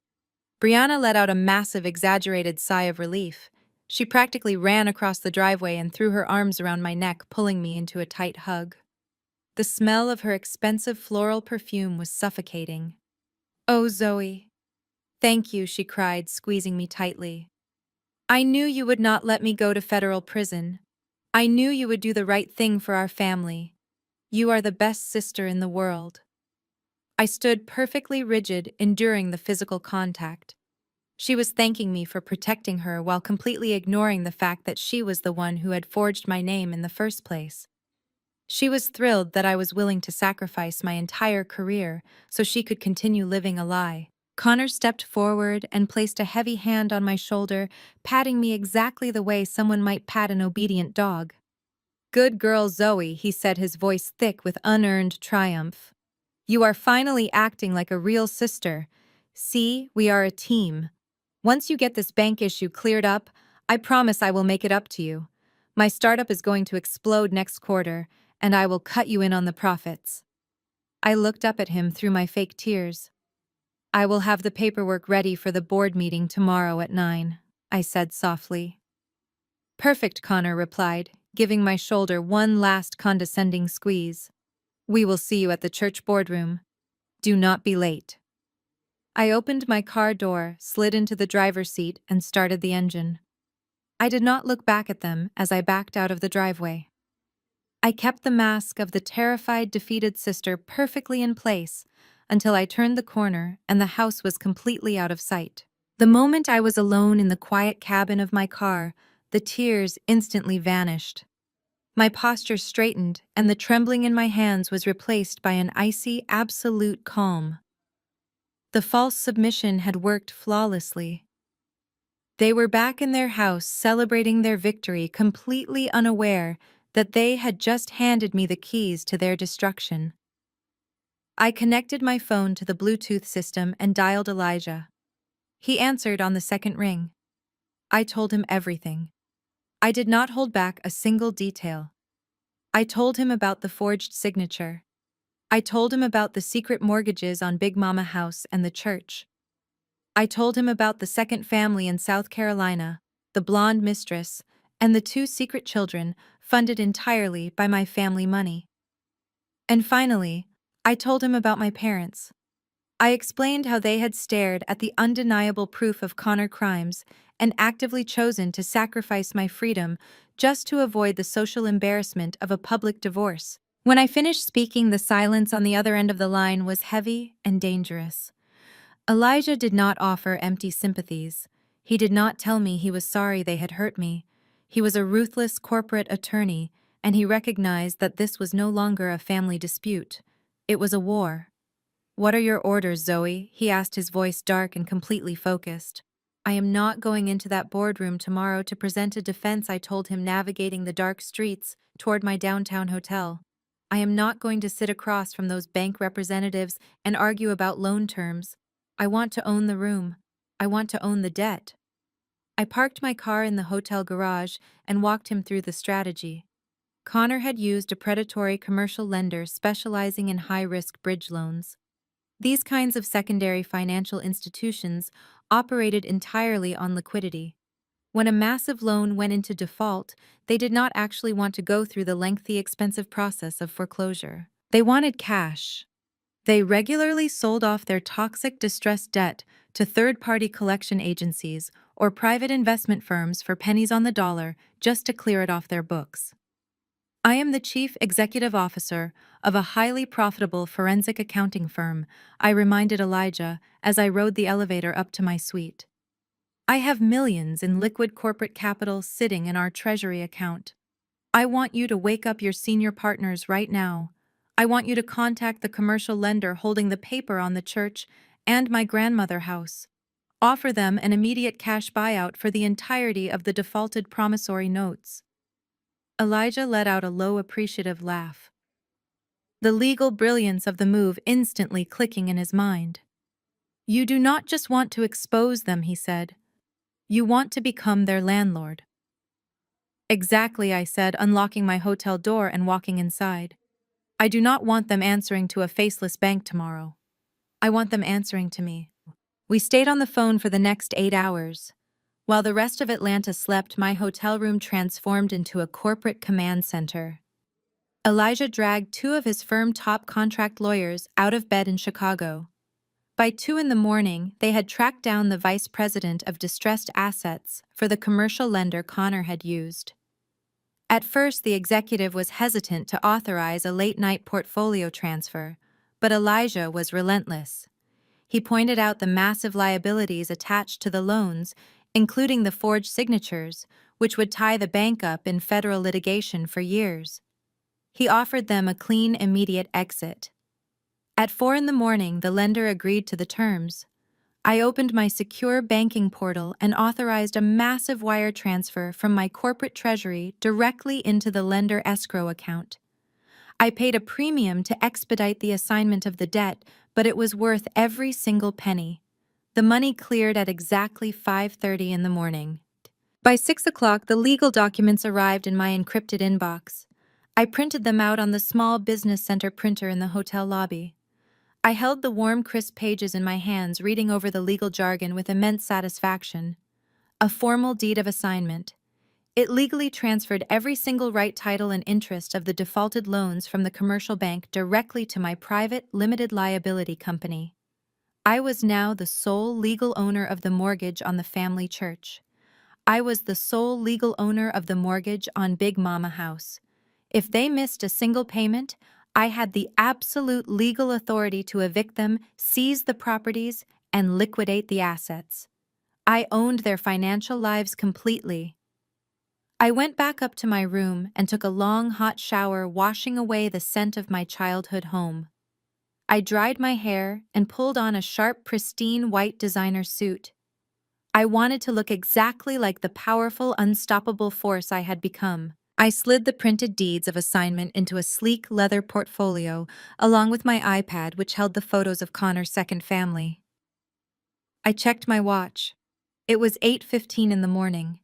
A: Brianna let out a massive, exaggerated sigh of relief. She practically ran across the driveway and threw her arms around my neck, pulling me into a tight hug. The smell of her expensive floral perfume was suffocating. "Oh, Zoe. Thank you," she cried, squeezing me tightly. "I knew you would not let me go to federal prison. I knew you would do the right thing for our family. You are the best sister in the world." I stood perfectly rigid, enduring the physical contact. She was thanking me for protecting her while completely ignoring the fact that she was the one who had forged my name in the first place. She was thrilled that I was willing to sacrifice my entire career so she could continue living a lie. Connor stepped forward and placed a heavy hand on my shoulder, patting me exactly the way someone might pat an obedient dog. "Good girl, Zoe," he said, his voice thick with unearned triumph. "You are finally acting like a real sister. See, we are a team. Once you get this bank issue cleared up, I promise I will make it up to you. My startup is going to explode next quarter, and I will cut you in on the profits." I looked up at him through my fake tears. "I will have the paperwork ready for the board meeting tomorrow at 9, I said softly. "Perfect," Connor replied, giving my shoulder one last condescending squeeze. "We will see you at the church boardroom. Do not be late." I opened my car door, slid into the driver's seat, and started the engine. I did not look back at them as I backed out of the driveway. I kept the mask of the terrified, defeated sister perfectly in place until I turned the corner and the house was completely out of sight. The moment I was alone in the quiet cabin of my car, the tears instantly vanished. My posture straightened, and the trembling in my hands was replaced by an icy, absolute calm. The false submission had worked flawlessly. They were back in their house celebrating their victory, completely unaware that they had just handed me the keys to their destruction. I connected my phone to the Bluetooth system and dialed Elijah. He answered on the second ring. I told him everything. I did not hold back a single detail. I told him about the forged signature. I told him about the secret mortgages on Big Mama House and the church. I told him about the second family in South Carolina, the blonde mistress, and the two secret children funded entirely by my family money. And finally, I told him about my parents. I explained how they had stared at the undeniable proof of Connor crimes and actively chosen to sacrifice my freedom just to avoid the social embarrassment of a public divorce. When I finished speaking, the silence on the other end of the line was heavy and dangerous. Elijah did not offer empty sympathies. He did not tell me he was sorry they had hurt me. He was a ruthless corporate attorney, and he recognized that this was no longer a family dispute. It was a war. "What are your orders, Zoe?" he asked, his voice dark and completely focused. "I am not going into that boardroom tomorrow to present a defense," I told him, navigating the dark streets toward my downtown hotel. "I am not going to sit across from those bank representatives and argue about loan terms. I want to own the room. I want to own the debt." I parked my car in the hotel garage and walked him through the strategy. Connor had used a predatory commercial lender specializing in high-risk bridge loans. These kinds of secondary financial institutions operated entirely on liquidity. When a massive loan went into default, they did not actually want to go through the lengthy, expensive process of foreclosure. They wanted cash. They regularly sold off their toxic, distressed debt to third-party collection agencies or private investment firms for pennies on the dollar just to clear it off their books. "I am the chief executive officer of a highly profitable forensic accounting firm," I reminded Elijah as I rode the elevator up to my suite. "I have millions in liquid corporate capital sitting in our treasury account. I want you to wake up your senior partners right now. I want you to contact the commercial lender holding the paper on the church and my grandmother house. Offer them an immediate cash buyout for the entirety of the defaulted promissory notes. Elijah let out a low, appreciative laugh, the legal brilliance of the move instantly clicking in his mind. You do not just want to expose them, he said. You want to become their landlord. Exactly, I said, unlocking my hotel door and walking inside. I do not want them answering to a faceless bank tomorrow. I want them answering to me. We stayed on the phone for the next 8 hours. While the rest of Atlanta slept, my hotel room transformed into a corporate command center. Elijah dragged two of his firm top contract lawyers out of bed in Chicago. By 2 in the morning, they had tracked down the vice president of distressed assets for the commercial lender Connor had used. At first, the executive was hesitant to authorize a late-night portfolio transfer, but Elijah was relentless. He pointed out the massive liabilities attached to the loans, including the forged signatures, which would tie the bank up in federal litigation for years. He offered them a clean, immediate exit. At 4 in the morning, the lender agreed to the terms. I opened my secure banking portal and authorized a massive wire transfer from my corporate treasury directly into the lender escrow account. I paid a premium to expedite the assignment of the debt, but it was worth every single penny. The money cleared at exactly 5:30 in the morning. By 6 o'clock, the legal documents arrived in my encrypted inbox. I printed them out on the small business center printer in the hotel lobby. I held the warm, crisp pages in my hands, reading over the legal jargon with immense satisfaction. A formal deed of assignment. It legally transferred every single right, title, and interest of the defaulted loans from the commercial bank directly to my private, limited liability company. I was now the sole legal owner of the mortgage on the family church. I was the sole legal owner of the mortgage on Big Mama House. If they missed a single payment, I had the absolute legal authority to evict them, seize the properties, and liquidate the assets. I owned their financial lives completely. I went back up to my room and took a long, hot shower, washing away the scent of my childhood home. I dried my hair and pulled on a sharp, pristine white designer suit. I wanted to look exactly like the powerful, unstoppable force I had become. I slid the printed deeds of assignment into a sleek leather portfolio, along with my iPad, which held the photos of Connor's second family. I checked my watch. It was 8:15 in the morning.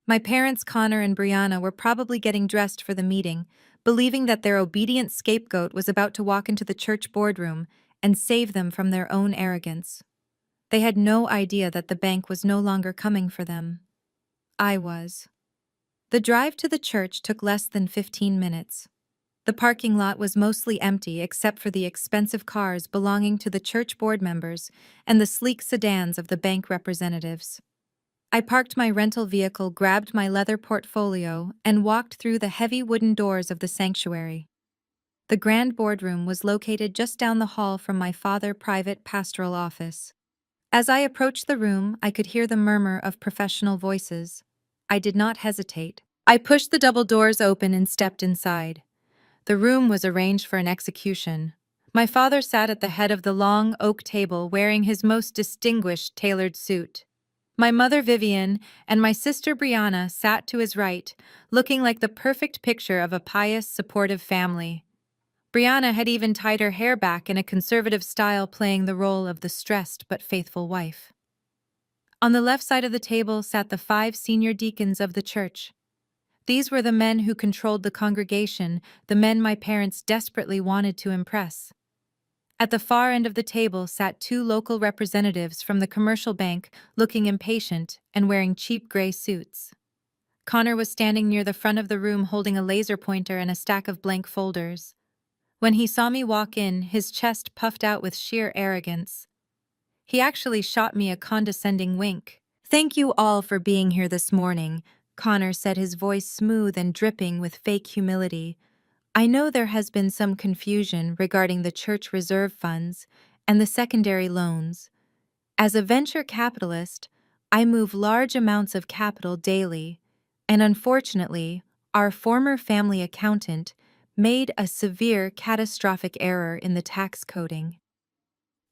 A: My parents, Connor and Brianna, were probably getting dressed for the meeting, believing that their obedient scapegoat was about to walk into the church boardroom and save them from their own arrogance. They had no idea that the bank was no longer coming for them. I was. The drive to the church took less than 15 minutes. The parking lot was mostly empty except for the expensive cars belonging to the church board members and the sleek sedans of the bank representatives. I parked my rental vehicle, grabbed my leather portfolio, and walked through the heavy wooden doors of the sanctuary. The grand boardroom was located just down the hall from my father's private pastoral office. As I approached the room, I could hear the murmur of professional voices. I did not hesitate. I pushed the double doors open and stepped inside. The room was arranged for an execution. My father sat at the head of the long oak table wearing his most distinguished tailored suit. My mother Vivian and my sister Brianna sat to his right, looking like the perfect picture of a pious, supportive family. Brianna had even tied her hair back in a conservative style, playing the role of the stressed but faithful wife. On the left side of the table sat the 5 senior deacons of the church. These were the men who controlled the congregation, the men my parents desperately wanted to impress. At the far end of the table sat 2 local representatives from the commercial bank, looking impatient and wearing cheap gray suits. Connor was standing near the front of the room holding a laser pointer and a stack of blank folders. When he saw me walk in, his chest puffed out with sheer arrogance. He actually shot me a condescending wink. "Thank you all for being here this morning," Connor said, his voice smooth and dripping with fake humility. "I know there has been some confusion regarding the church reserve funds and the secondary loans. As a venture capitalist, I move large amounts of capital daily, and unfortunately, our former family accountant made a severe, catastrophic error in the tax coding.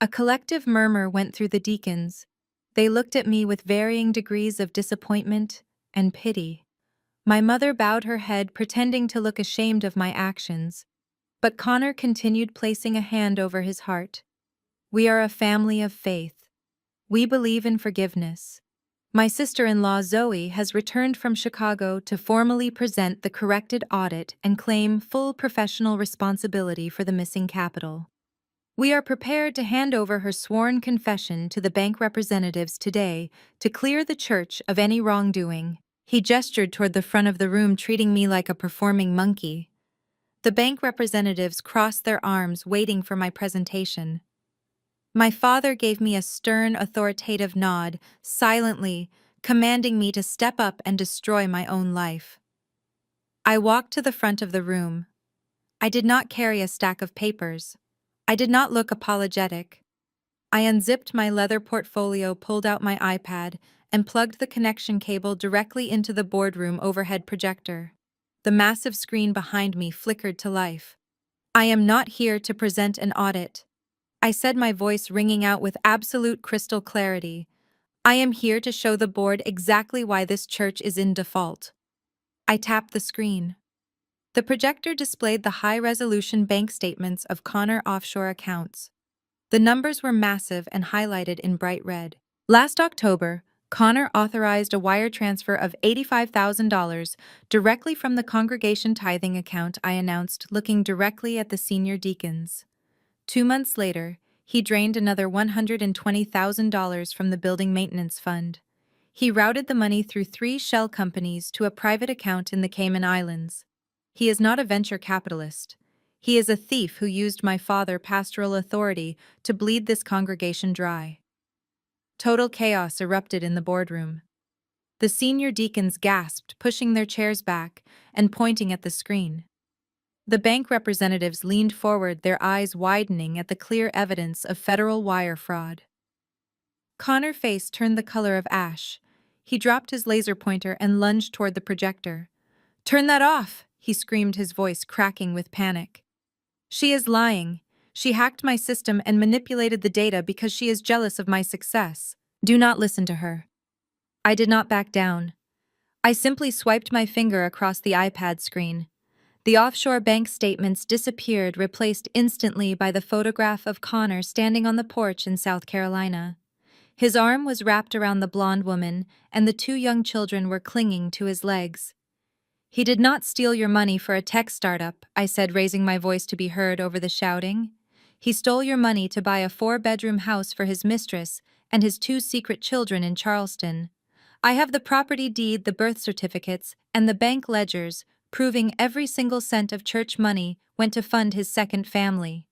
A: A collective murmur went through the deacons. They looked at me with varying degrees of disappointment and pity. My mother bowed her head, pretending to look ashamed of my actions. But Connor continued, placing a hand over his heart. We are a family of faith. We believe in forgiveness. My sister-in-law Zoe has returned from Chicago to formally present the corrected audit and claim full professional responsibility for the missing capital. We are prepared to hand over her sworn confession to the bank representatives today to clear the church of any wrongdoing. He gestured toward the front of the room, treating me like a performing monkey. The bank representatives crossed their arms, waiting for my presentation. My father gave me a stern, authoritative nod, silently, commanding me to step up and destroy my own life. I walked to the front of the room. I did not carry a stack of papers. I did not look apologetic. I unzipped my leather portfolio, pulled out my iPad, and plugged the connection cable directly into the boardroom overhead projector. The massive screen behind me flickered to life. I am not here to present an audit, I said, my voice ringing out with absolute crystal clarity. I am here to show the board exactly why this church is in default. I tapped the screen. The projector displayed the high-resolution bank statements of Connor offshore accounts. The numbers were massive and highlighted in bright red. Last October, Connor authorized a wire transfer of $85,000 directly from the congregation tithing account, I announced, looking directly at the senior deacons. 2 months later, he drained another $120,000 from the building maintenance fund. He routed the money through 3 shell companies to a private account in the Cayman Islands. He is not a venture capitalist. He is a thief who used my father's pastoral authority to bleed this congregation dry. Total chaos erupted in the boardroom. The senior deacons gasped, pushing their chairs back and pointing at the screen. The bank representatives leaned forward, their eyes widening at the clear evidence of federal wire fraud. Connor's face turned the color of ash. He dropped his laser pointer and lunged toward the projector. "Turn that off!" he screamed, his voice cracking with panic. "She is lying. She hacked my system and manipulated the data because she is jealous of my success. Do not listen to her." I did not back down. I simply swiped my finger across the iPad screen. The offshore bank statements disappeared, replaced instantly by the photograph of Connor standing on the porch in South Carolina. His arm was wrapped around the blonde woman, and the 2 young children were clinging to his legs. "He did not steal your money for a tech startup," I said, raising my voice to be heard over the shouting. "He stole your money to buy a 4-bedroom house for his mistress and his 2 secret children in Charleston. I have the property deed, the birth certificates, and the bank ledgers, proving every single cent of church money went to fund his second family."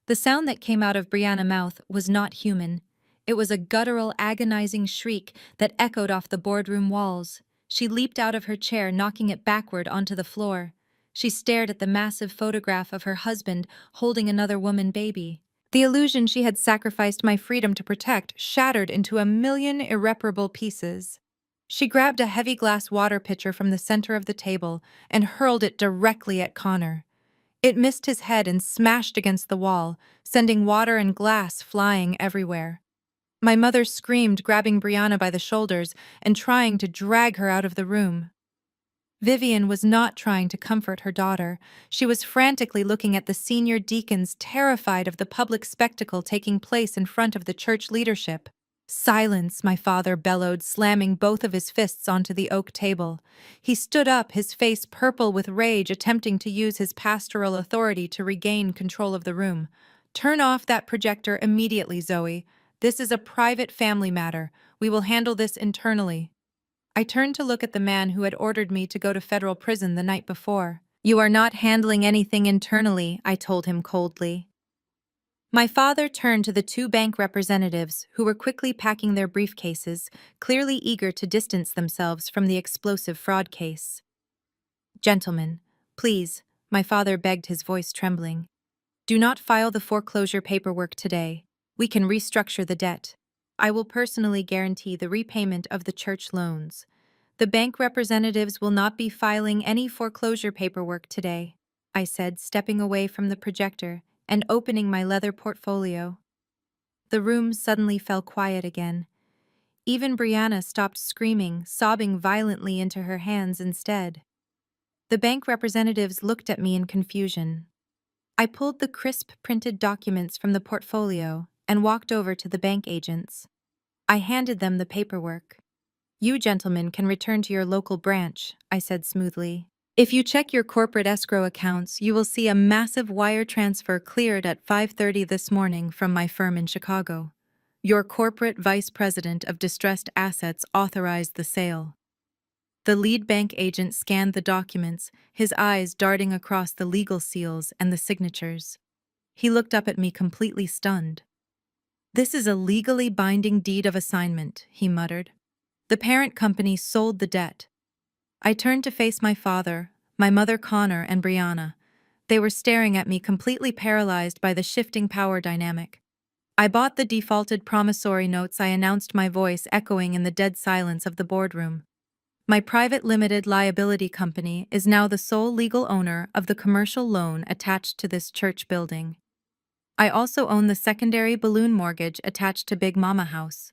A: The sound that came out of Brianna's mouth was not human. It was a guttural, agonizing shriek that echoed off the boardroom walls. She leaped out of her chair, knocking it backward onto the floor. She stared at the massive photograph of her husband holding another woman baby. The illusion she had sacrificed my freedom to protect shattered into a million irreparable pieces. She grabbed a heavy glass water pitcher from the center of the table and hurled it directly at Connor. It missed his head and smashed against the wall, sending water and glass flying everywhere. My mother screamed, grabbing Brianna by the shoulders and trying to drag her out of the room. Vivian was not trying to comfort her daughter. She was frantically looking at the senior deacons, terrified of the public spectacle taking place in front of the church leadership. "Silence," my father bellowed, slamming both of his fists onto the oak table. He stood up, his face purple with rage, attempting to use his pastoral authority to regain control of the room. "Turn off that projector immediately, Zoe. This is a private family matter. We will handle this internally." I turned to look at the man who had ordered me to go to federal prison the night before. "You are not handling anything internally," I told him coldly. My father turned to the 2 bank representatives who were quickly packing their briefcases, clearly eager to distance themselves from the explosive fraud case. "Gentlemen, please," my father begged, his voice trembling. "Do not file the foreclosure paperwork today. We can restructure the debt. I will personally guarantee the repayment of the church loans. The bank representatives will not be filing any foreclosure paperwork today," I said, stepping away from the projector and opening my leather portfolio. The room suddenly fell quiet again. Even Brianna stopped screaming, sobbing violently into her hands instead. The bank representatives looked at me in confusion. I pulled the crisp printed documents from the portfolio and walked over to the bank agents. I handed them the paperwork. "You gentlemen can return to your local branch," I said smoothly. "If you check your corporate escrow accounts, you will see a massive wire transfer cleared at 5:30 this morning from my firm in Chicago. Your corporate vice president of distressed assets authorized the sale." The lead bank agent scanned the documents, his eyes darting across the legal seals and the signatures. He looked up at me completely stunned. "This is a legally binding deed of assignment," he muttered. "The parent company sold the debt." I turned to face my father, my mother Connor, and Brianna. They were staring at me completely paralyzed by the shifting power dynamic. "I bought the defaulted promissory notes," I announced, my voice echoing in the dead silence of the boardroom. "My private limited liability company is now the sole legal owner of the commercial loan attached to this church building. I also own the secondary balloon mortgage attached to Big Mama House."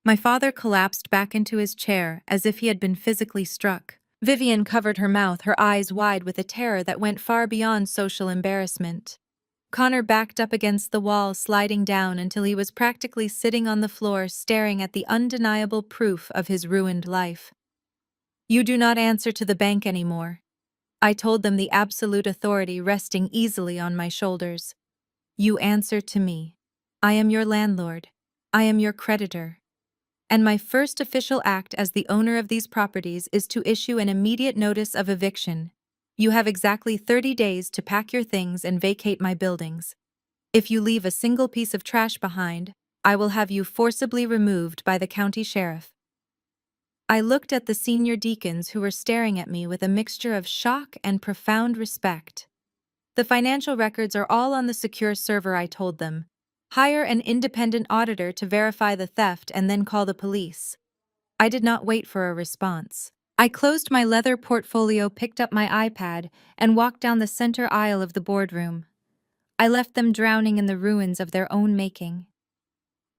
A: My father collapsed back into his chair as if he had been physically struck. Vivian covered her mouth, her eyes wide with a terror that went far beyond social embarrassment. Connor backed up against the wall, sliding down until he was practically sitting on the floor, staring at the undeniable proof of his ruined life. "You do not answer to the bank anymore," I told them, the absolute authority resting easily on my shoulders. "You answer to me. I am your landlord. I am your creditor. And my first official act as the owner of these properties is to issue an immediate notice of eviction. You have exactly 30 days to pack your things and vacate my buildings. If you leave a single piece of trash behind, I will have you forcibly removed by the county sheriff." I looked at the senior deacons, who were staring at me with a mixture of shock and profound respect. "The financial records are all on the secure server," I told them. "Hire an independent auditor to verify the theft and then call the police." I did not wait for a response. I closed my leather portfolio, picked up my iPad, and walked down the center aisle of the boardroom. I left them drowning in the ruins of their own making.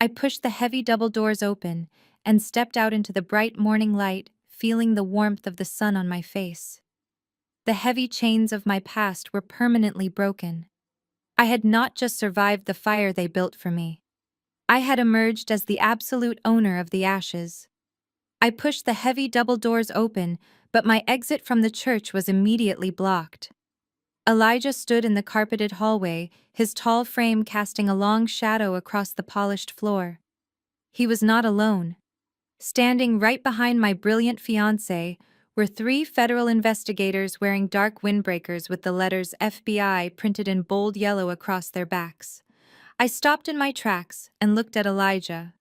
A: I pushed the heavy double doors open and stepped out into the bright morning light, feeling the warmth of the sun on my face. The heavy chains of my past were permanently broken. I had not just survived the fire they built for me. I had emerged as the absolute owner of the ashes. I pushed the heavy double doors open, but my exit from the church was immediately blocked. Elijah stood in the carpeted hallway, his tall frame casting a long shadow across the polished floor. He was not alone. Standing right behind my brilliant fiancé were 3 federal investigators wearing dark windbreakers with the letters FBI printed in bold yellow across their backs. I stopped in my tracks and looked at Elijah.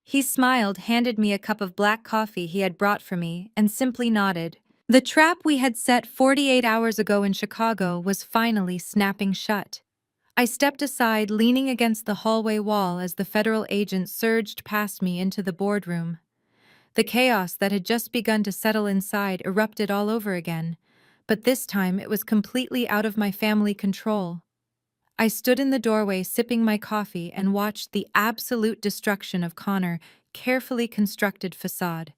A: He smiled, handed me a cup of black coffee he had brought for me, and simply nodded. The trap we had set 48 hours ago in Chicago was finally snapping shut. I stepped aside, leaning against the hallway wall as the federal agent surged past me into the boardroom. The chaos that had just begun to settle inside erupted all over again, but this time it was completely out of my family control. I stood in the doorway sipping my coffee and watched the absolute destruction of Connor's carefully constructed facade.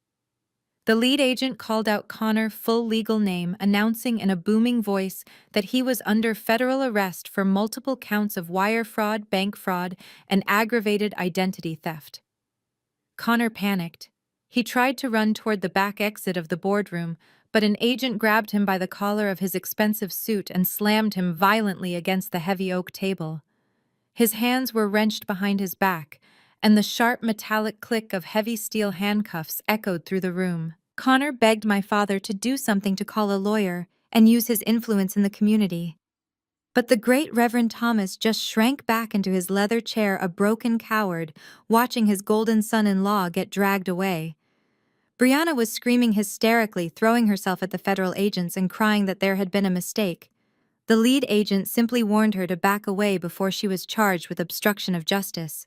A: The lead agent called out Connor's full legal name, announcing in a booming voice that he was under federal arrest for multiple counts of wire fraud, bank fraud, and aggravated identity theft. Connor panicked. He tried to run toward the back exit of the boardroom, but an agent grabbed him by the collar of his expensive suit and slammed him violently against the heavy oak table. His hands were wrenched behind his back, and the sharp metallic click of heavy steel handcuffs echoed through the room. Connor begged my father to do something, to call a lawyer and use his influence in the community. But the great Reverend Thomas just shrank back into his leather chair, a broken coward, watching his golden son-in-law get dragged away. Brianna was screaming hysterically, throwing herself at the federal agents and crying that there had been a mistake. The lead agent simply warned her to back away before she was charged with obstruction of justice.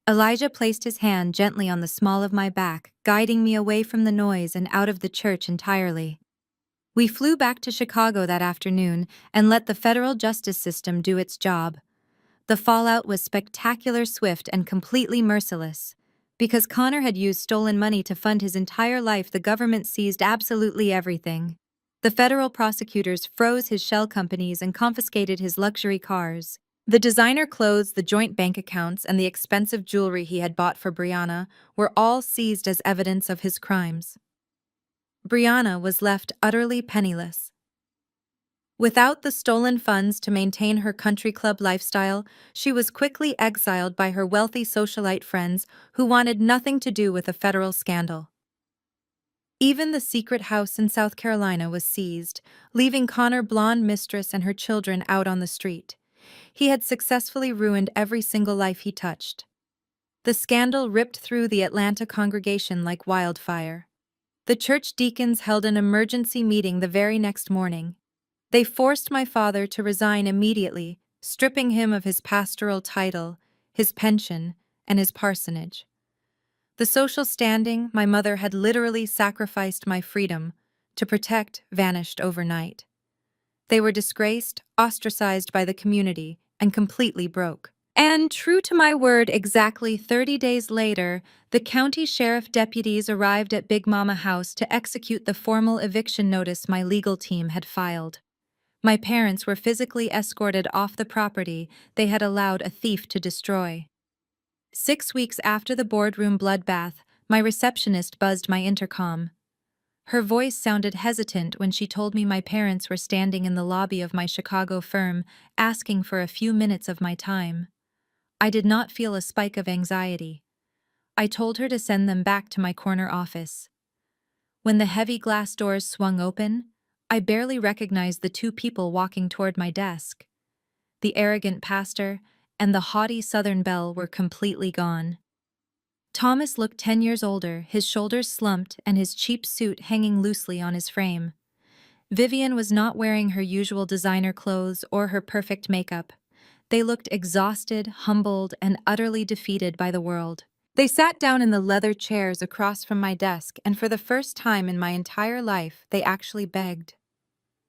A: Elijah placed his hand gently on the small of my back, guiding me away from the noise and out of the church entirely. We flew back to Chicago that afternoon and let the federal justice system do its job. The fallout was spectacular, swift, and completely merciless. Because Connor had used stolen money to fund his entire life, the government seized absolutely everything. The federal prosecutors froze his shell companies and confiscated his luxury cars. The designer clothes, the joint bank accounts, and the expensive jewelry he had bought for Brianna were all seized as evidence of his crimes. Brianna was left utterly penniless. Without the stolen funds to maintain her country club lifestyle, she was quickly exiled by her wealthy socialite friends who wanted nothing to do with a federal scandal. Even the secret house in South Carolina was seized, leaving Connor's blonde mistress and her children out on the street. He had successfully ruined every single life he touched. The scandal ripped through the Atlanta congregation like wildfire. The church deacons held an emergency meeting the very next morning. They forced my father to resign immediately, stripping him of his pastoral title, his pension, and his parsonage. The social standing my mother had literally sacrificed my freedom to protect vanished overnight. They were disgraced, ostracized by the community, and completely broke. And true to my word, exactly 30 days later, the county sheriff deputies arrived at Big Mama House to execute the formal eviction notice my legal team had filed. My parents were physically escorted off the property they had allowed a thief to destroy. 6 weeks after the boardroom bloodbath, my receptionist buzzed my intercom. Her voice sounded hesitant when she told me my parents were standing in the lobby of my Chicago firm, asking for a few minutes of my time. I did not feel a spike of anxiety. I told her to send them back to my corner office. When the heavy glass doors swung open, I barely recognized the two people walking toward my desk. The arrogant pastor and the haughty Southern belle were completely gone. Thomas looked 10 years older, his shoulders slumped and his cheap suit hanging loosely on his frame. Vivian was not wearing her usual designer clothes or her perfect makeup. They looked exhausted, humbled, and utterly defeated by the world. They sat down in the leather chairs across from my desk, and for the first time in my entire life, they actually begged.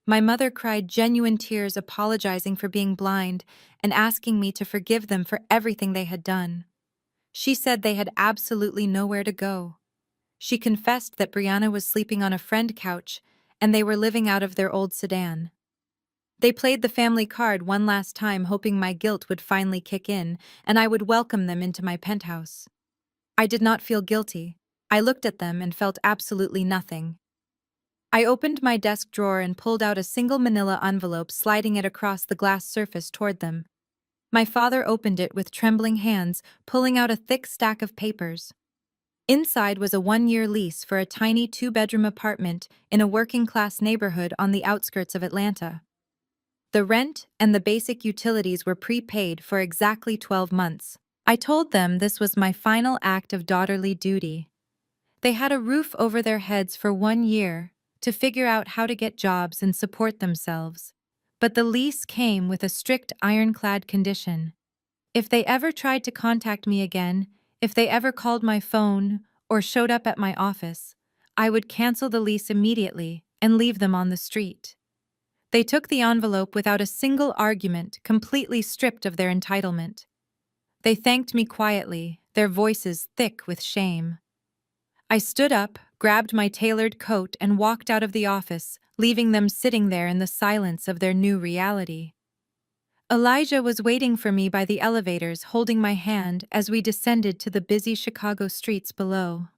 A: My mother cried genuine tears, apologizing for being blind and asking me to forgive them for everything they had done. She said they had absolutely nowhere to go. She confessed that Brianna was sleeping on a friend couch and they were living out of their old sedan. They played the family card one last time, hoping my guilt would finally kick in and I would welcome them into my penthouse. I did not feel guilty. I looked at them and felt absolutely nothing. I opened my desk drawer and pulled out a single manila envelope, sliding it across the glass surface toward them. My father opened it with trembling hands, pulling out a thick stack of papers. Inside was a 1-year lease for a tiny 2-bedroom apartment in a working-class neighborhood on the outskirts of Atlanta. The rent and the basic utilities were prepaid for exactly 12 months. I told them this was my final act of daughterly duty. They had a roof over their heads for 1 year to figure out how to get jobs and support themselves. But the lease came with a strict ironclad condition. If they ever tried to contact me again, if they ever called my phone or showed up at my office, I would cancel the lease immediately and leave them on the street. They took the envelope without a single argument, completely stripped of their entitlement. They thanked me quietly, their voices thick with shame. I stood up, grabbed my tailored coat, and walked out of the office, leaving them sitting there in the silence of their new reality. Elijah was waiting for me by the elevators, holding my hand as we descended to the busy Chicago streets below.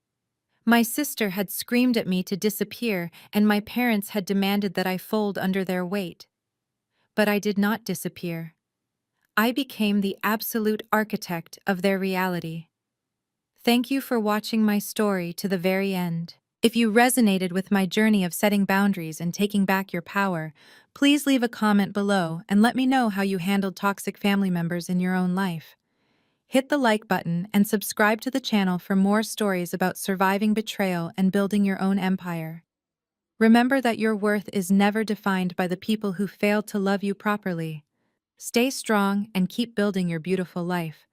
A: My sister had screamed at me to disappear, and my parents had demanded that I fold under their weight. But I did not disappear. I became the absolute architect of their reality. Thank you for watching my story to the very end. If you resonated with my journey of setting boundaries and taking back your power, please leave a comment below and let me know how you handled toxic family members in your own life. Hit the like button and subscribe to the channel for more stories about surviving betrayal and building your own empire. Remember that your worth is never defined by the people who failed to love you properly. Stay strong and keep building your beautiful life.